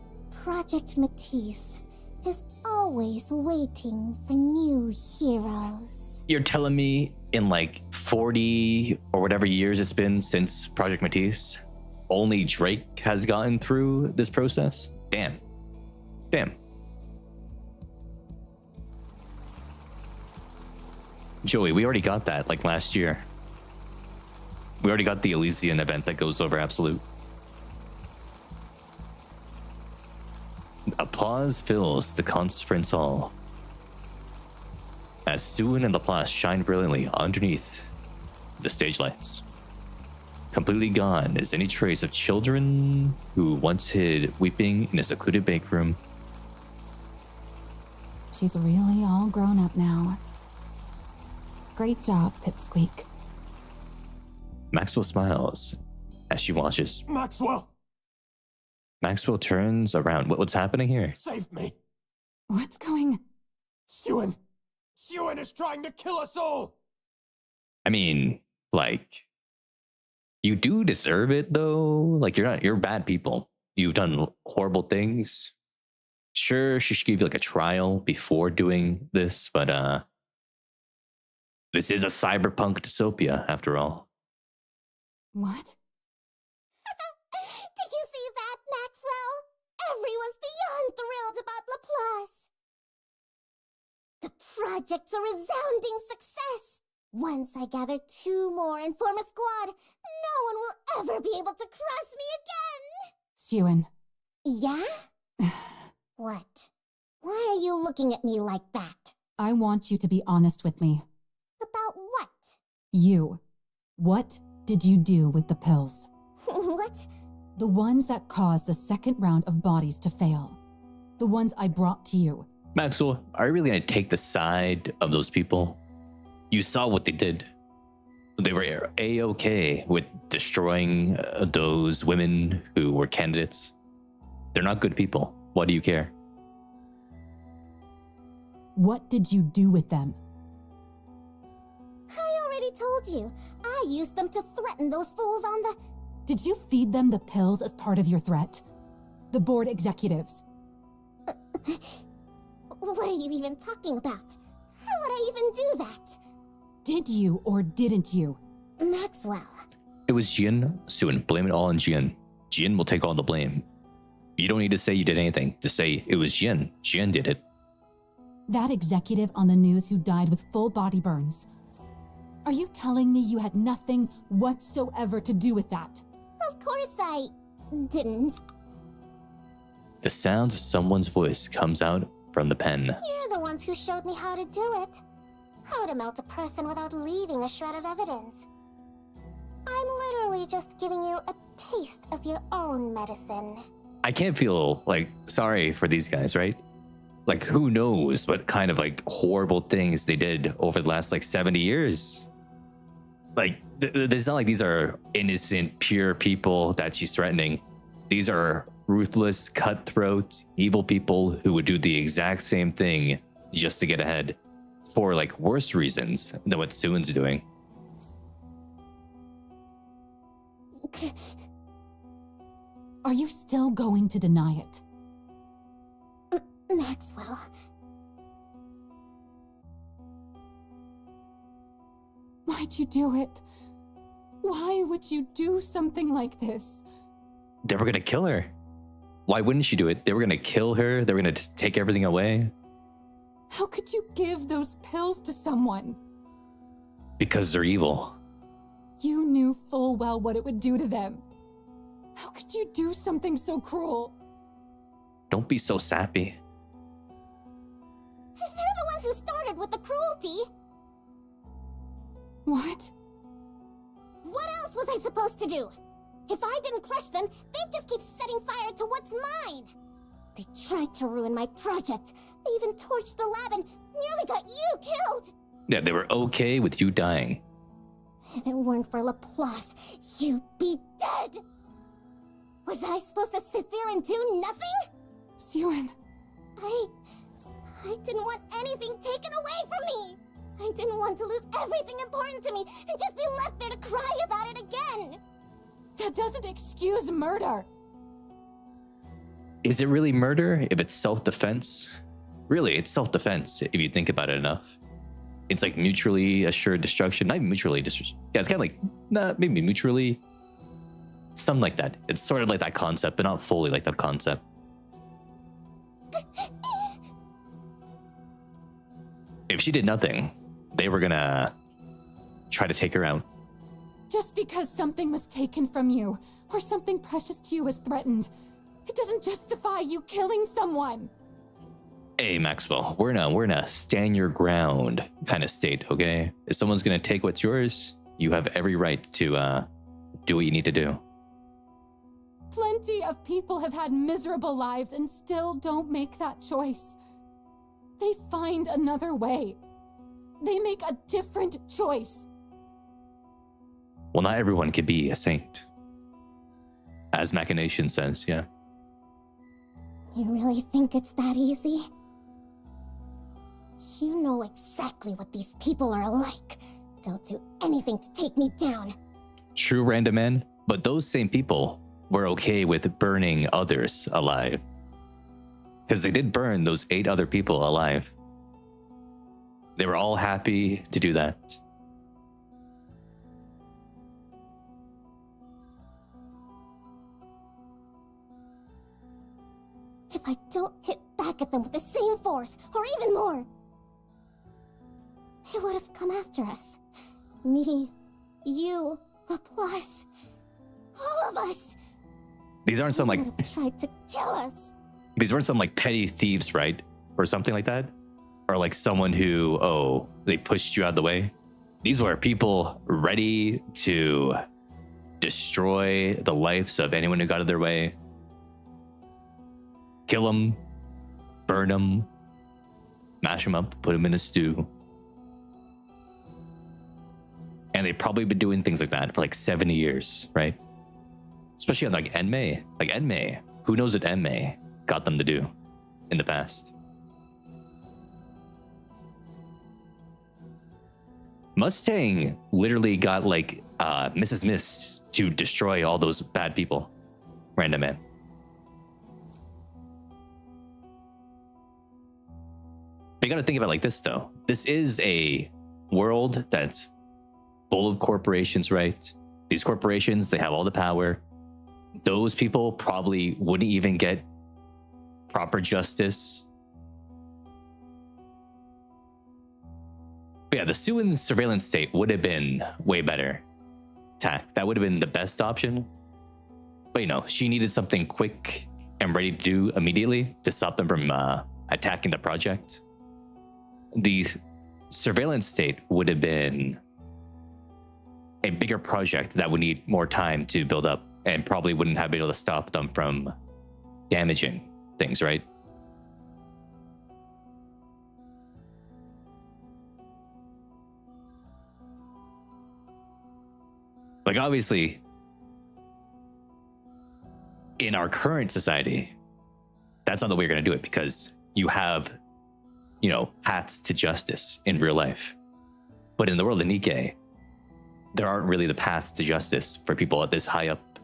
Project Matisse is always waiting for new heroes. You're telling me in like 40 or whatever years it's been since Project Matisse, only Drake has gotten through this process? Damn. Joey, we already got that like last year. We already got the Elysian event that goes over Absolute. Applause fills the conference hall as Syuen and Laplace shine brilliantly underneath the stage lights. Completely gone is any trace of children who once hid weeping in a secluded bake room. She's really all grown up now. Great job, Pipsqueak. Maxwell smiles as she watches. Maxwell! Maxwell turns around. What's happening here? Save me! What's going? Syuen is trying to kill us all! I mean, like, you do deserve it though. Like, you're bad people. You've done horrible things. Sure, she should give you like a trial before doing this, but this is a cyberpunk dystopia after all. What? Did you see that, Maxwell? Everyone's beyond thrilled about Laplace. The project's a resounding success. Once I gather 2 more and form a squad, no one will ever be able to cross me again. Syuen. Yeah? What? Why are you looking at me like that? I want you to be honest with me. About what? You. What did you do with the pills? What? The ones that caused the second round of bodies to fail. The ones I brought to you. Maxwell, are you really going to take the side of those people? You saw what they did. They were A-okay with destroying those women who were candidates. They're not good people. Why do you care? What did you do with them? I already told you. I used them to threaten those fools on the... Did you feed them the pills as part of your threat? The board executives. What are you even talking about? How would I even do that? Did you or didn't you? Maxwell. It was Jin. Syuen, blame it all on Jin. Jin will take all the blame. You don't need to say you did anything. Just say it was Jin. Jin did it. That executive on the news who died with full body burns. Are you telling me you had nothing whatsoever to do with that? Of course I didn't. The sounds of someone's voice comes out from the pen. You're the ones who showed me how to do it. How to melt a person without leaving a shred of evidence. I'm literally just giving you a taste of your own medicine. I can't feel like sorry for these guys, right? Like, who knows what kind of like horrible things they did over the last like 70 years. Like, it's not like these are innocent, pure people that she's threatening. These are ruthless, cutthroat, evil people who would do the exact same thing just to get ahead for like worse reasons than what Syuen's doing. Are you still going to deny it? Maxwell. Why'd you do it? Why would you do something like this? They were gonna kill her. Why wouldn't she do it? They were gonna kill her. They were gonna just take everything away. How could you give those pills to someone? Because they're evil. You knew full well what it would do to them. How could you do something so cruel? Don't be so sappy. They're the ones who started with the cruelty. What? What else was I supposed to do? If I didn't crush them, they'd just keep setting fire to what's mine. They tried to ruin my project. They even torched the lab and nearly got you killed. Yeah, they were okay with you dying. If it weren't for Laplace, you'd be dead. Was I supposed to sit there and do nothing? Syuen. I didn't want anything taken away from me. I didn't want to lose everything important to me and just be left there to cry about it again. That doesn't excuse murder. Is it really murder if it's self-defense? Really, it's self-defense if you think about it enough. It's like mutually assured destruction. Not even mutually destruction. Yeah, it's kind of like, maybe mutually. Something like that. It's sort of like that concept, but not fully like that concept. If she did nothing, they were gonna try to take her out. Just because something was taken from you, or something precious to you was threatened, it doesn't justify you killing someone. Hey, Maxwell, we're in a stand your ground kind of state, okay? If someone's gonna take what's yours, you have every right to do what you need to do. Plenty of people have had miserable lives and still don't make that choice. They find another way. They make a different choice. Well, not everyone could be a saint. As Machination says, yeah. You really think it's that easy? You know exactly what these people are like. They'll do anything to take me down. True, Random Man, but those same people were okay with burning others alive. Because they did burn those 8 other people alive. They were all happy to do that. If I don't hit back at them with the same force, or even more, they would have come after us. Me, you, Laplace, all of us. These aren't some like... They would have tried to kill us. These weren't some like petty thieves, right? Or something like that? Or like someone who, they pushed you out of the way. These were people ready to destroy the lives of anyone who got in their way. Kill them, burn them, mash them up, put them in a stew. And they've probably been doing things like that for like 70 years, right? Especially on like Enmei. Like Enmei, who knows what Enmei got them to do in the past? Mustang literally got like Mrs. Miss to destroy all those bad people. Random Man. But you gotta think about it like this though. This is a world that's full of corporations, right? These corporations, they have all the power. Those people probably wouldn't even get proper justice. But yeah, the Syuen surveillance state would have been way better. That would have been the best option. But you know, she needed something quick and ready to do immediately to stop them from attacking the project. The surveillance state would have been a bigger project that would need more time to build up and probably wouldn't have been able to stop them from damaging things, right? Like obviously, in our current society, that's not the way you're going to do it because you have, paths to justice in real life. But in the world of Nikke, there aren't really the paths to justice for people at this high up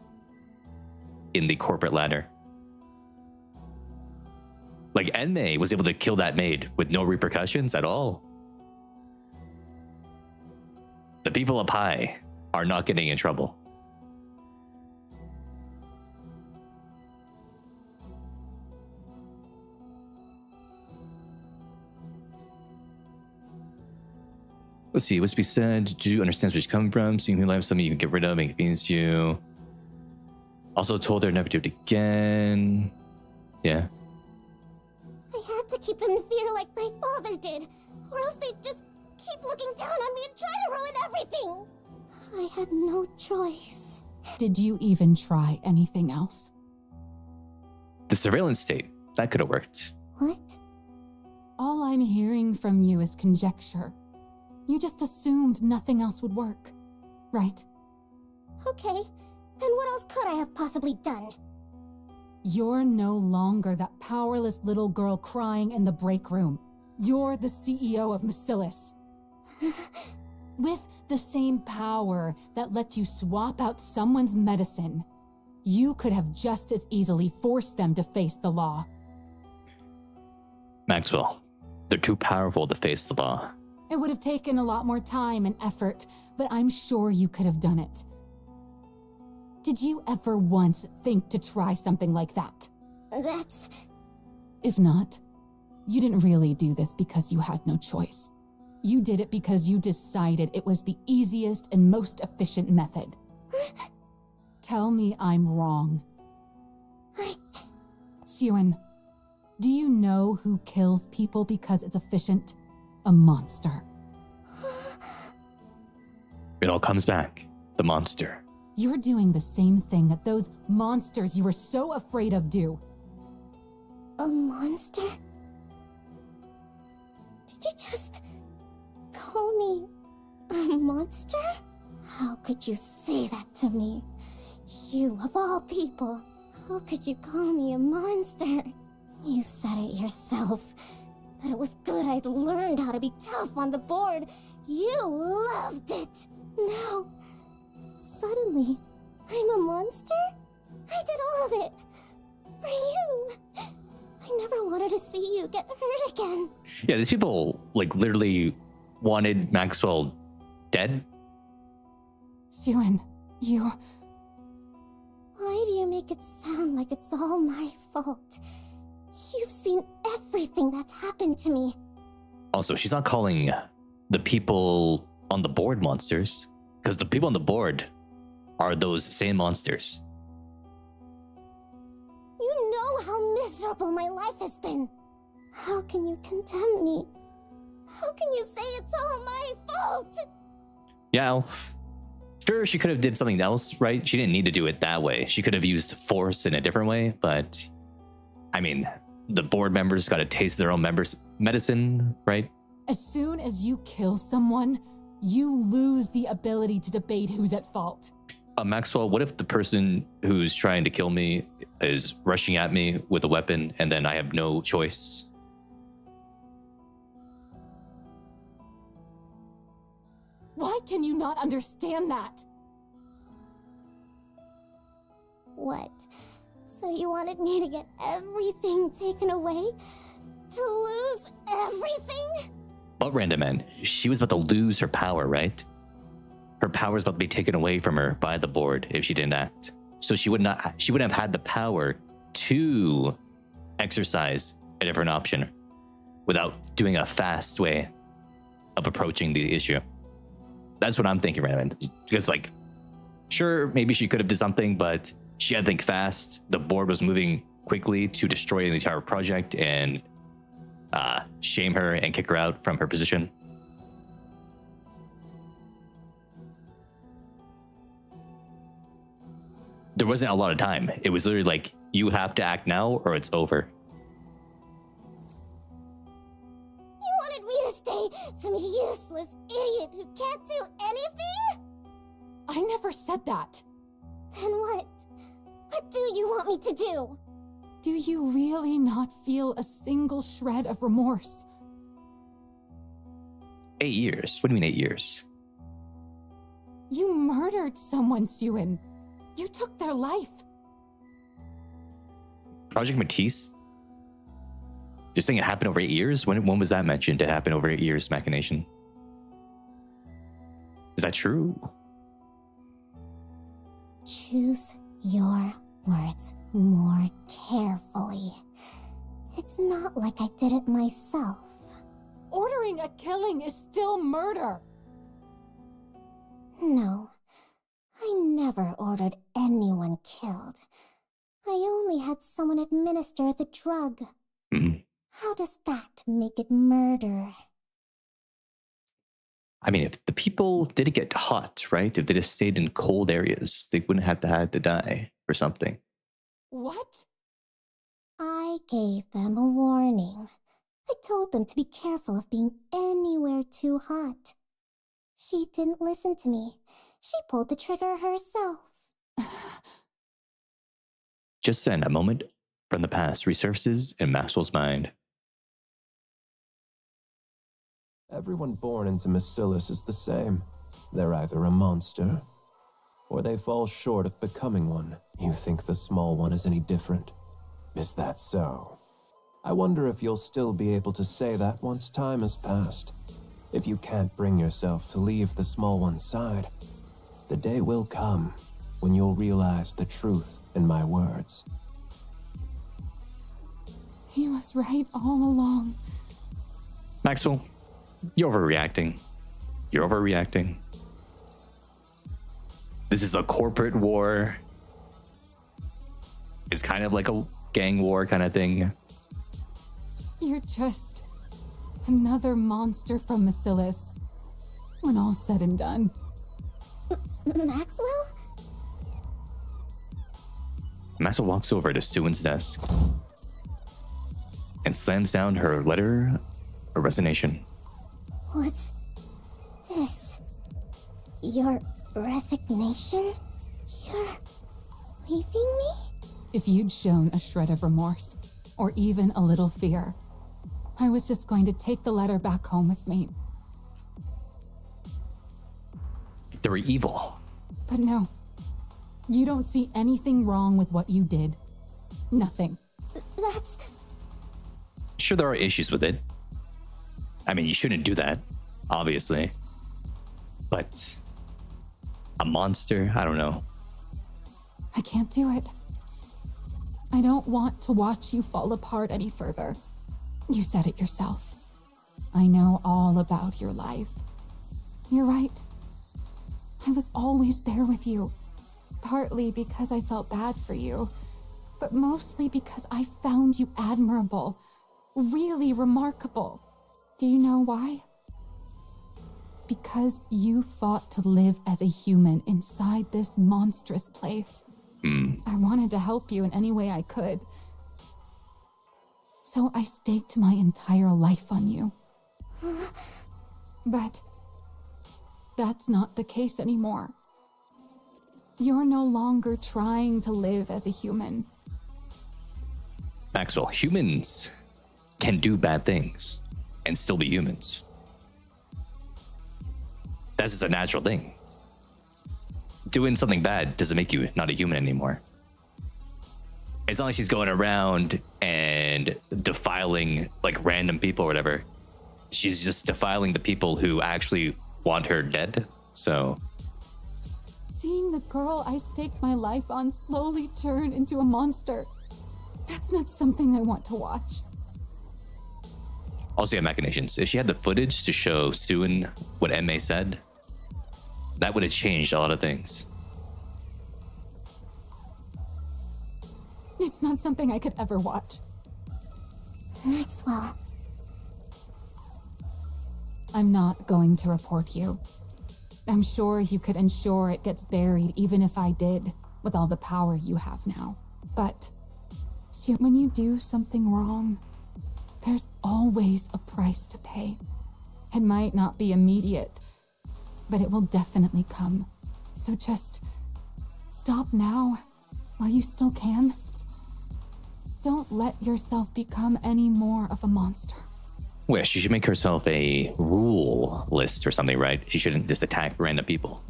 in the corporate ladder. Like, Enmei was able to kill that maid with no repercussions at all. The people up high are not getting in trouble. Let's see, what's to be said? Do you understand where she's coming from? Seeing who lives something you can get rid of, inconvenience you. Also told her never to do it again. Yeah. I had to keep them in fear like my father did, or else they'd just keep looking down on me and try to ruin everything. I had no choice. Did you even try anything else? The surveillance state, that could have worked. What? All I'm hearing from you is conjecture. You just assumed nothing else would work, right? Okay, then what else could I have possibly done? You're no longer that powerless little girl crying in the break room. You're the CEO of Macilis. With the same power that lets you swap out someone's medicine, you could have just as easily forced them to face the law. Maxwell, they're too powerful to face the law. It would have taken a lot more time and effort, but I'm sure you could have done it. Did you ever once think to try something like that? That's... If not, you didn't really do this because you had no choice. You did it because you decided it was the easiest and most efficient method. Tell me I'm wrong. Syuen, do you know who kills people because it's efficient? A monster. It all comes back. The monster. You're doing the same thing that those monsters you were so afraid of do. A monster? Did you just call me a monster? How could you say that to me? You, of all people. How could you call me a monster? You said it yourself. That it was good I'd learned how to be tough on the board. You loved it. Now, suddenly, I'm a monster? I did all of it. For you. I never wanted to see you get hurt again. Yeah, these people, like, literally wanted Maxwell dead. Syuen, you... Why do you make it sound like it's all my fault? You've seen everything that's happened to me. Also, she's not calling the people on the board monsters, because the people on the board are those same monsters. You know how miserable my life has been. How can you condemn me? How can you say it's all my fault? Yeah, sure, she could have did something else, right? She didn't need to do it that way. She could have used force in a different way, but I mean, the board members got to taste their own members' medicine, right? As soon as you kill someone, you lose the ability to debate who's at fault. Maxwell, what if the person who's trying to kill me is rushing at me with a weapon and then I have no choice? Why can you not understand that? What? So you wanted me to get everything taken away? To lose everything? But Random Man, she was about to lose her power, right? Her power is about to be taken away from her by the board if she didn't act. So she wouldn't have had the power to exercise a different option without doing a fast way of approaching the issue. That's what I'm thinking, Random Man. Because, like, sure, maybe she could have did something, but she had to think fast. The board was moving quickly to destroy the entire project and shame her and kick her out from her position. There wasn't a lot of time. It was literally like, you have to act now or it's over. You wanted me to stay some useless idiot who can't do anything? I never said that. Then what? What do you want me to do? Do you really not feel a single shred of remorse? 8 years? What do you mean 8 years? You murdered someone, Syuen. You took their life. Project Matisse? You're saying it happened over 8 years? When was that mentioned? It happened over 8 years, machination. Is that true? Choose your words more carefully. It's not like I did it myself. Ordering a killing is still murder. No, I never ordered anyone killed. I only had someone administer the drug. How does that make it murder? I mean, if the people didn't get hot, right? If they just stayed in cold areas, they wouldn't have to die or something. What? I gave them a warning. I told them to be careful of being anywhere too hot. She didn't listen to me. She pulled the trigger herself. Just then, a moment from the past resurfaces in Maxwell's mind. Everyone born into Macillus is the same. They're either a monster, or they fall short of becoming one. You think the small one is any different? Is that so? I wonder if you'll still be able to say that once time has passed. If you can't bring yourself to leave the small one's side, the day will come when you'll realize the truth in my words. He was right all along. Maxwell, you're overreacting. You're overreacting. This is a corporate war. It's kind of like a gang war kind of thing. You're just another monster from Macillus. When all's said and done. Maxwell? Maxwell walks over to Syuen's desk and slams down her letter of resignation. What's this? Your resignation? You're leaving me? If you'd shown a shred of remorse, or even a little fear, I was just going to take the letter back home with me. They were evil. But no, you don't see anything wrong with what you did. Nothing. That's... Sure, there are issues with it. I mean, you shouldn't do that, obviously. But a monster? I don't know. I can't do it. I don't want to watch you fall apart any further. You said it yourself. I know all about your life. You're right. I was always there with you. Partly because I felt bad for you, but mostly because I found you admirable. Really remarkable. Do you know why? Because you fought to live as a human inside this monstrous place. I wanted to help you in any way I could. So I staked my entire life on you. But that's not the case anymore. You're no longer trying to live as a human. Maxwell, humans can do bad things and still be humans. That's just a natural thing. Doing something bad doesn't make you not a human anymore. It's not like she's going around and defiling like random people or whatever. She's just defiling the people who actually want her dead. So seeing the girl I staked my life on slowly turn into a monster, that's not something I want to watch. Also, yeah, machinations. If she had the footage to show Syuen what M.A. said, that would have changed a lot of things. It's not something I could ever watch. Maxwell. I'm not going to report you. I'm sure you could ensure it gets buried even if I did, with all the power you have now. But see, when you do something wrong, there's always a price to pay. It might not be immediate, but it will definitely come. So just stop now, while you still can. Don't let yourself become any more of a monster. Well, she should make herself a rule list or something, right? She shouldn't just attack random people.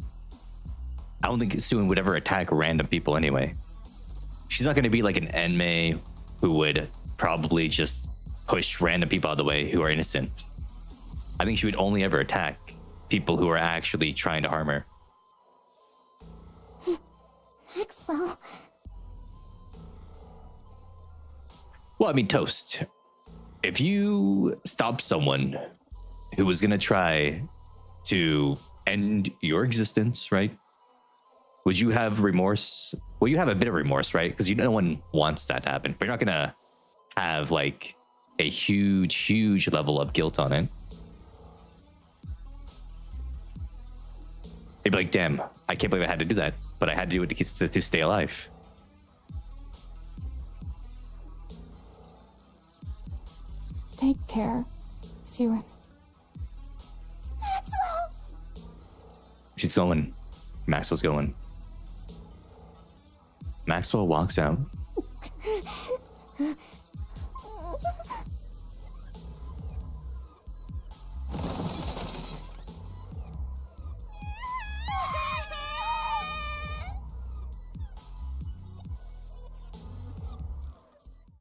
I don't think Syuen would ever attack random people anyway. She's not going to be like an Enmei who would probably just push random people out of the way who are innocent. I think she would only ever attack people who are actually trying to harm her. Maxwell. Well, I mean, Toast. If you stop someone who was going to try to end your existence, right? Would you have remorse? Well, you have a bit of remorse, right? Because no one wants that to happen. But you're not going to have like a huge level of guilt on it. They'd be like, damn, I can't believe I had to do that. But I had to do it to stay alive. Take care, Syuen. Maxwell! She's going. Maxwell's going. Maxwell walks out.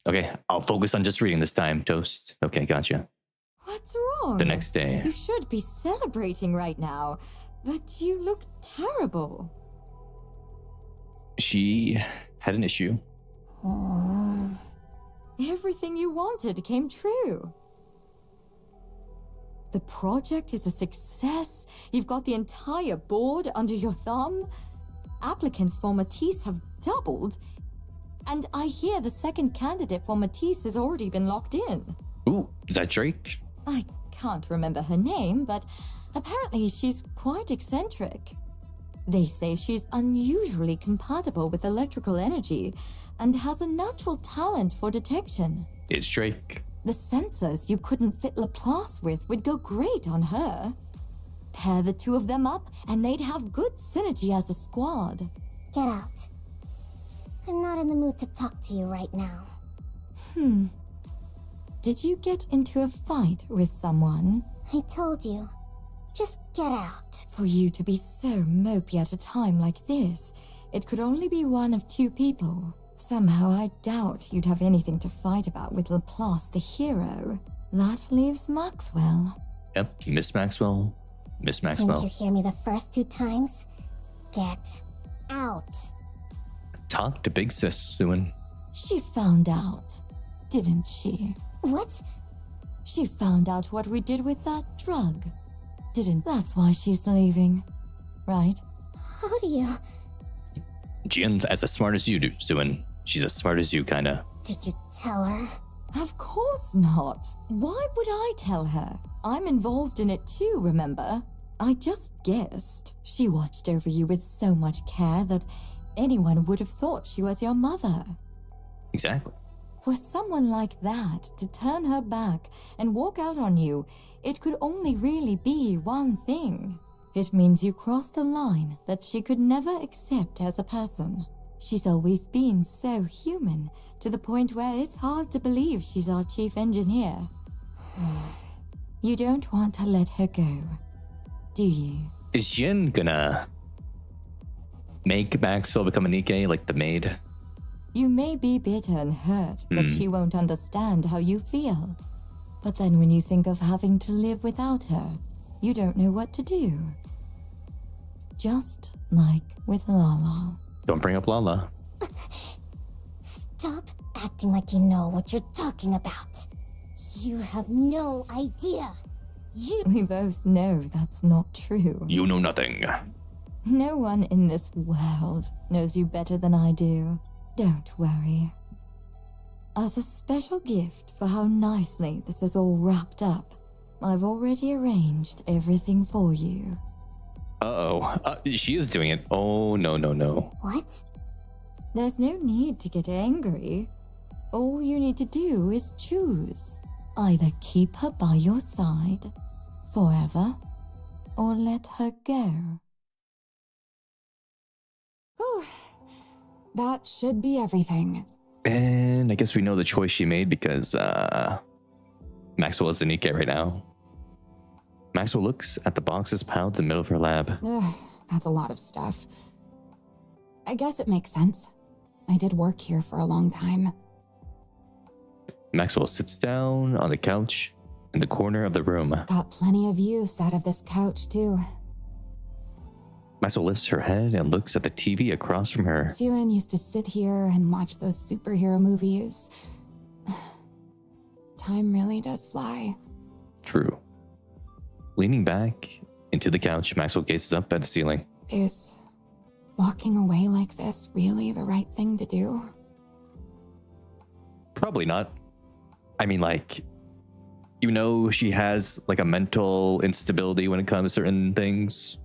Okay, I'll focus on just reading this time, Toast. Okay, gotcha. What's wrong? The next day. You should be celebrating right now, but you look terrible. She had an issue. Everything you wanted came true. The project is a success. You've got the entire board under your thumb. Applicants for Matisse have doubled. And I hear the second candidate for Matisse has already been locked in. Ooh, is that Drake? I can't remember her name, but apparently she's quite eccentric. They say she's unusually compatible with electrical energy and has a natural talent for detection. It's Drake. The sensors you couldn't fit Laplace with would go great on her. Pair the two of them up and they'd have good synergy as a squad. Get out. I'm not in the mood to talk to you right now. Did you get into a fight with someone? I told you. Just get out. For you to be so mopey at a time like this, it could only be one of two people. Somehow I doubt you'd have anything to fight about with Laplace the hero. That leaves Maxwell. Yep, Miss Maxwell. Miss Maxwell. Didn't you hear me the first 2 times? Get out. Talk to Big Sis, Syuen. She found out, didn't she? What? She found out what we did with that drug. Didn't. That's why she's leaving, right? How do you... Jian's as smart as you do, Syuen. She's as smart as you, kinda. Did you tell her? Of course not. Why would I tell her? I'm involved in it too, remember? I just guessed. She watched over you with so much care that anyone would have thought she was your mother. Exactly. For someone like that to turn her back and walk out on you, it could only really be one thing. It means you crossed a line that she could never accept as a person. She's always been so human, to the point where it's hard to believe she's our chief engineer. You don't want to let her go, do you? Is Jian gonna make Maxwell become a Nikke, like the maid? You may be bitter and hurt that she won't understand how you feel. But then when you think of having to live without her, you don't know what to do. Just like with Lala. Don't bring up Lala. Stop acting like you know what you're talking about. You have no idea. We both know that's not true. You know nothing. No one in this world knows you better than I do. Don't worry. As a special gift for how nicely this is all wrapped up, I've already arranged everything for you. She is doing it. Oh, no. What? There's no need to get angry. All you need to do is choose. Either keep her by your side forever, or let her go. Whew. That should be everything. And I guess we know the choice she made because Maxwell is a Nikke right now. Maxwell looks at the boxes piled in the middle of her lab. Ugh, that's a lot of stuff. I guess it makes sense. I did work here for a long time. Maxwell sits down on the couch in the corner of the room. Got plenty of use out of this couch, too. Maxwell lifts her head and looks at the TV across from her. Syuen used to sit here and watch those superhero movies. Time really does fly. True. Leaning back into the couch, Maxwell gazes up at the ceiling. Is walking away like this really the right thing to do? Probably not. I mean, like, you know, she has like a mental instability when it comes to certain things.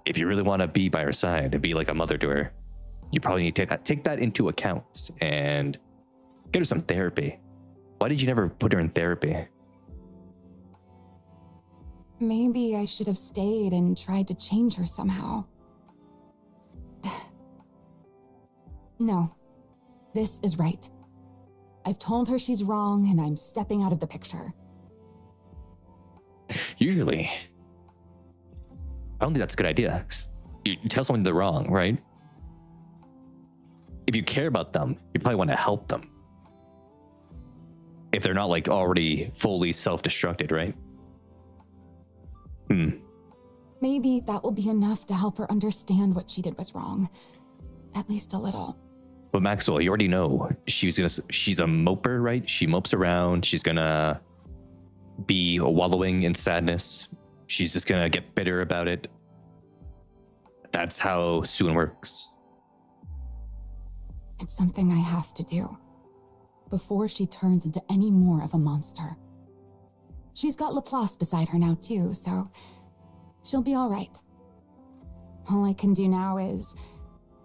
If you really want to be by her side and be like a mother to her, you probably need to take that into account and get her some therapy. Why did you never put her in therapy? Maybe I should have stayed and tried to change her somehow. No, this is right. I've told her she's wrong and I'm stepping out of the picture. Usually, I don't think that's a good idea. You tell someone they're wrong, right? If you care about them, you probably want to help them. If they're not like already fully self-destructed, right? Maybe that will be enough to help her understand what she did was wrong. At least a little. But Maxwell, you already know she's a moper, right? She mopes around. She's gonna be wallowing in sadness. She's just gonna get bitter about it. That's how Syuen works. It's something I have to do before she turns into any more of a monster. She's got Laplace beside her now too, so she'll be all right. All I can do now is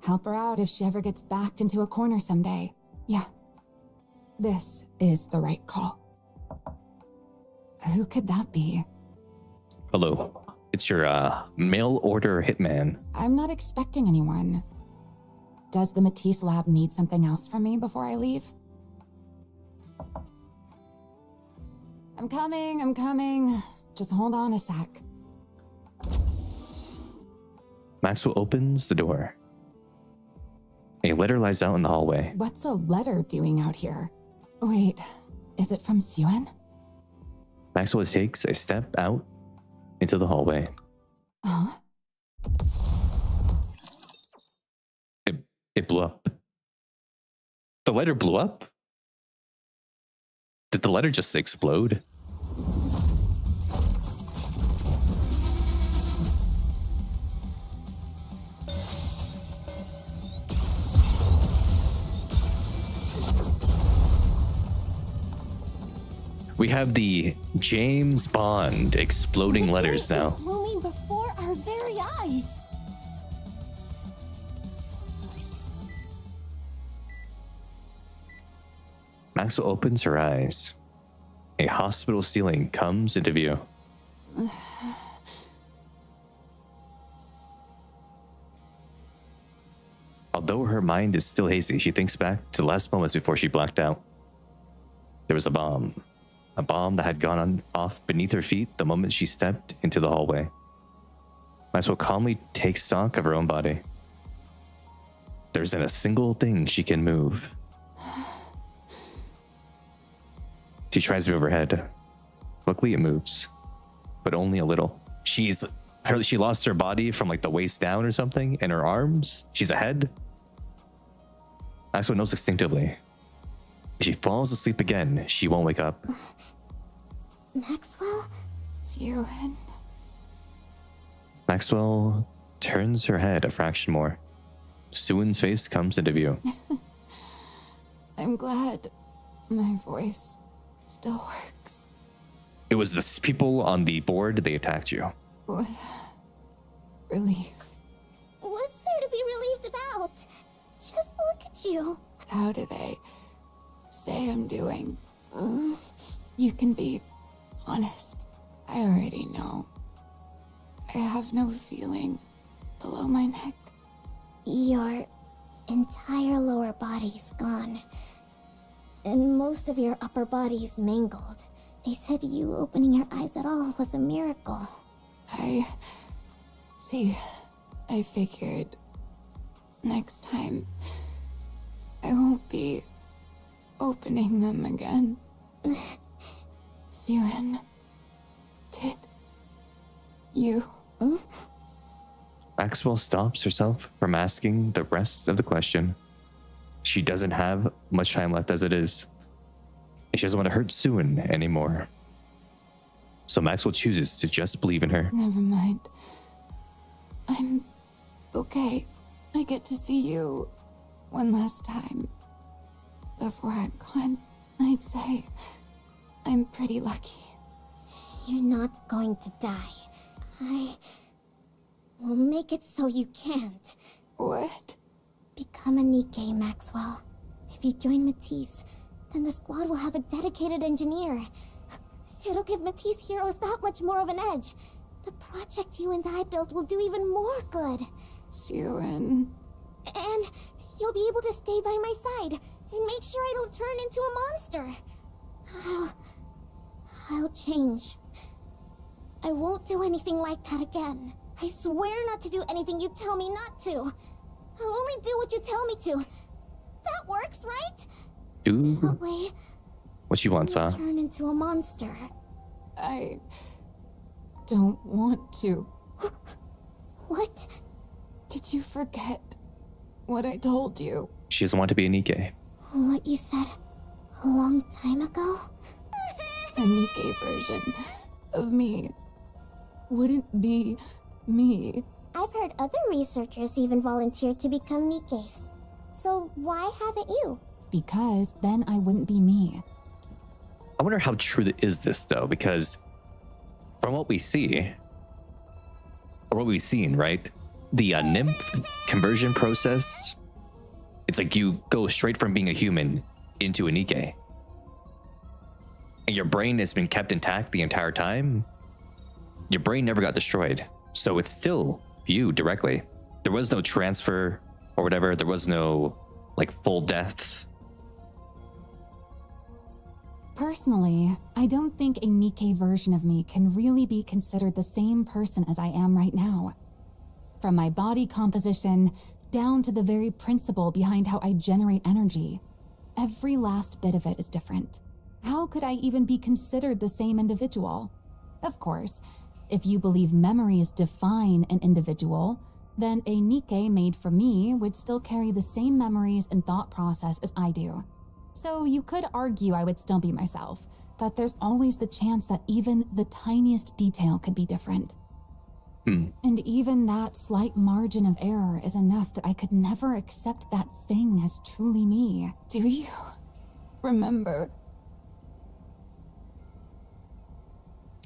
help her out if she ever gets backed into a corner someday. Yeah, this is the right call. Who could that be? Hello, it's your mail order hitman. I'm not expecting anyone. Does the Matisse lab need something else from me before I leave? I'm coming. Just hold on a sec. Maxwell opens the door. A letter lies out in the hallway. What's a letter doing out here? Wait, is it from Syuen? Maxwell takes a step out into the hallway. Huh? It blew up. The letter blew up? Did the letter just explode? We have the James Bond exploding letters now. Blooming before our very eyes. Maxwell opens her eyes. A hospital ceiling comes into view. Although her mind is still hazy, she thinks back to the last moments before she blacked out. There was a bomb that had gone off beneath her feet the moment she stepped into the hallway. Maxwell calmly takes stock of her own body. There isn't a single thing she can move. She tries to move her head. Luckily, it moves, but only a little. She lost her body from like the waist down or something, and her arms. She's ahead. Maxwell knows instinctively. If she falls asleep again, she won't wake up. Maxwell? Syuen. Maxwell turns her head a fraction more. Syuen's face comes into view. I'm glad my voice still works. It was the people on the board, they attacked you. What relief. What's there to be relieved about? Just look at you. How do they say I'm doing? You can be honest. I already know. I have no feeling below my neck. Your entire lower body's gone. And most of your upper body's mangled. They said you opening your eyes at all was a miracle. I figured Next time, I won't be opening them again. Syuen, did you? Maxwell stops herself from asking the rest of the question. She doesn't have much time left as it is. And she doesn't want to hurt Syuen anymore. So Maxwell chooses to just believe in her. Never mind. I'm okay. I get to see you one last time. Before I'm gone, I'd say I'm pretty lucky. You're not going to die. I will make it so you can't. What? Become a Nikke, Maxwell. If you join Matisse, then the squad will have a dedicated engineer. It'll give Matisse heroes that much more of an edge. The project you and I built will do even more good. Syuen. And you'll be able to stay by my side and make sure I don't turn into a monster. I'll change. I won't do anything like that again. I swear not to do anything you tell me not to. I'll only do what you tell me to. That works, right? Do That way, what she wants, I huh? won't turn into a monster. I don't want to. What? Did you forget what I told you? She doesn't want to be a Nikke. What you said a long time ago? A Nikke version of me wouldn't be me. I've heard other researchers even volunteer to become Nikkes. So why haven't you? Because then I wouldn't be me. I wonder how true is this though, because from what we see, or what we've seen, right? The nymph conversion process, it's like you go straight from being a human into a Nikke. And your brain has been kept intact the entire time. Your brain never got destroyed. So it's still you directly. There was no transfer or whatever. There was no like full death. Personally, I don't think a Nikke version of me can really be considered the same person as I am right now. From my body composition down to the very principle behind how I generate energy, every last bit of it is different. How could I even be considered the same individual? Of course, if you believe memories define an individual, then a Nikke made for me would still carry the same memories and thought process as I do. So you could argue I would still be myself, but there's always the chance that even the tiniest detail could be different. And even that slight margin of error is enough that I could never accept that thing as truly me. Do you remember?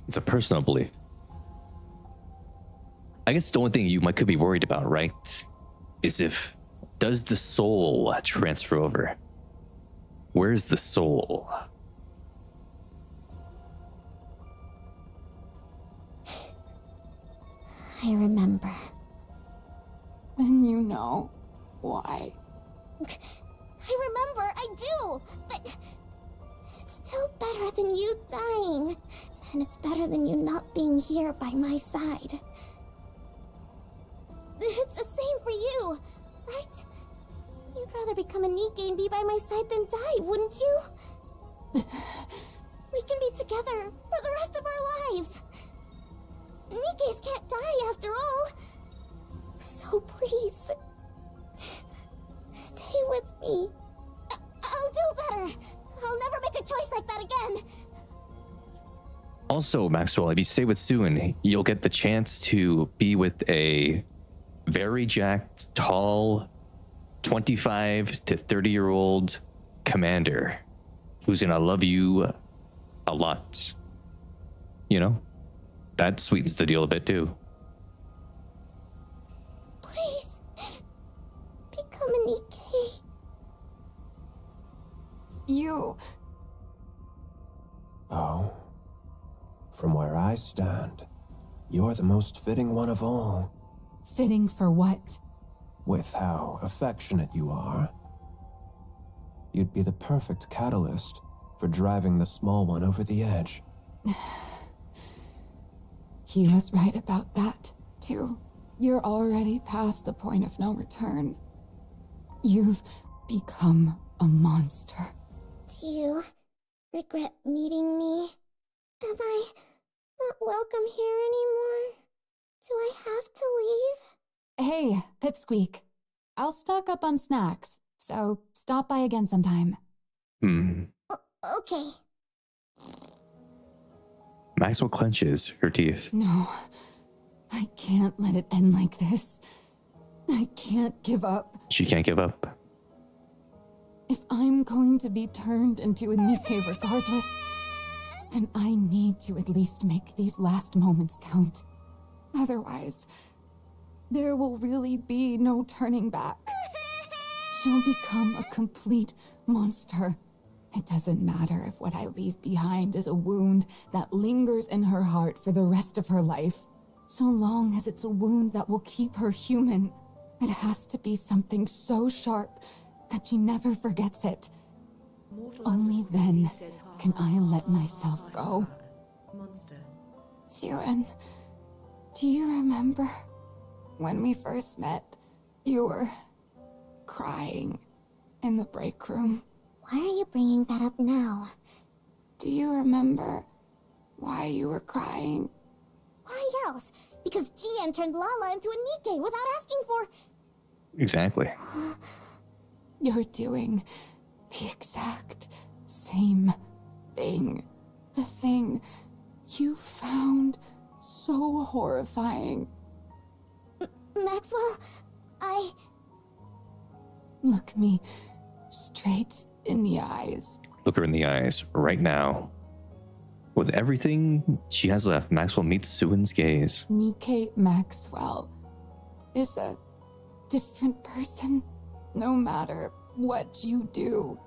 It's a personal belief. I guess the only thing you could be worried about, right, is does the soul transfer over? Where's the soul? I remember. And you know why. I remember, I do! But it's still better than you dying. And it's better than you not being here by my side. It's the same for you, right? You'd rather become a Nikke and be by my side than die, wouldn't you? We can be together for the rest of our lives. Nikkes can't die after all. So please, stay with me. I'll do better. I'll never make a choice like that again. Also, Maxwell, if you stay with Syuen, you'll get the chance to be with a very jacked, tall, 25 to 30-year-old commander who's gonna love you a lot. You know? That sweetens the deal a bit too. Please, become a Nikke. You... Oh. From where I stand, you're the most fitting one of all. Fitting for what? With how affectionate you are. You'd be the perfect catalyst for driving the small one over the edge. He was right about that, too. You're already past the point of no return. You've become a monster. Do you regret meeting me? Am I not welcome here anymore? Do I have to leave? Hey, Pipsqueak. I'll stock up on snacks, so stop by again sometime. Okay. Maxwell clenches her teeth. No, I can't let it end like this. I can't give up. She can't give up. If I'm going to be turned into a Nikke regardless, then I need to at least make these last moments count. Otherwise, there will really be no turning back. She'll become a complete monster. It doesn't matter if what I leave behind is a wound that lingers in her heart for the rest of her life. So long as it's a wound that will keep her human, it has to be something so sharp that she never forgets it. Only then can I let myself go. Syuen, do you remember when we first met? You were crying in the break room. Why are you bringing that up now? Do you remember why you were crying? Why else? Because Jian turned Lala into a Nikke without asking for... Exactly. You're doing the exact same thing. The thing you found so horrifying. Maxwell, Look me straight in the eyes. Look her in the eyes right now. With everything she has left, Maxwell meets Syuen's gaze. Nikke Maxwell is a different person, no matter what you do.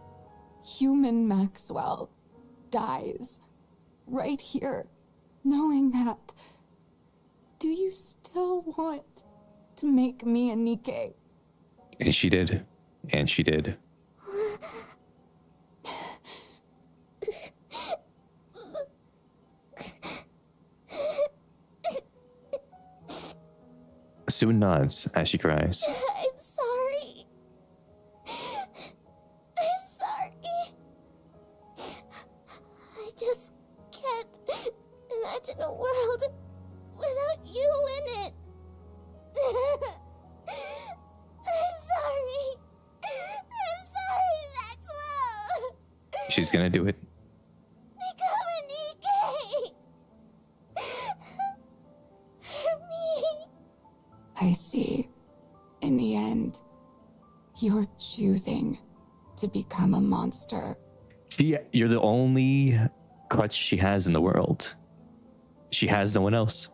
Human Maxwell dies right here, knowing that. Do you still want to make me a Nikke? And she did. And she did. Syuen nods as she cries. I'm sorry. I'm sorry. I just can't imagine a world without you in it. I'm sorry. I'm sorry, Maxwell. She's gonna do it. Become a Nikke. For me. I see. In the end, you're choosing to become a monster. You're the only crutch she has in the world. She has no one else.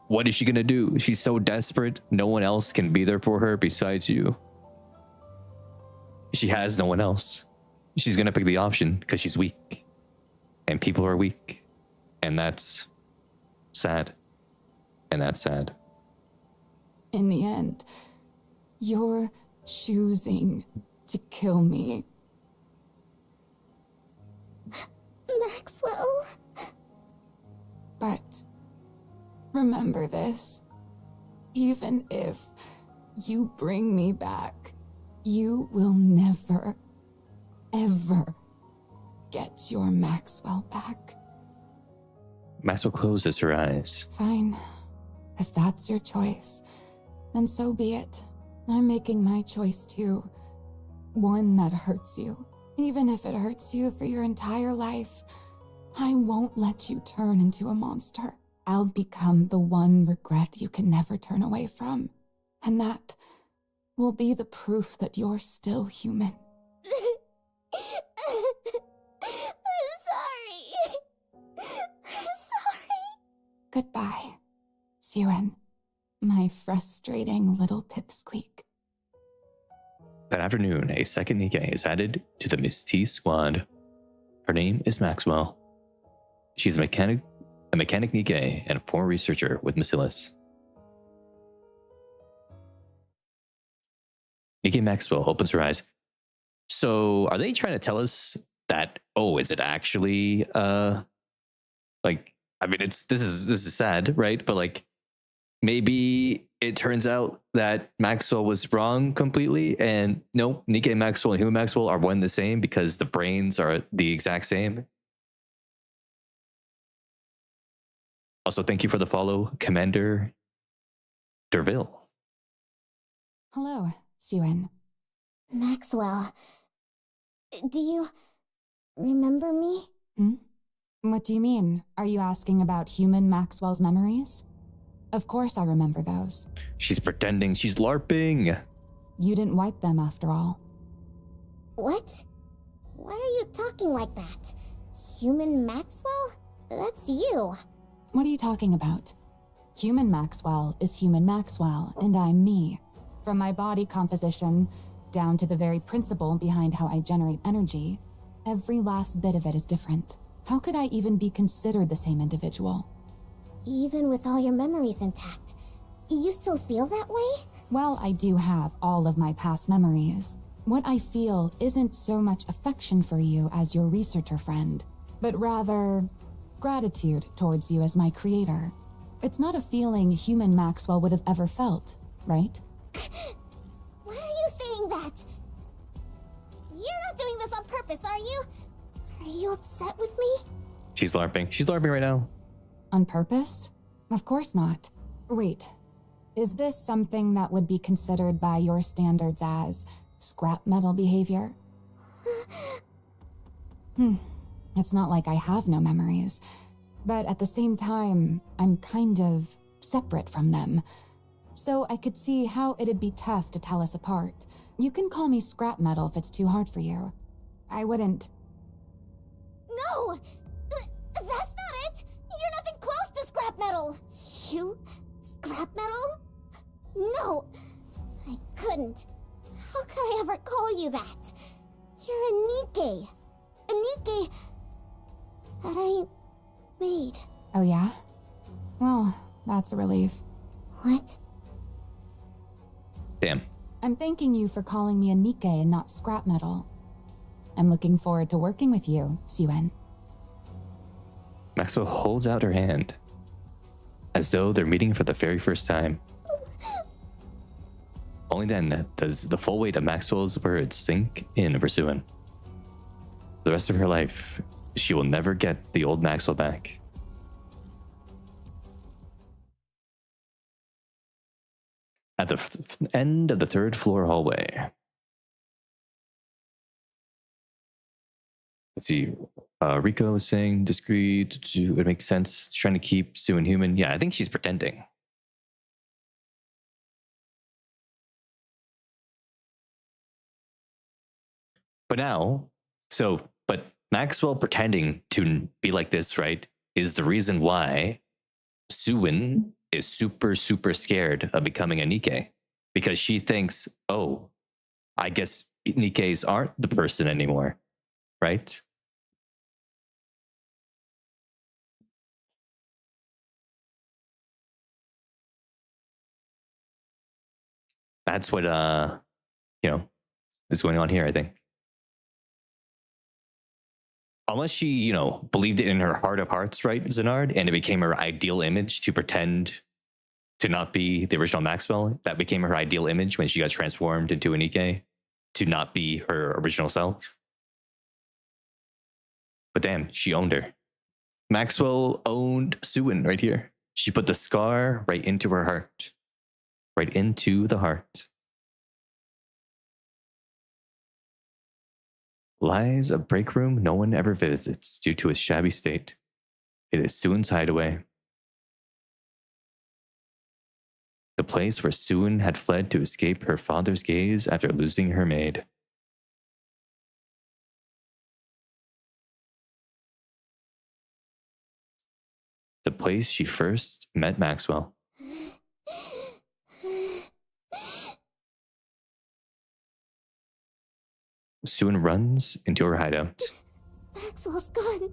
What is she gonna do? She's so desperate. No one else can be there for her besides you. She has no one else. She's gonna pick the option because she's weak. And people are weak. And that's sad. And that's sad. In the end, you're choosing to kill me. Maxwell. But remember this. Even if you bring me back, you will never, ever get your Maxwell back. Maxwell closes her eyes. Fine. If that's your choice, then so be it. I'm making my choice too. One that hurts you. Even if it hurts you for your entire life, I won't let you turn into a monster. I'll become the one regret you can never turn away from. And that will be the proof that you're still human. I'm sorry. I'm sorry. Goodbye, Syuen, my frustrating little pipsqueak. That afternoon, a second Nikke is added to the Miss T squad. Her name is Maxwell. She's a mechanic Nikke and a former researcher with Bacillus. Nikke Maxwell opens her eyes. So, are they trying to tell us that? Oh, is it actually like? I mean, this is sad, right? But like, maybe it turns out that Maxwell was wrong completely. And no, Nikke Maxwell and human Maxwell are one and the same because the brains are the exact same. Also, thank you for the follow, Commander Derville. Hello, Syuen. Maxwell. Do you remember me? What do you mean? Are you asking about human Maxwell's memories? Of course I remember those. She's pretending she's LARPing. You didn't wipe them after all. What? Why are you talking like that? Human Maxwell? That's you. What are you talking about? Human Maxwell is human Maxwell, and I'm me. From my body composition, down to the very principle behind how I generate energy, every last bit of it is different. How could I even be considered the same individual? Even with all your memories intact, you still feel that way? Well, I do have all of my past memories. What I feel isn't so much affection for you as your researcher friend, but rather gratitude towards you as my creator. It's not a feeling human Maxwell would have ever felt, right? Why are you saying that? You're not doing this on purpose, are you? Are you upset with me? She's LARPing. She's LARPing right now. On purpose? Of course not. Wait, is this something that would be considered by your standards as scrap metal behavior? It's not like I have no memories, but at the same time, I'm kind of separate from them. So I could see how it'd be tough to tell us apart. You can call me scrap metal if it's too hard for you. I wouldn't. No! That's not it! You're nothing close to scrap metal! You? Scrap metal? No! I couldn't. How could I ever call you that? You're a Nikke. A Nikke that I made. Oh yeah? Well, that's a relief. What? Damn. I'm thanking you for calling me a Nikke and not scrap metal. I'm looking forward to working with you, Syuen. Maxwell holds out her hand, as though they're meeting for the very first time. Only then does the full weight of Maxwell's words sink in for Syuen. The rest of her life, she will never get the old Maxwell back. At the end of the third floor hallway. Let's see. Rico was saying discreet. It makes sense. Trying to keep Syuen human. Yeah, I think she's pretending. But now, but Maxwell pretending to be like this, right, is the reason why Syuen is super, super scared of becoming a Nikke. Because she thinks, oh, I guess Nikkes aren't the person anymore, right? That's what, is going on here, I think. Unless she, believed it in her heart of hearts, right, Zenard, and it became her ideal image to pretend to not be the original Maxwell. That became her ideal image when she got transformed into a Nikke, to not be her original self. But damn, she owned her. Maxwell owned Syuen right here. She put the scar right into her heart. Right into the heart. Lies a break room no one ever visits due to its shabby state. It is Syuen's hideaway. The place where Syuen had fled to escape her father's gaze after losing her maid. The place she first met Maxwell. Syuen runs into her hideout. Maxwell's gone.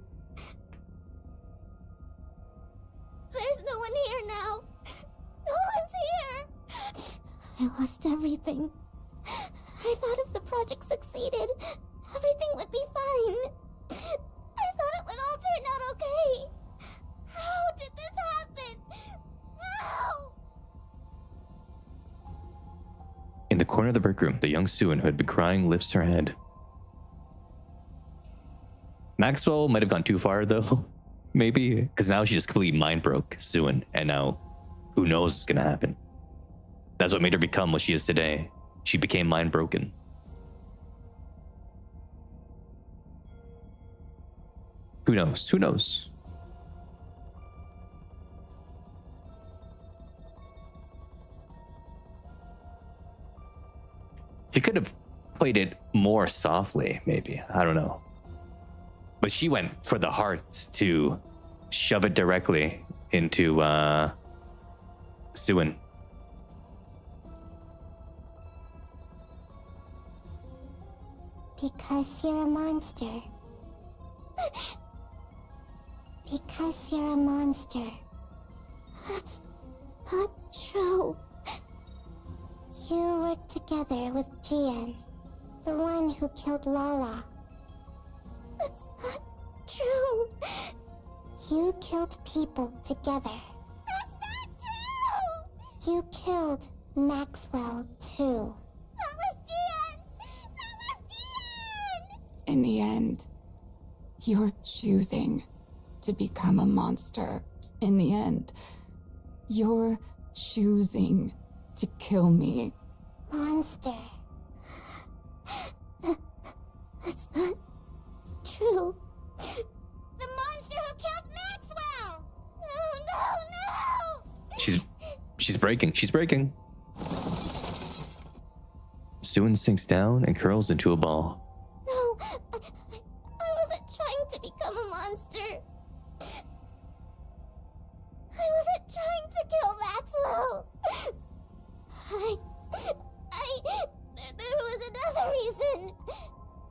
There's no one here now. No one's here. I lost everything. I thought if the project succeeded, everything would be fine. I thought it would all turn out okay. How did this happen? How? corner of the break room, the young Syuen who had been crying lifts her head. Maxwell might have gone too far though. Maybe. Because now she just completely mind broke Syuen. And now who knows what's going to happen. That's what made her become what she is today. She became mind broken. Who knows? Who knows? She could have played it more softly, maybe. I don't know. But she went for the heart to shove it directly into Syuen. Because you're a monster. Because you're a monster. That's not true. You worked together with Jian, the one who killed Lala. That's not true. You killed people together. That's not true! You killed Maxwell, too. That was Jian! That was Jian! In the end, you're choosing to become a monster. In the end, you're choosing to kill me. Monster. That's not true. The monster who killed Maxwell! No! She's breaking. She's breaking. Syuen sinks down and curls into a ball. No, I wasn't trying to become a monster. I wasn't trying to kill Maxwell. There was another reason.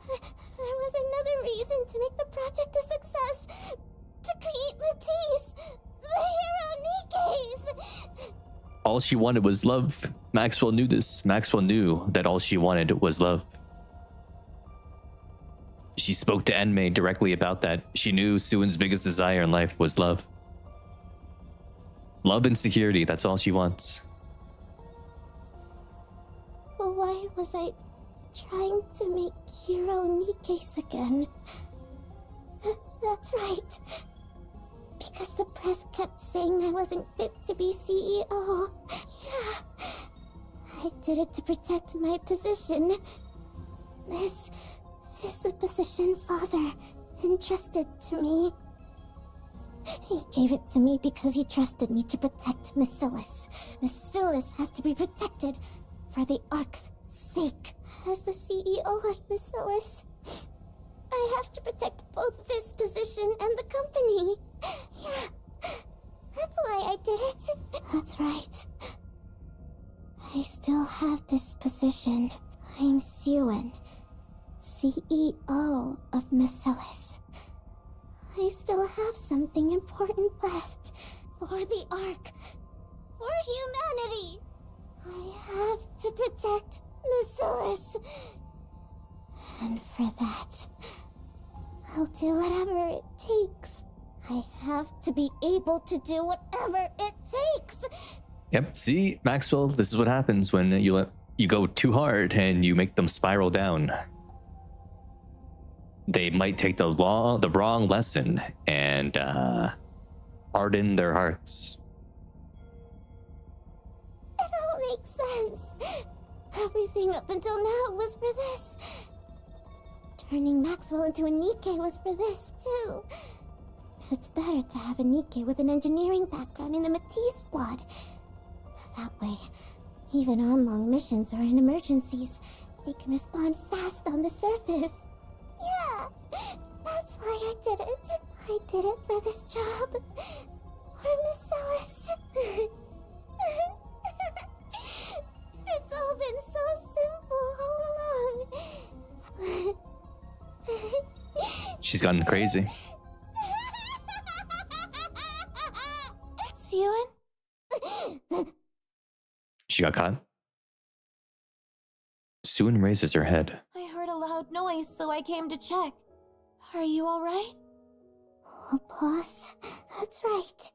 There was another reason to make the project a success. To create Matisse, the hero Nikke's. All she wanted was love. Maxwell knew this. Maxwell knew that all she wanted was love. She spoke to Enmei directly about that. She knew Suen's biggest desire in life was love. Love and security, that's all she wants. Why was I trying to make Hero Nikke's again? That's right. Because the press kept saying I wasn't fit to be CEO. Yeah. I did it to protect my position. This is the position Father entrusted to me. He gave it to me because he trusted me to protect Miscellus. Miscellus has to be protected for the Ark's sake. As the CEO of Miscellus, I have to protect both this position and the company. Yeah, that's why I did it. That's right. I still have this position. I'm Syuen, CEO of Miscellus. I still have something important left for the Ark, for humanity. I have to protect Miscellus. And for that, I'll do whatever it takes. I have to be able to do whatever it takes. Yep, see, Maxwell, this is what happens when you go too hard and you make them spiral down. They might take the wrong lesson and harden their hearts. It all makes sense. Everything up until now was for this. Turning Maxwell into a Nikke was for this, too. It's better to have a Nikke with an engineering background in the Matisse squad. That way, even on long missions or in emergencies, they can respond fast on the surface. Yeah, that's why I did it. I did it for this job. For Miscellus. It's all been so simple all along. She's gotten crazy. Syuen? She got caught. Syuen raises her head. I heard a loud noise, so I came to check. Are you alright? Laplace, that's right.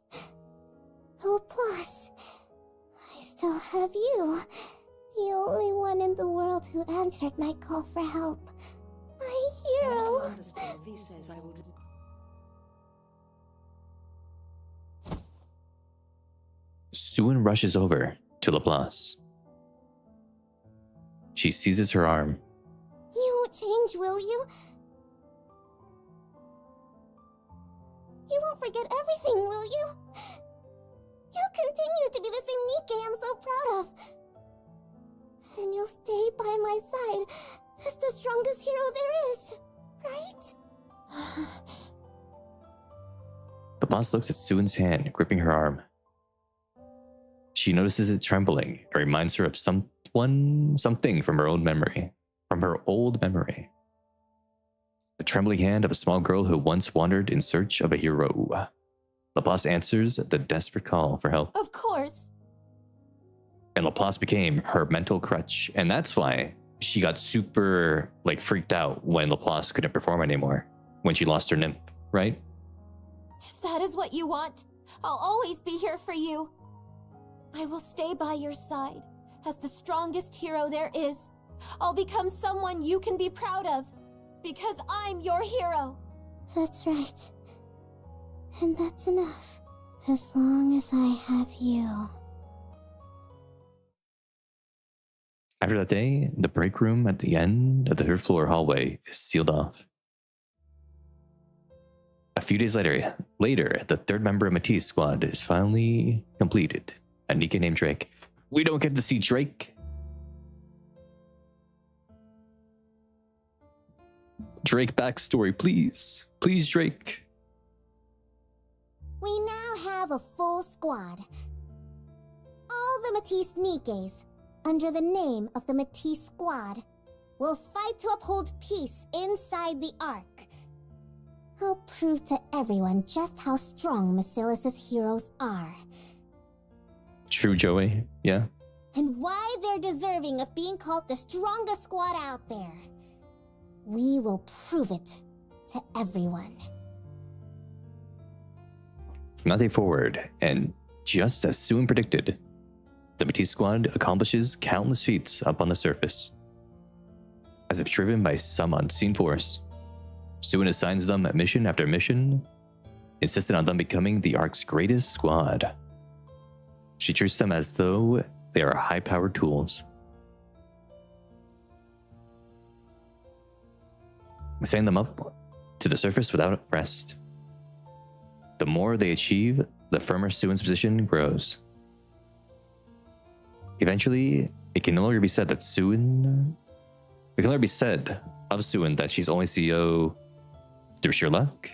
Laplace, I still have you. The only one in the world who answered my call for help. My hero. Syuen rushes over to Laplace. She seizes her arm. You won't change, will you? You won't forget everything, will you? You'll continue to be the same Nikke I'm so proud of. And you'll stay by my side as the strongest hero there is, right? Laplace looks at Syuen's hand, gripping her arm. She notices it trembling. It reminds her of something from her own memory. From her old memory. The trembling hand of a small girl who once wandered in search of a hero. Laplace answers the desperate call for help. Of course. And Laplace became her mental crutch. And that's why she got super, freaked out when Laplace couldn't perform anymore. When she lost her nymph, right? If that is what you want, I'll always be here for you. I will stay by your side as the strongest hero there is. I'll become someone you can be proud of, because I'm your hero. That's right. And that's enough, as long as I have you. After that day, the break room at the end of the third floor hallway is sealed off. A few days later, the third member of Matisse' squad is finally completed. A Nikke named Drake. We don't get to see Drake. Drake backstory, please. Please, Drake. We now have a full squad. All the Matisse Nikkes, under the name of the Matisse Squad, will fight to uphold peace inside the Ark. I'll prove to everyone just how strong Basilis's heroes are. True, Joey. Yeah. And why they're deserving of being called the strongest squad out there. We will prove it to everyone. From that day forward, and just as Syuen predicted, the Matisse squad accomplishes countless feats up on the surface. As if driven by some unseen force, Syuen assigns them mission after mission, insisting on them becoming the Ark's greatest squad. She treats them as though they are high-powered tools. Sending them up to the surface without rest. The more they achieve, the firmer Syuen's position grows. Eventually, it can no longer be said that It can no longer be said of Syuen that she's only CEO through sheer luck.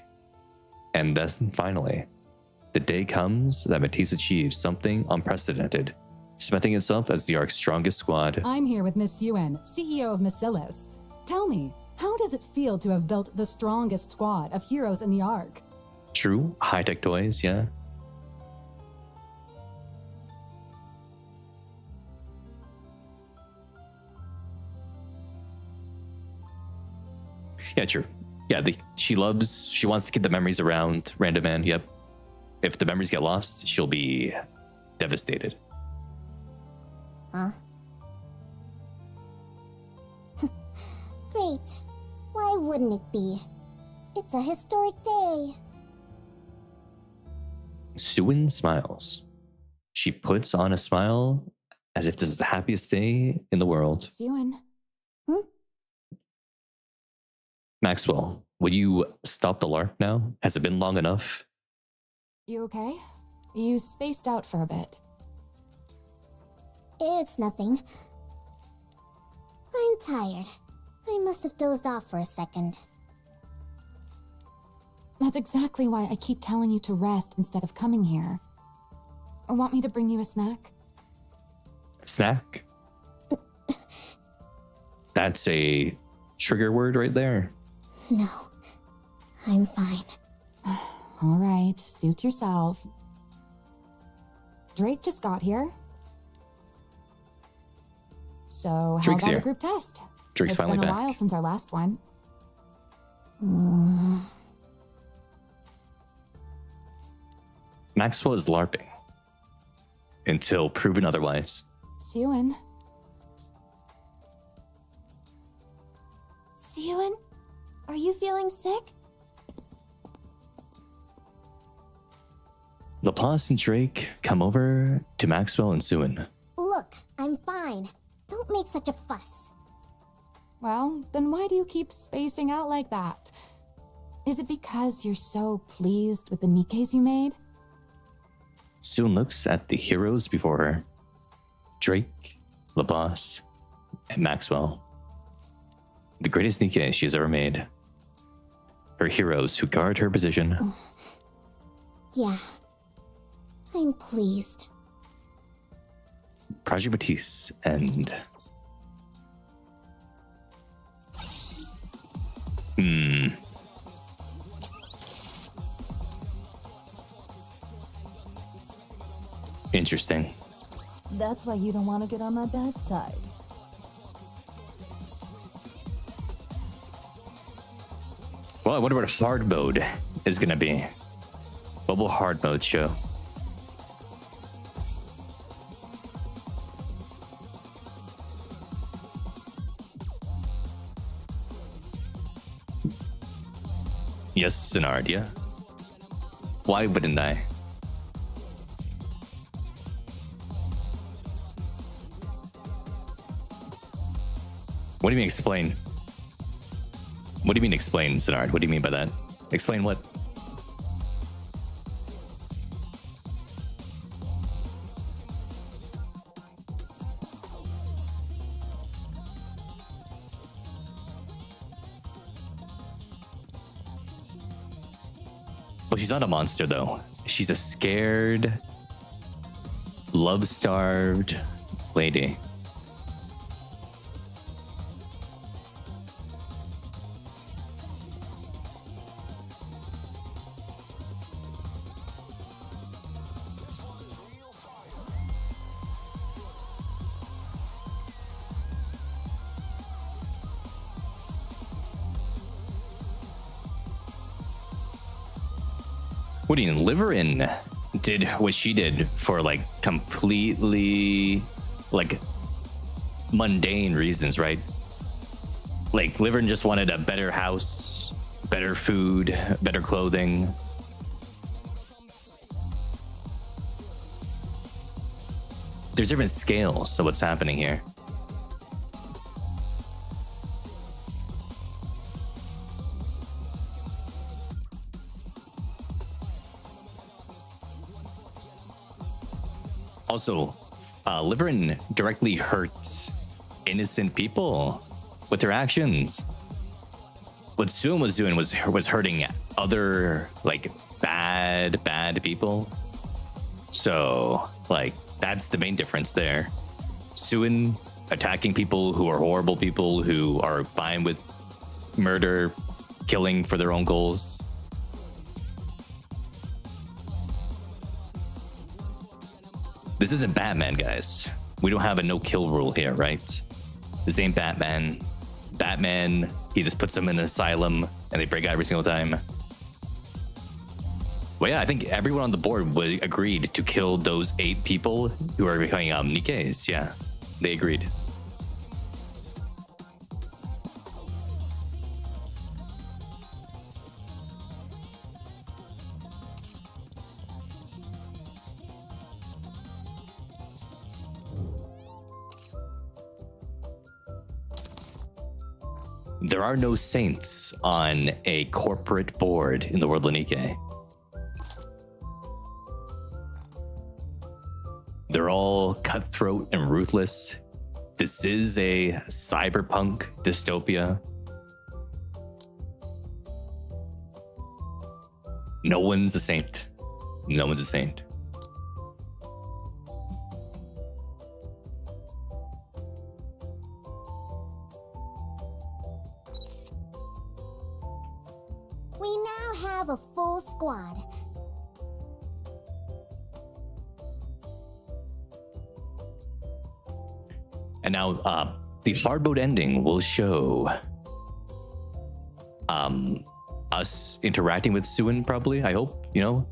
And then finally, the day comes that Matisse achieves something unprecedented, cementing itself as the Ark's strongest squad. I'm here with Miss Syuen, CEO of Basilis. Tell me, how does it feel to have built the strongest squad of heroes in the Ark? True, high-tech toys, yeah. Yeah, true. Yeah, she wants to keep the memories around Random Man, yep. If the memories get lost, she'll be devastated. Huh? Great. Why wouldn't it be? It's a historic day. Syuen smiles. She puts on a smile as if this is the happiest day in the world. Syuen. Maxwell, will you stop the LARP now? Has it been long enough? You okay? You spaced out for a bit. It's nothing. I'm tired. I must have dozed off for a second. That's exactly why I keep telling you to rest instead of coming here. Want me to bring you a snack? Snack? That's a trigger word right there. No, I'm fine. All right, suit yourself. Drake just got here. So how Drake's about here. a group test? Drake's finally It's been a back. while since our last one. Maxwell is LARPing. Until proven otherwise. Syuen. sick? Laplace and Drake come over to Maxwell and Syuen. Look, I'm fine. Don't make such a fuss. Well, then why do you keep spacing out like that? Is it because you're so pleased with the Nikkes you made? Syuen looks at the heroes before her. Drake, Laplace, and Maxwell. The greatest Nikke she has ever made. Her heroes who guard her position. Yeah. I'm pleased. Project Matisse and... Interesting. That's why you don't want to get on my bad side. Well, I wonder what hard mode is gonna be. What will hard mode show? Yes, Sinard, yeah. Why wouldn't I? What do you mean explain? What do you mean explain, Sinard? What do you mean by that? Explain what? Well, she's not a monster, though. She's a scared, love-starved lady. What do you mean, Liverin did what she did for like completely like mundane reasons, right? Like Liverin just wanted a better house, better food, better clothing. There's different scales to what's happening here. Also, Liverin directly hurts innocent people with her actions. What Syuen was doing was hurting other like bad people. So like that's the main difference there. Syuen attacking people who are horrible people who are fine with murder, killing for their own goals. This isn't Batman, guys. We don't have a no-kill rule here, right? This ain't Batman. Batman, he just puts them in an asylum and they break out every single time. Well, yeah, I think everyone on the board agreed to kill those 8 people who are becoming Nikkes. Yeah, they agreed. There are no saints on a corporate board in the world of Nikke. They're all cutthroat and ruthless. This is a cyberpunk dystopia. No one's a saint. No one's a saint. We now have a full squad. And now, the hard mode ending will show us interacting with Syuen, probably, I hope, you know?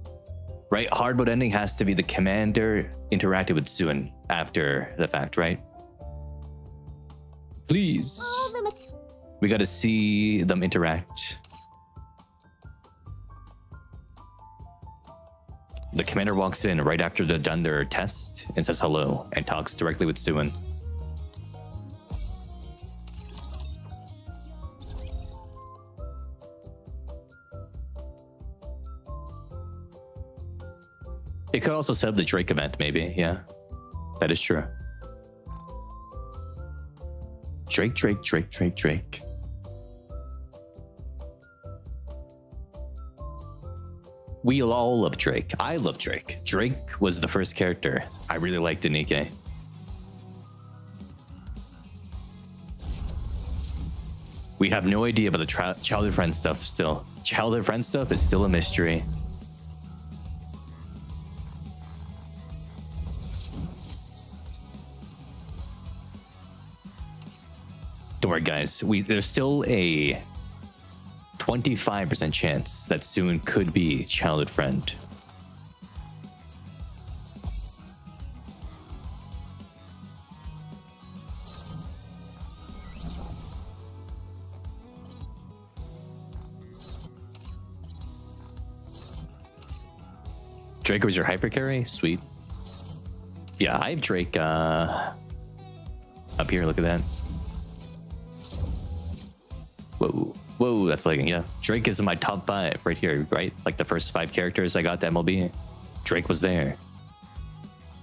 Right? Hard mode ending has to be the commander interacting with Syuen after the fact, right? Please. We gotta see them interact. The commander walks in right after they've done their test and says hello and talks directly with Syuen. It could also set up the Drake event, maybe. Yeah, that is true. Drake, Drake, Drake, Drake, Drake. We all love Drake. I love Drake. Drake was the first character I really liked in Nikke. We have no idea about the childhood friend stuff still. Childhood friend stuff is still a mystery. Don't worry, guys. There's still a 25% chance that Syuen could be childhood friend. Drake was your hyper carry? Sweet. Yeah, I have Drake up here. Look at that. Whoa. Whoa, that's lagging. Yeah, Drake is in my top 5 right here, right? Like the first 5 characters I got to MLB, Drake was there.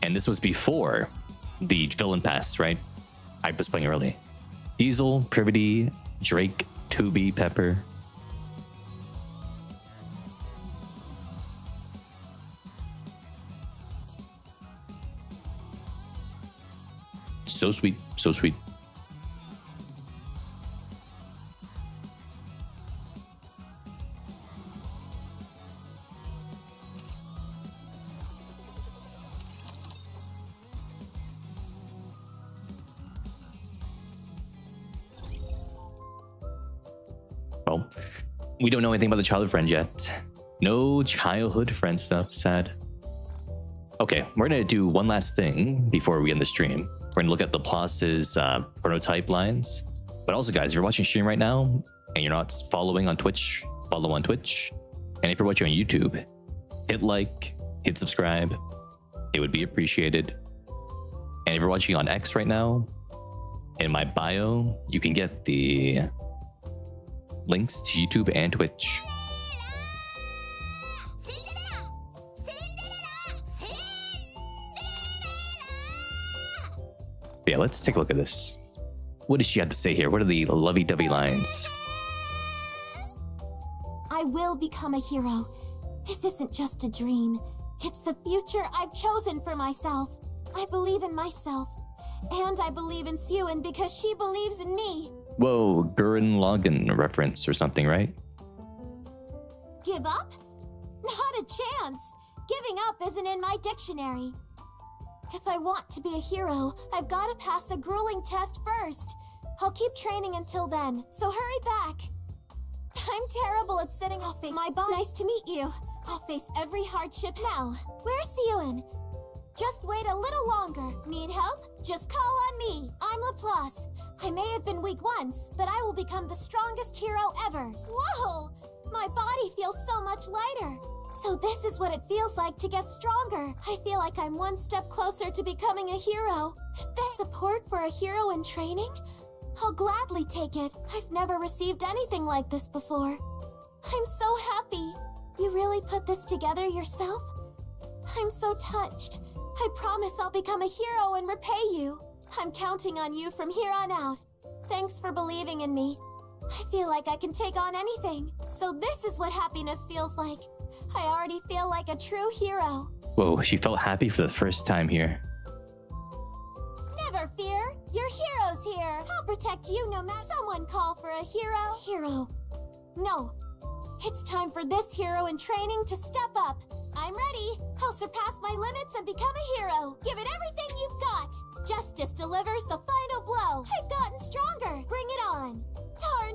And this was before the villain pass, right? I was playing early. Diesel, Privity, Drake, Tubi, Pepper. So sweet, so sweet. Well, we don't know anything about the childhood friend yet. No childhood friend stuff, sad. Okay, we're gonna do one last thing before we end the stream. We're gonna look at Laplace's prototype lines. But also, guys, if you're watching stream right now and you're not following on Twitch, follow on Twitch. And if you're watching on YouTube, hit like, hit subscribe. It would be appreciated. And if you're watching on X right now, in my bio, you can get the links to YouTube and Twitch. Yeah, let's take a look at this. What does she have to say here? What are the lovey-dovey lines? I will become a hero. This isn't just a dream. It's the future I've chosen for myself. I believe in myself. And I believe in Syuen because she believes in me. Whoa, Gurren Lagann reference or something, right? Give up? Not a chance. Giving up isn't in my dictionary. If I want to be a hero, I've got to pass a grueling test first. I'll keep training until then, so hurry back. I'm terrible at sitting. I'll face my boss. Nice to meet you. I'll face every hardship now. Where's Syuen? Just wait a little longer. Need help? Just call on me. I'm Laplace. I may have been weak once, but I will become the strongest hero ever. Whoa! My body feels so much lighter. So this is what it feels like to get stronger. I feel like I'm one step closer to becoming a hero. The support for a hero in training? I'll gladly take it. I've never received anything like this before. I'm so happy. You really put this together yourself? I'm so touched. I promise I'll become a hero and repay you. I'm counting on you from here on out. Thanks for believing in me. I feel like I can take on anything. So this is what happiness feels like. I already feel like a true hero. Whoa, she felt happy for the first time here. Never fear. Your hero's here. I'll protect you no matter. Someone call for a hero. Hero. No. It's time for this hero in training to step up. I'm ready. I'll surpass my limits and become a hero. Give it everything you've got. Justice delivers the final blow. I've gotten stronger. Bring it on. Darn.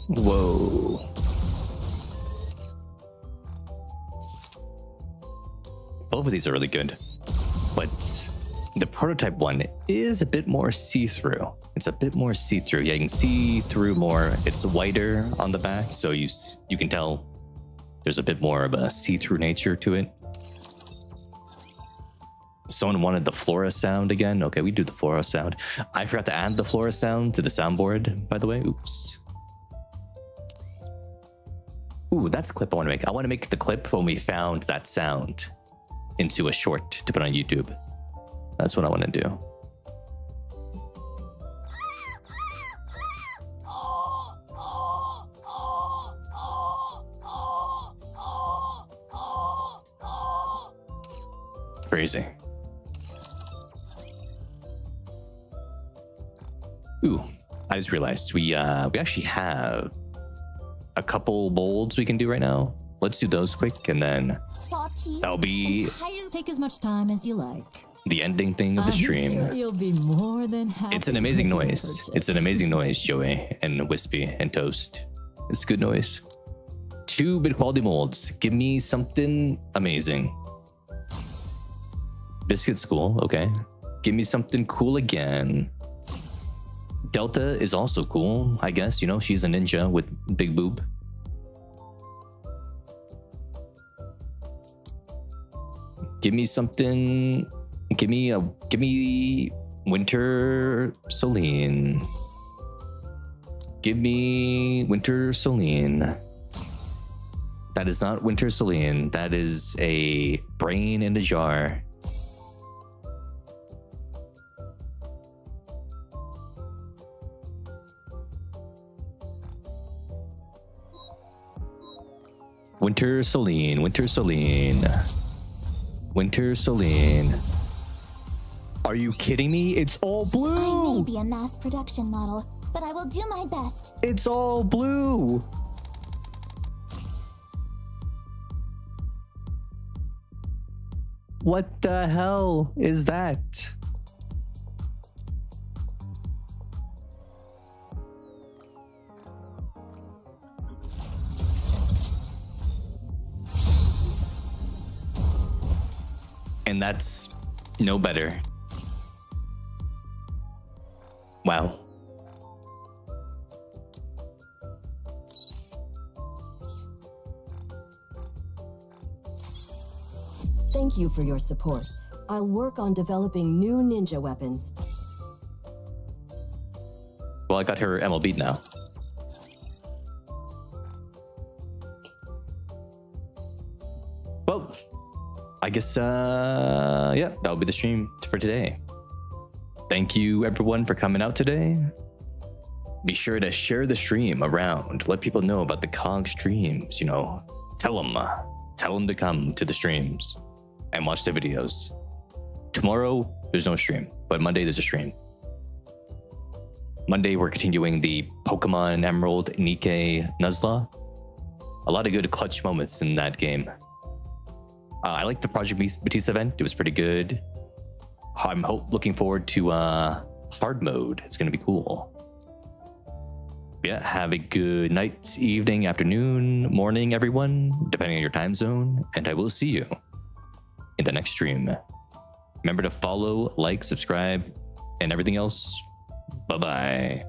Whoa. Both of these are really good. but the prototype one is a bit more see-through. It's a bit more see-through. Yeah, you can see through more. It's whiter on the back, so you can tell there's a bit more of a see-through nature to it. Someone wanted the Flora sound again. Okay, we do the Flora sound. I forgot to add the Flora sound to the soundboard, by the way. Oops. Ooh, that's a clip I want to make. I want to make the clip when we found that sound into a short to put on YouTube. That's what I want to do. Crazy. Ooh, I just realized we actually have a couple molds we can do right now. Let's do those quick, and then that'll be Take as much time as you like. the ending thing of the stream. Sure you'll be more than happy. It's an amazing noise. It's an amazing noise, Joey and Wispy and Toast. It's good noise. 2 bit quality molds. Give me something amazing. Biscuit School, okay. Give me something cool again. Delta is also cool, I guess. You know, she's a ninja with big boob. Give me something. Give me Winter Celine. Give me Winter Celine. That is not Winter Celine. That is a brain in a jar. Winter Celine, Winter Celine. Winter Celine. Are you kidding me? It's all blue. I may be a mass production model, but I will do my best. It's all blue. What the hell is that? And that's no better. Wow. Thank you for your support. I'll work on developing new ninja weapons. Well, I got her MLB now. Well, I guess, yeah, that'll be the stream for today. Thank you, everyone, for coming out today. Be sure to share the stream around. Let people know about the COG streams, you know. Tell them to come to the streams and watch the videos. Tomorrow, there's no stream, but Monday, there's a stream. Monday, we're continuing the Pokemon Emerald Nikke Nuzlocke. A lot of good clutch moments in that game. I like the Project Batista event. It was pretty good. I'm looking forward to hard mode. It's going to be cool. Yeah, have a good night, evening, afternoon, morning, everyone, depending on your time zone. And I will see you in the next stream. Remember to follow, like, subscribe, and everything else. Bye-bye.